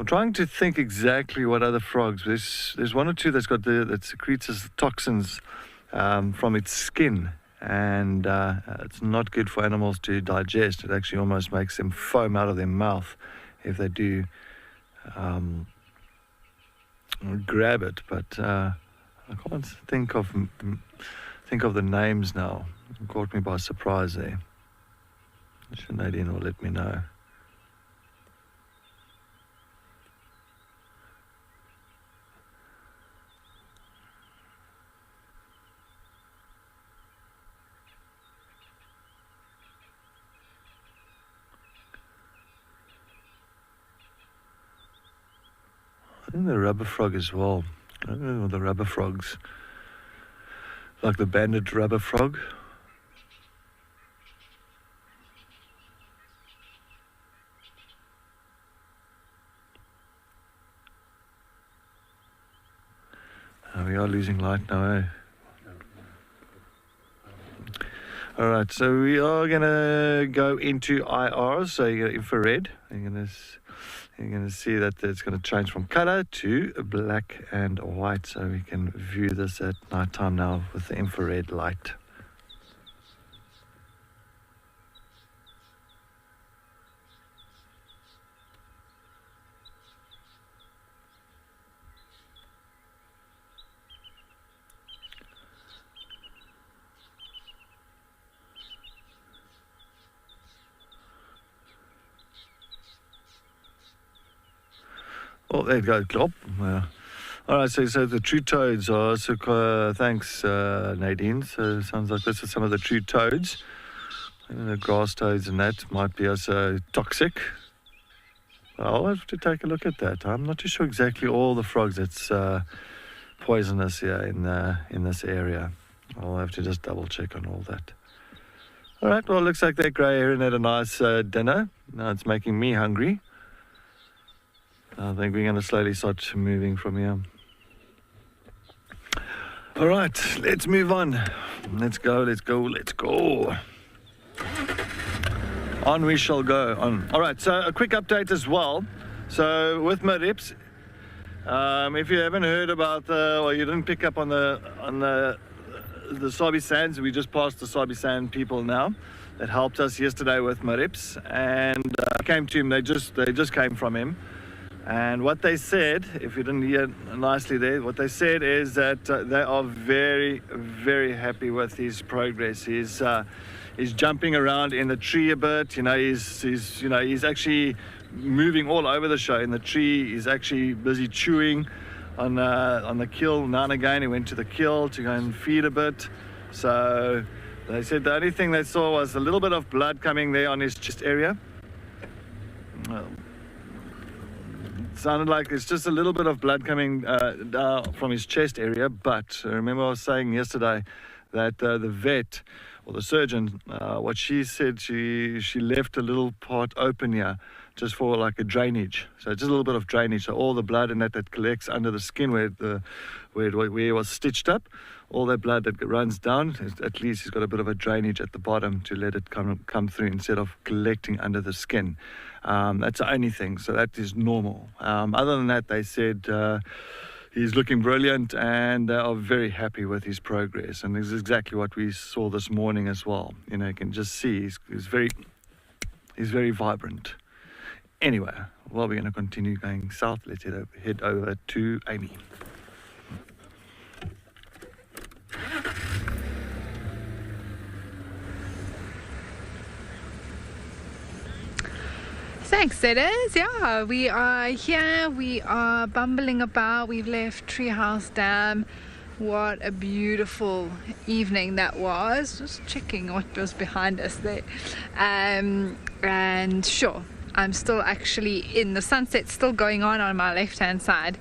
trying to think exactly what other frogs. There's one or two that secretes toxins from its skin, and it's not good for animals to digest. It actually almost makes them foam out of their mouth if they do grab it, but I can't think of the names now. It caught me by surprise there. Nadine will let me know. I think the rubber frog as well. I don't know the rubber frogs. Like the banded rubber frog. We are losing light now, eh? All right, so we are gonna go into IR, so you got infrared. You're gonna see that it's gonna change from color to black and white, so we can view this at night time now with the infrared light. Oh, there you go, Klop. All right, so the true toads are, so thanks Nadine. So it sounds like this is some of the true toads. And the grass toads and that might be also toxic. I'll have to take a look at that. I'm not too sure exactly all the frogs that's poisonous here in this area. I'll have to just double check on all that. All right, well, it looks like that grey heron had a nice dinner. Now it's making me hungry. I think we're going to slowly start moving from here. All right, let's move on. Let's go. On we shall go. On. All right, so a quick update as well. So with Marips, if you haven't heard about or you didn't pick up on the Sabi Sands, we just passed the Sabi Sand people now that helped us yesterday with Marips, and came to him. They just came from him. And what they said, if you didn't hear nicely there, what they said is that they are very, very happy with his progress. He's jumping around in the tree a bit. He's actually moving all over the show in the tree. He's actually busy chewing on the kill. Now and again, he went to the kill to go and feed a bit. So they said the only thing they saw was a little bit of blood coming there on his chest area. Sounded like there's just a little bit of blood coming down from his chest area, but remember I was saying yesterday that the vet or the surgeon, what she said, she left a little part open here just for like a drainage, so just a little bit of drainage, so all the blood in that collects under the skin where it was stitched up, all that blood that runs down, at least he's got a bit of a drainage at the bottom to let it come through instead of collecting under the skin. That's the only thing, so that is normal. Other than that, they said he's looking brilliant and they are very happy with his progress, and this is exactly what we saw this morning as well. You know, you can just see he's very vibrant. Anyway, well, we're going to continue going south. Let's head over to Amy. Thanks, it is. Yeah, we are here. We are bumbling about. We've left Treehouse Dam. What a beautiful evening that was. Just checking what was behind us there. And sure, I'm still actually in the sunset, still going on my left-hand side.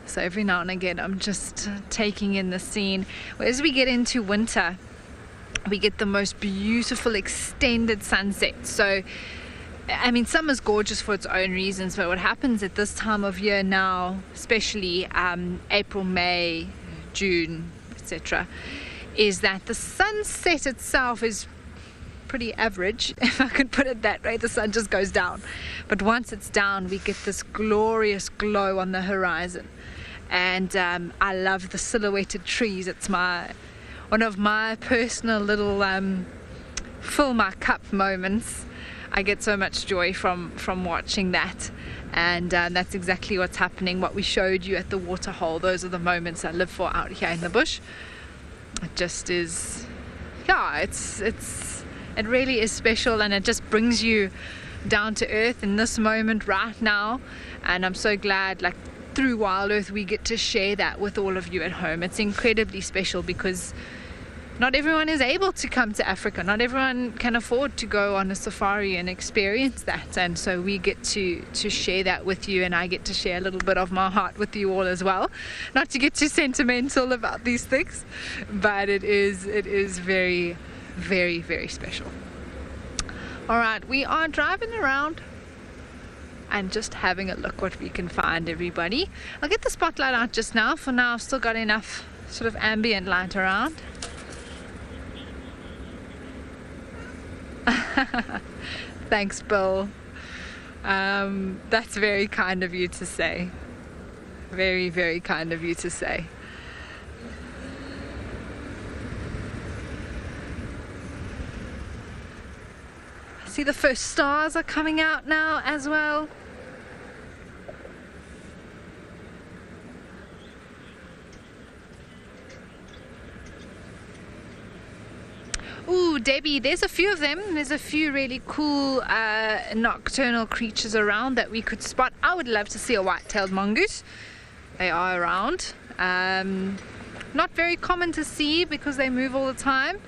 So every now and again, I'm just taking in the scene. As we get into winter, we get the most beautiful extended sunset. So I mean, summer's gorgeous for its own reasons, but what happens at this time of year now, especially April, May, June, etc., is that the sunset itself is pretty average, if I could put it that way. The sun just goes down, but once it's down, we get this glorious glow on the horizon, and I love the silhouetted trees. It's one of my personal little fill my cup moments. I get so much joy from watching that, and that's exactly what's happening. What we showed you at the waterhole, those are the moments I live for out here in the bush. It just is, yeah, it really is special, and it just brings you down to earth in this moment right now. And I'm so glad, like, through Wild Earth we get to share that with all of you at home. It's incredibly special because not everyone is able to come to Africa. Not everyone can afford to go on a safari and experience that. And so we get to share that with you, and I get to share a little bit of my heart with you all as well. Not to get too sentimental about these things, but it is very, very, very special. All right, we are driving around and just having a look what we can find, everybody. I'll get the spotlight out just now. For now, I've still got enough sort of ambient light around. Thanks, Bill. That's very kind of you to say. Very, very kind of you to say. See, the first stars are coming out now as well. Ooh, Debbie, there's a few of them. There's a few really cool nocturnal creatures around that we could spot. I would love to see a white-tailed mongoose. They are around. Not very common to see because they move all the time,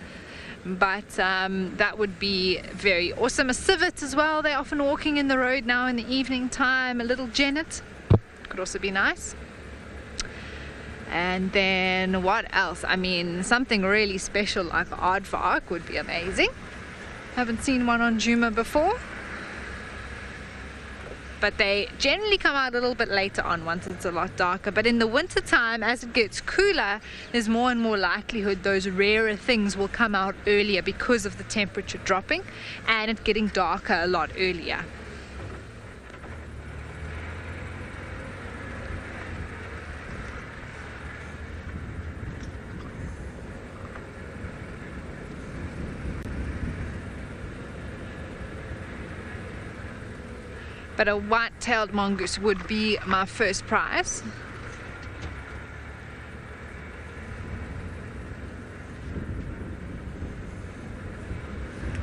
but that would be very awesome. A civet as well. They're often walking in the road now in the evening time. A little genet could also be nice. And then what else? I mean, something really special like aardvark would be amazing. Haven't seen one on Juma before. But they generally come out a little bit later on once it's a lot darker. But in the winter time, as it gets cooler, there's more and more likelihood those rarer things will come out earlier because of the temperature dropping and it getting darker a lot earlier. But a white-tailed mongoose would be my first prize.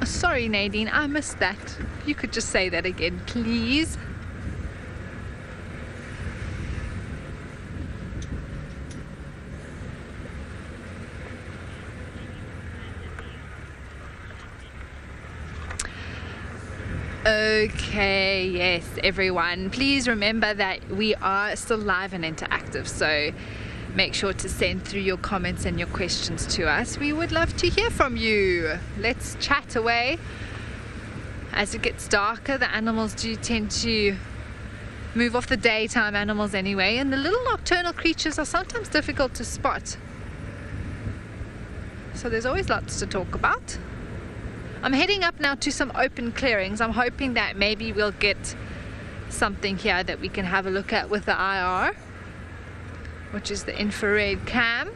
Oh, sorry, Nadine, I missed that. You could just say that again, please. Okay, yes, everyone, please remember that we are still live and interactive, so make sure to send through your comments and your questions to us. We would love to hear from you. Let's chat away. As it gets darker, the animals do tend to move off the daytime animals anyway, and the little nocturnal creatures are sometimes difficult to spot. So there's always lots to talk about. I'm heading up now to some open clearings. I'm hoping that maybe we'll get something here that we can have a look at with the IR, which is the infrared cam.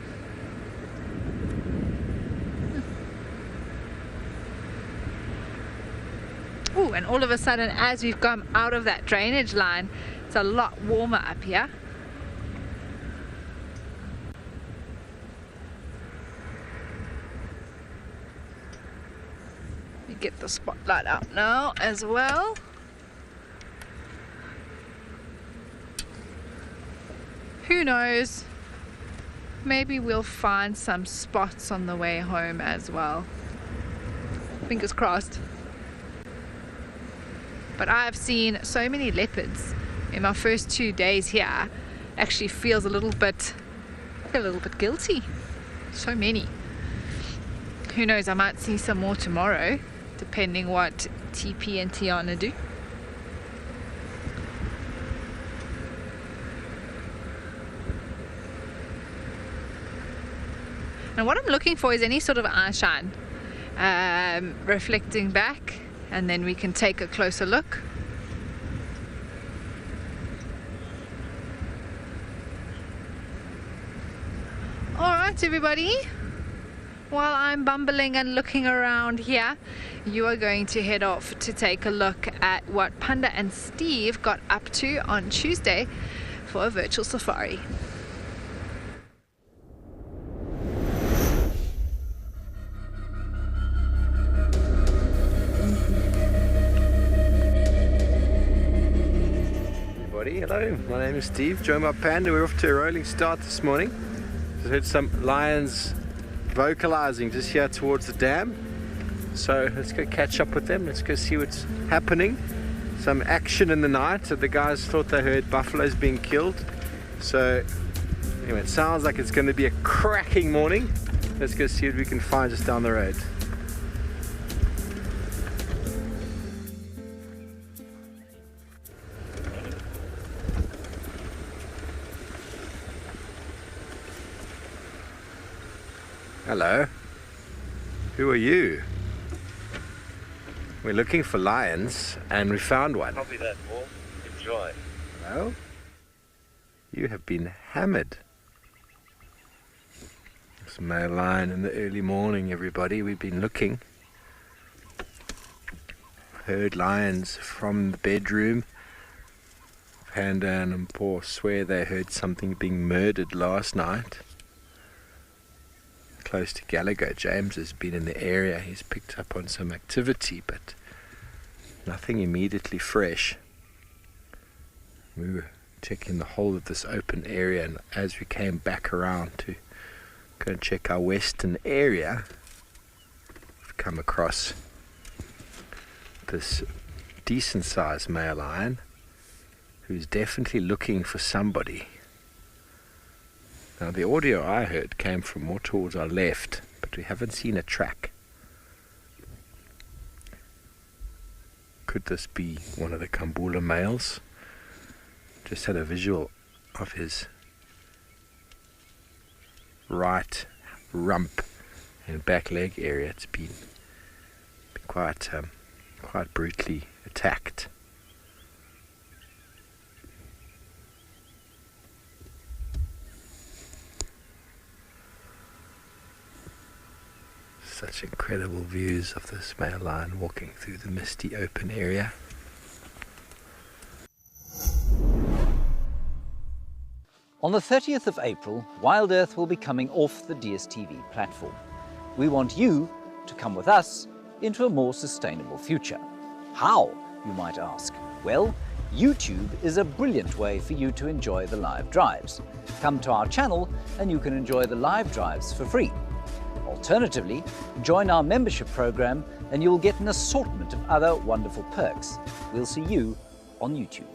Oh, and all of a sudden, as we've come out of that drainage line, it's a lot warmer up here. Get the spotlight out now as well. Who knows? Maybe we'll find some spots on the way home as well. Fingers crossed. But I've seen so many leopards in my first 2 days here. Actually feels a little bit guilty. So many. Who knows? I might see some more tomorrow, depending what TP and Tiana do. And what I'm looking for is any sort of eye shine reflecting back, and then we can take a closer look. Alright everybody, while I'm bumbling and looking around here, you are going to head off to take a look at what Panda and Steve got up to on Tuesday for a virtual safari. Everybody, hello, my name is Steve, joined by Panda. We're off to a rolling start this morning. Just heard some lions vocalizing just here towards the dam. So let's go catch up with them. Let's go see what's happening. Some action in the night. So the guys thought they heard buffaloes being killed. So anyway, it sounds like it's going to be a cracking morning. Let's go see what we can find just down the road. Hello. Who are you? We're looking for lions and we found one. Copy that, Wolf. Enjoy. Well, you have been hammered. It's a male lion in the early morning, everybody. We've been looking. Heard lions from the bedroom. Panda and Paul swear they heard something being murdered last night. Close to Gallagher. James has been in the area. He's picked up on some activity, but nothing immediately fresh. We were checking the whole of this open area, and as we came back around to go and check our western area, we've come across this decent sized male lion who's definitely looking for somebody. Now the audio I heard came from more towards our left, but we haven't seen a track. Could this be one of the Kambula males? Just had a visual of his right rump and back leg area. It's been quite brutally attacked. Such incredible views of this male lion walking through the misty open area. On the 30th of April, Wild Earth will be coming off the DSTV platform. We want you to come with us into a more sustainable future. How, you might ask? Well, YouTube is a brilliant way for you to enjoy the live drives. Come to our channel and you can enjoy the live drives for free. Alternatively, join our membership program and you'll get an assortment of other wonderful perks. We'll see you on YouTube.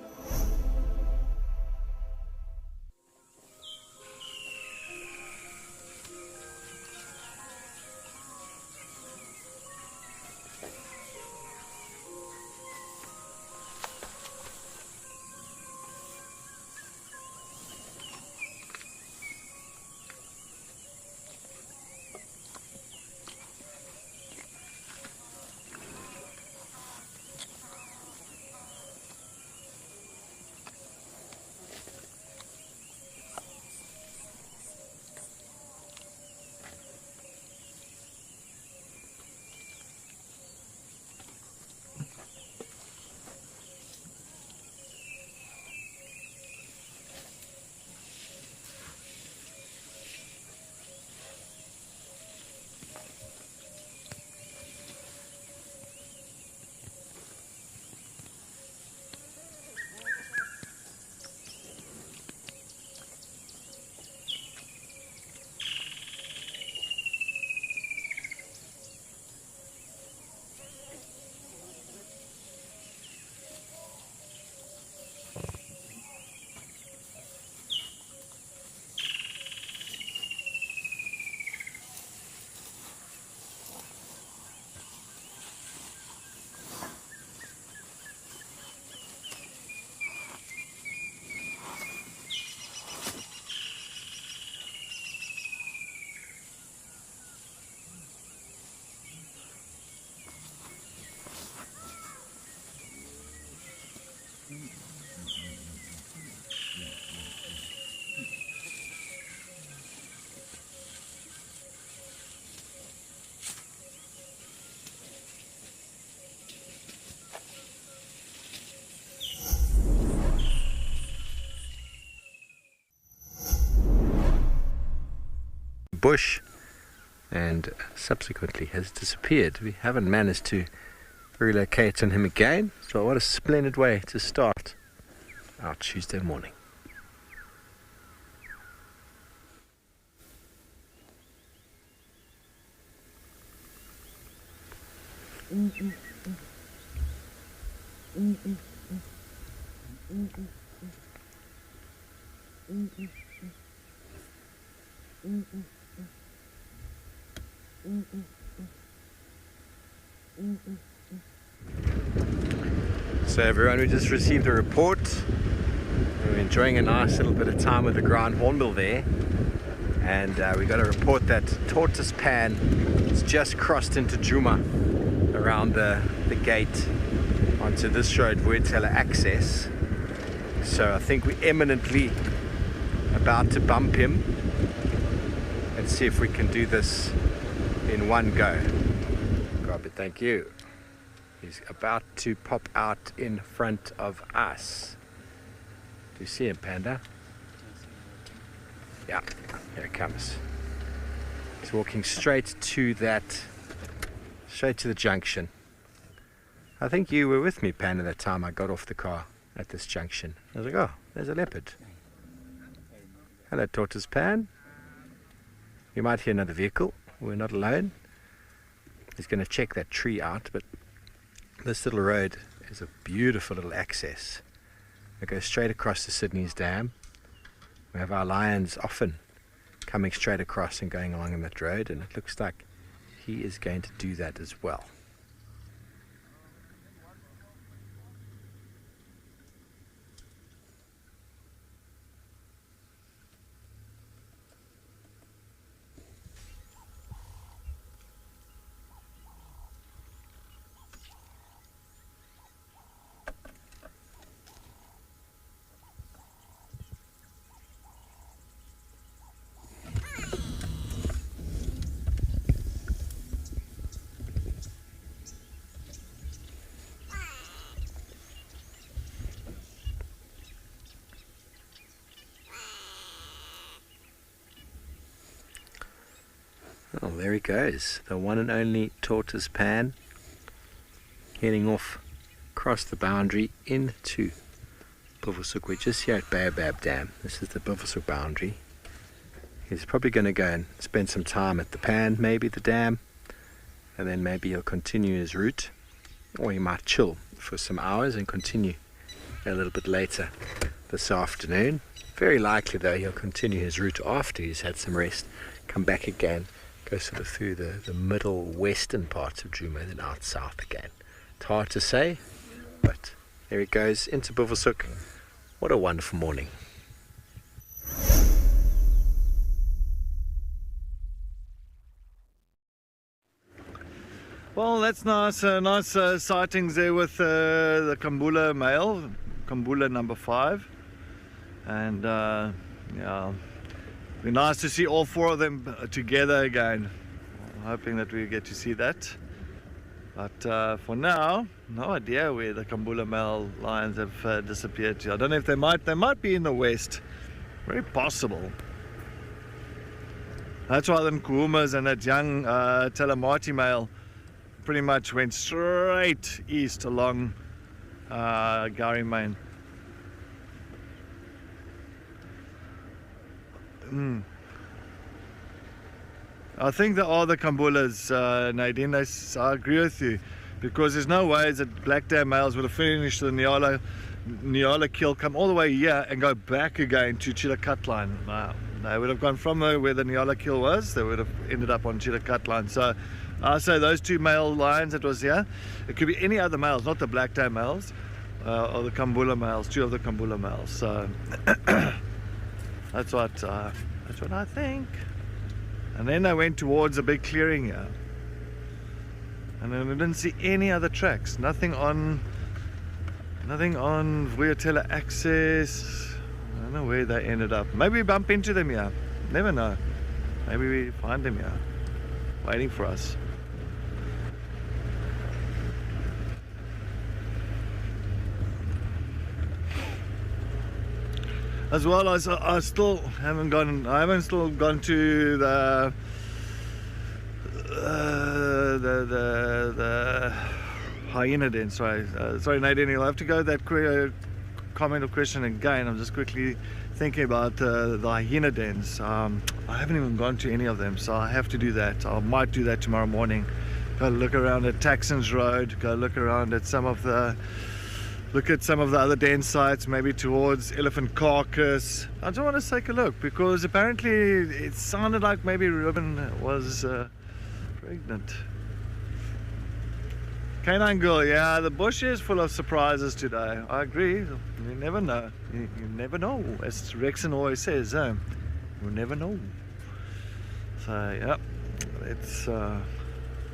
Bush and subsequently has disappeared. We haven't managed to relocate on him again, so what a splendid way to start our Tuesday morning. So everyone, we just received a report. We're enjoying a nice little bit of time with the ground hornbill there, and we got a report that tortoise pan has just crossed into Djuma. around the gate onto this road, Vuitela access. So I think we're imminently about to bump him. Let's see if we can do this in one go. Grab it, thank you. He's about to pop out in front of us. Do you see him, Panda? Yeah, here he comes. He's walking straight to the junction. I think you were with me, Panda, that time I got off the car at this junction. I was like, oh, there's a leopard. Hello, Tortoise Pan. You might hear another vehicle. We're not alone. He's going to check that tree out, but this little road is a beautiful little access. It goes straight across to Sydney's Dam. We have our lions often coming straight across and going along in that road, and it looks like he is going to do that as well. Oh, there he goes, the one and only Tortoise Pan, heading off across the boundary into Buffelshoek. We're just here at Baobab Dam. This is the Buffelshoek boundary. He's probably going to go and spend some time at the Pan, maybe the dam, and then maybe he'll continue his route, or he might chill for some hours and continue a little bit later this afternoon. Very likely though he'll continue his route after he's had some rest, come back again, go sort of through the middle western parts of Djuma, then out south again. It's hard to say, but there he goes into Buffelshoek. What a wonderful morning. Well, that's nice. Nice sightings there with the Kambula male, Kambula number 5, and yeah. Be nice to see all 4 of them together again. I'm hoping that we get to see that. But for now, no idea where the Kambula male lions have disappeared to. I don't know if they might be in the west. Very possible. That's why the Nkuhumas and that young Telemati male pretty much went straight east along Gowrie Main. I think there are the Kambulas, Nadine. I agree with you, because there's no way that Black Dam males would have finished the Nyala kill, come all the way here and go back again to Chilakatline. No, they would have gone from where the Nyala kill was, they would have ended up on Chilakatline. So I say those 2 male lions that was here, it could be any other males, not the Black Dam males, or the Kambula males, 2 of the Kambula males. So that's what I think. And then they went towards a big clearing here, and then we didn't see any other tracks. Nothing on Vuitela access. I don't know where they ended up. Maybe we bump into them here. Never know. Maybe we find them here, waiting for us. As well as I still haven't gone. I haven't still gone to the hyena den. Sorry, Nadine. You'll have to go that comment or question again. I'm just quickly thinking about the hyena dens. I haven't even gone to any of them, so I have to do that. I might do that tomorrow morning. Go look around at Taxons Road. Go look around at some of the. Look at some of the other den sites, maybe towards Elephant Carcass. I just want to take a look, because apparently it sounded like maybe Ruben was pregnant. Canine Girl, yeah, the bush is full of surprises today. I agree. You never know. You never know, as Rexon always says. You never know. So, yeah, let's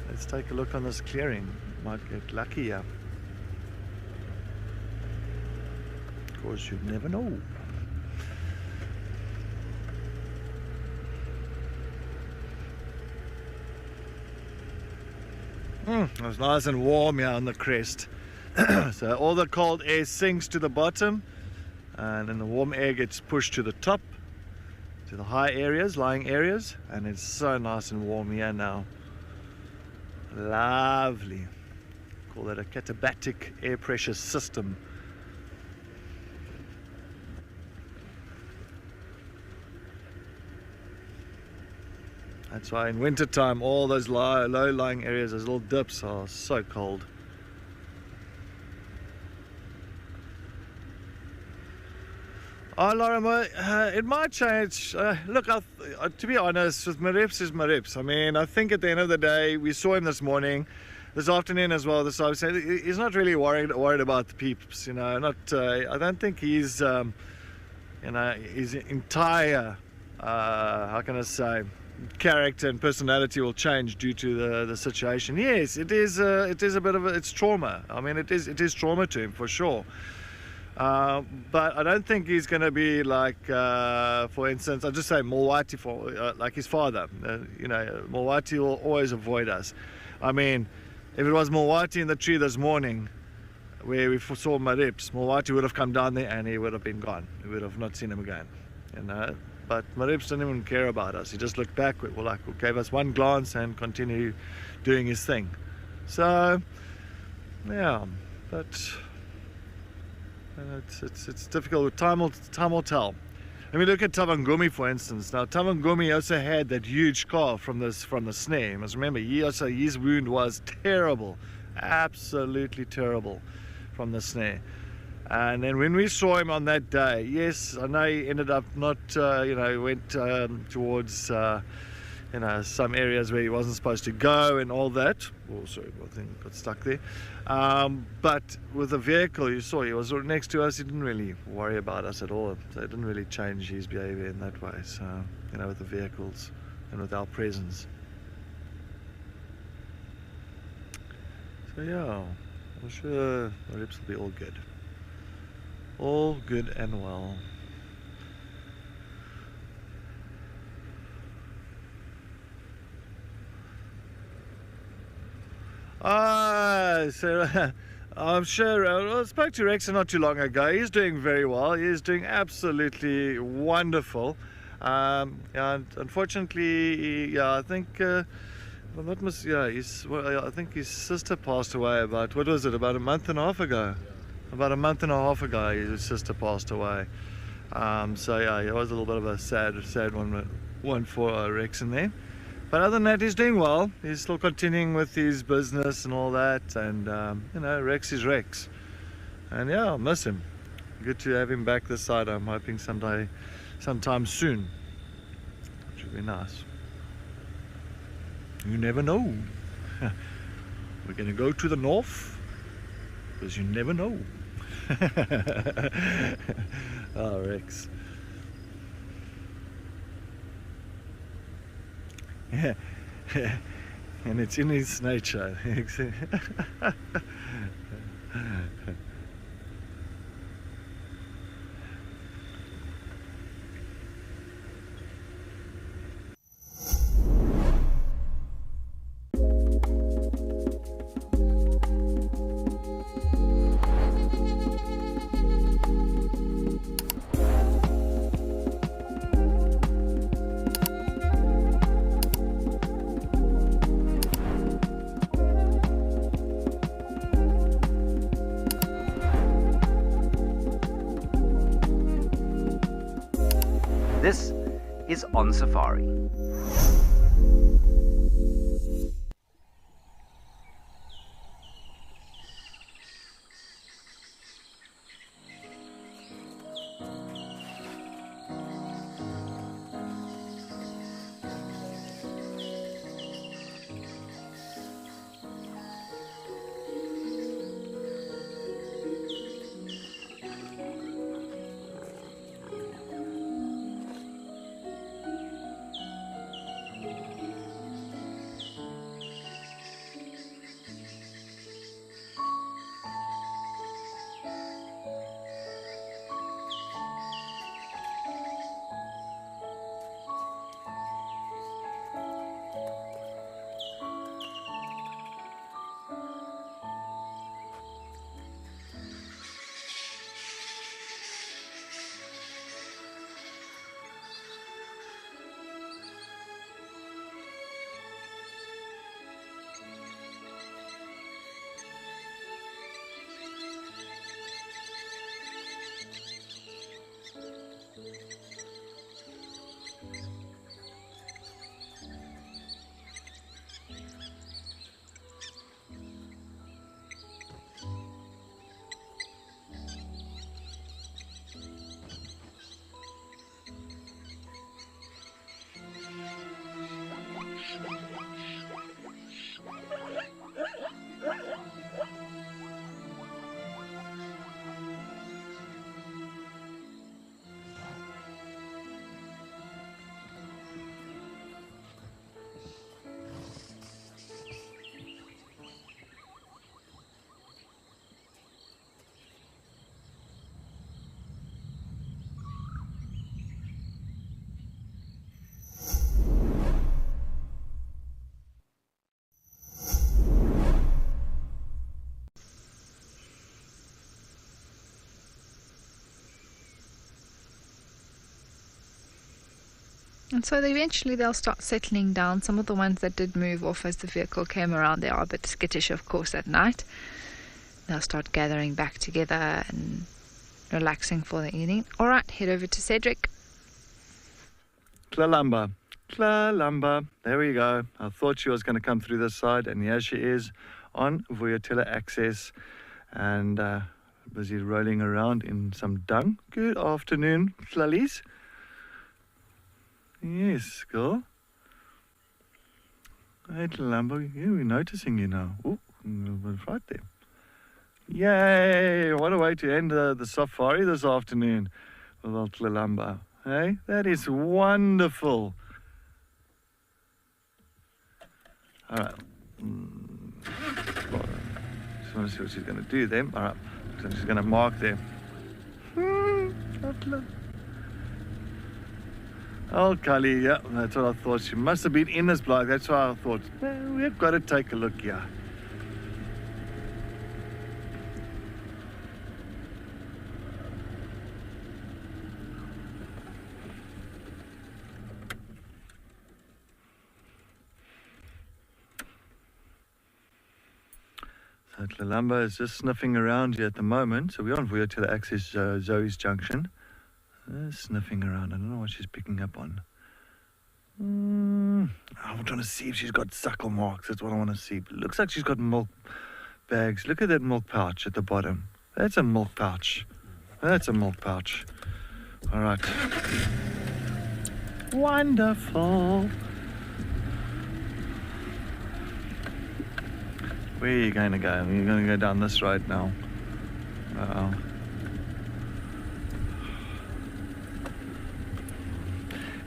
Let's take a look on this clearing. Might get lucky here. Of course, you'd never know. It's nice and warm here on the crest. So all the cold air sinks to the bottom, and then the warm air gets pushed to the top, to the high areas, lying areas, and it's so nice and warm here now. Lovely. Call that a katabatic air pressure system. That's why in winter time all those low-lying areas, those little dips, are so cold. Oh, Lorimer, it might change. Look, to be honest, with Marips is Marips. I mean, I think at the end of the day, we saw him this morning, this afternoon as well. So I would say he's not really worried about the peeps. You know, not. I don't think he's, you know, his entire, how can I say, character and personality will change due to the situation. Yes, it is a bit of it's trauma. I mean, it is trauma to him for sure. But I don't think he's going to be like, for instance, I'll just say Mulwati, for like his father. You know, Mulwati will always avoid us. I mean, if it was Mulwati in the tree this morning where we saw Marips, Mulwati would have come down there and he would have been gone. We would have not seen him again, you know. But Marips didn't even care about us. He just looked back, gave us one glance and continued doing his thing. So, yeah, but it's difficult. Time will tell. Let me look at Tavangumi, for instance. Now, Tavangumi also had that huge scar from the snare. You must remember, his wound was terrible, absolutely terrible, from the snare. And then when we saw him on that day, yes, I know he ended up not, you know, he went towards, you know, some areas where he wasn't supposed to go and all that. Oh, sorry, I think I got stuck there. But with the vehicle, you saw he was next to us. He didn't really worry about us at all. So it didn't really change his behavior in that way. So, you know, with the vehicles and with our presence. So yeah, I'm sure the rips will be all good. All good and well. So I'm sure, I spoke to Rex not too long ago. He's doing very well. He's doing absolutely wonderful. And unfortunately, yeah, I think, I think his sister passed away about, what was it, about a month and a half ago? About a month and a half ago, his sister passed away. So yeah, it was a little bit of a sad one for Rex in there. But other than that, he's doing well. He's still continuing with his business and all that. And you know, Rex is Rex. And yeah, I'll miss him. Good to have him back this side. I'm hoping sometime soon, which would be nice. You never know. We're gonna go to the north, because you never know. Oh, Rex. Yeah. And it's in his nature. This is On Safari. And so eventually they'll start settling down. Some of the ones that did move off as the vehicle came around, they are a bit skittish, of course, at night. They'll start gathering back together and relaxing for the evening. All right, head over to Cedric. Tlalamba. Tlalamba. There we go. I thought she was going to come through this side, and here she is on Vuyatilla access and busy rolling around in some dung. Good afternoon, Tlalies. Yes, girl. Hey, Tlalamba. Yeah, we're noticing you now. Oh, right there. Yay! What a way to end the safari this afternoon with old Tlalamba. Hey, that is wonderful. All right. Just want to see what she's going to do then. All right. So she's going to mark there. Oh, Kali, yeah, that's what I thought. She must have been in this block. That's why I thought, well, we've got to take a look here. So Tlalamba is just sniffing around here at the moment. So we're on Vuyatilla access Zoe's junction. Sniffing around. I don't know what she's picking up on. I'm trying to see if she's got suckle marks. That's what I want to see. But it looks like she's got milk bags. Look at that milk pouch at the bottom. That's a milk pouch. That's a milk pouch. All right. Wonderful. Where are you going to go? You're going to go down this road now. Uh-oh.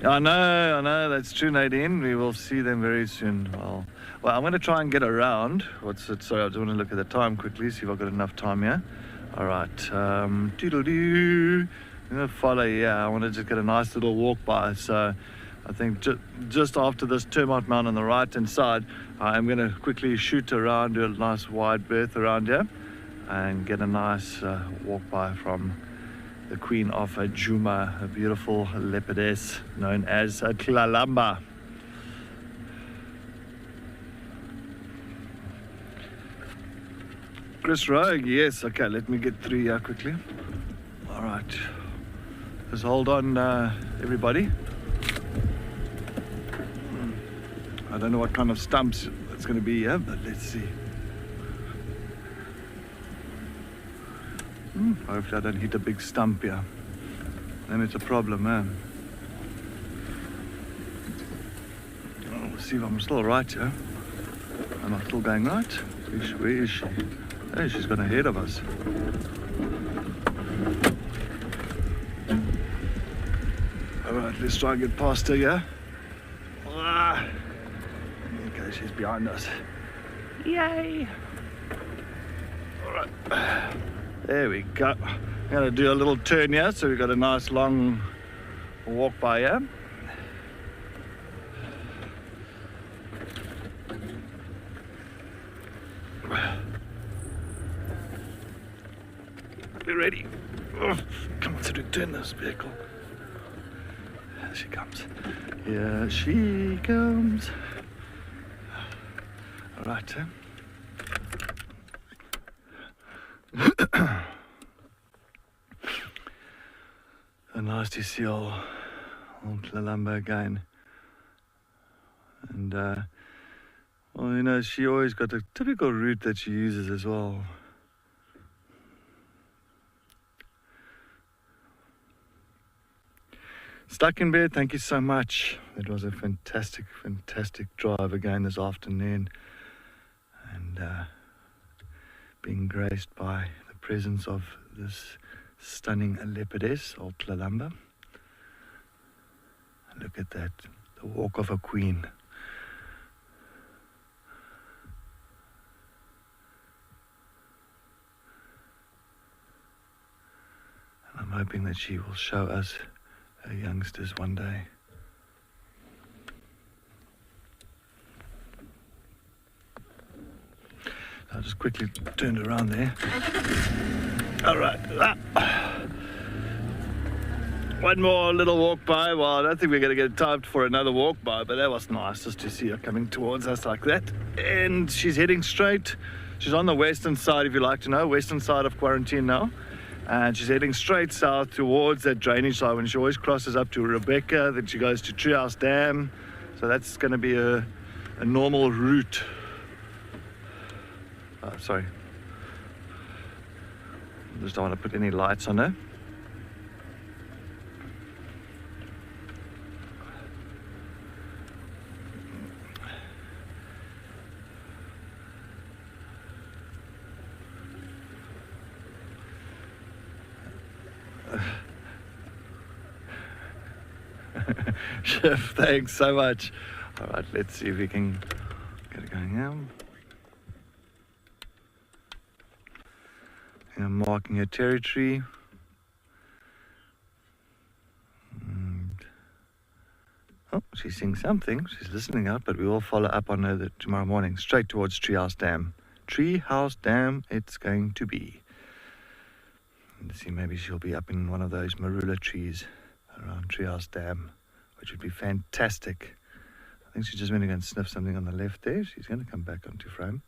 I know, that's true, Nadine. We will see them very soon. Well, I'm going to try and get around. What's it? Sorry, I just want to look at the time quickly, see if I've got enough time here. All right. Doodle-doo. I'm going to follow, yeah. I want to just get a nice little walk by. So I think just after this termite mound on the right-hand side, I'm going to quickly shoot around, do a nice wide berth around here, and get a nice walk by from the queen of Juma, a beautiful leopardess known as Tlalamba. Chris Rogue, yes. Okay, let me get through here quickly. All right. Just hold on, everybody. I don't know what kind of stumps it's going to be here, but let's see. Hopefully I don't hit a big stump here. Then it's a problem, man. Oh, we'll see if I'm still right here. Am I still going right? Where is she? Hey, she's gone ahead of us. Alright, let's try and get past her, yeah? Okay, she's behind us. Yay! Alright. There we go. I'm going to do a little turn here, so we've got a nice long walk by here. Be ready. Oh, come on, to turn this vehicle. Here she comes. Here she comes. All right, Tim. So nice to see old Tlalamba again. And, well, you know, she always got a typical route that she uses as well. Stuck in bed, thank you so much. It was a fantastic drive again this afternoon. And being graced by the presence of this stunning leopardess, old Tlalamba. Look at that, the walk of a queen. And I'm hoping that she will show us her youngsters one day. I'll just quickly turn it around there. All right. one more little walk by. Well, I don't think we're going to get time for another walk by, but that was nice just to see her coming towards us like that. And she's heading straight. She's on the western side, if you like to know, western side of quarantine now. And she's heading straight south towards that drainage side. When she always crosses up to Rebecca, then she goes to Treehouse Dam. So that's going to be a normal route. Sorry. I just don't want to put any lights on her. Chef, thanks so much. All right, let's see if we can get it going now. And I'm marking her territory. Oh, she's seeing something. She's listening up, but we will follow up on her tomorrow morning, straight towards Treehouse Dam. Treehouse Dam, it's going to be. Let's see, maybe she'll be up in one of those marula trees around Treehouse Dam, which would be fantastic. I think she's just going to go and sniff something on the left there. She's going to come back onto frame.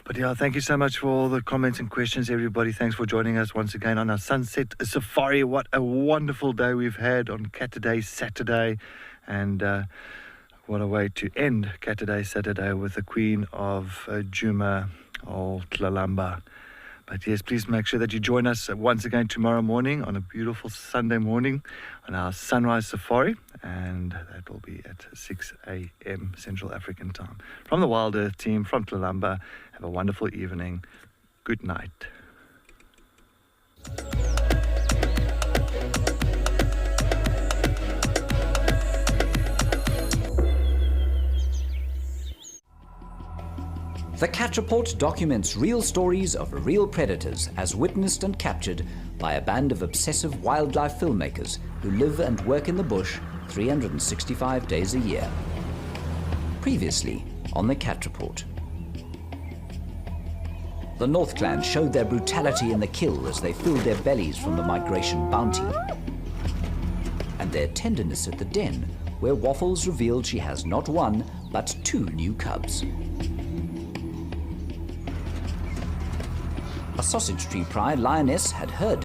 But yeah, thank you so much for all the comments and questions, everybody. Thanks for joining us once again on our Sunset Safari. What a wonderful day we've had on Catterday Saturday. And what a way to end Catterday Saturday with the Queen of Djuma, old Tlalamba. But yes, please make sure that you join us once again tomorrow morning on a beautiful Sunday morning on our Sunrise Safari. And that will be at 6 a.m. Central African time. From the Wild Earth team, from Tlalamba, have a wonderful evening. Good night. The Catch Report documents real stories of real predators as witnessed and captured by a band of obsessive wildlife filmmakers who live and work in the bush 365 days a year. Previously on the Catch Report. The North Clan showed their brutality in the kill as they filled their bellies from the migration bounty. And their tenderness at the den, where Waffles revealed she has not one, but 2 new cubs. A sausage tree pride lioness had heard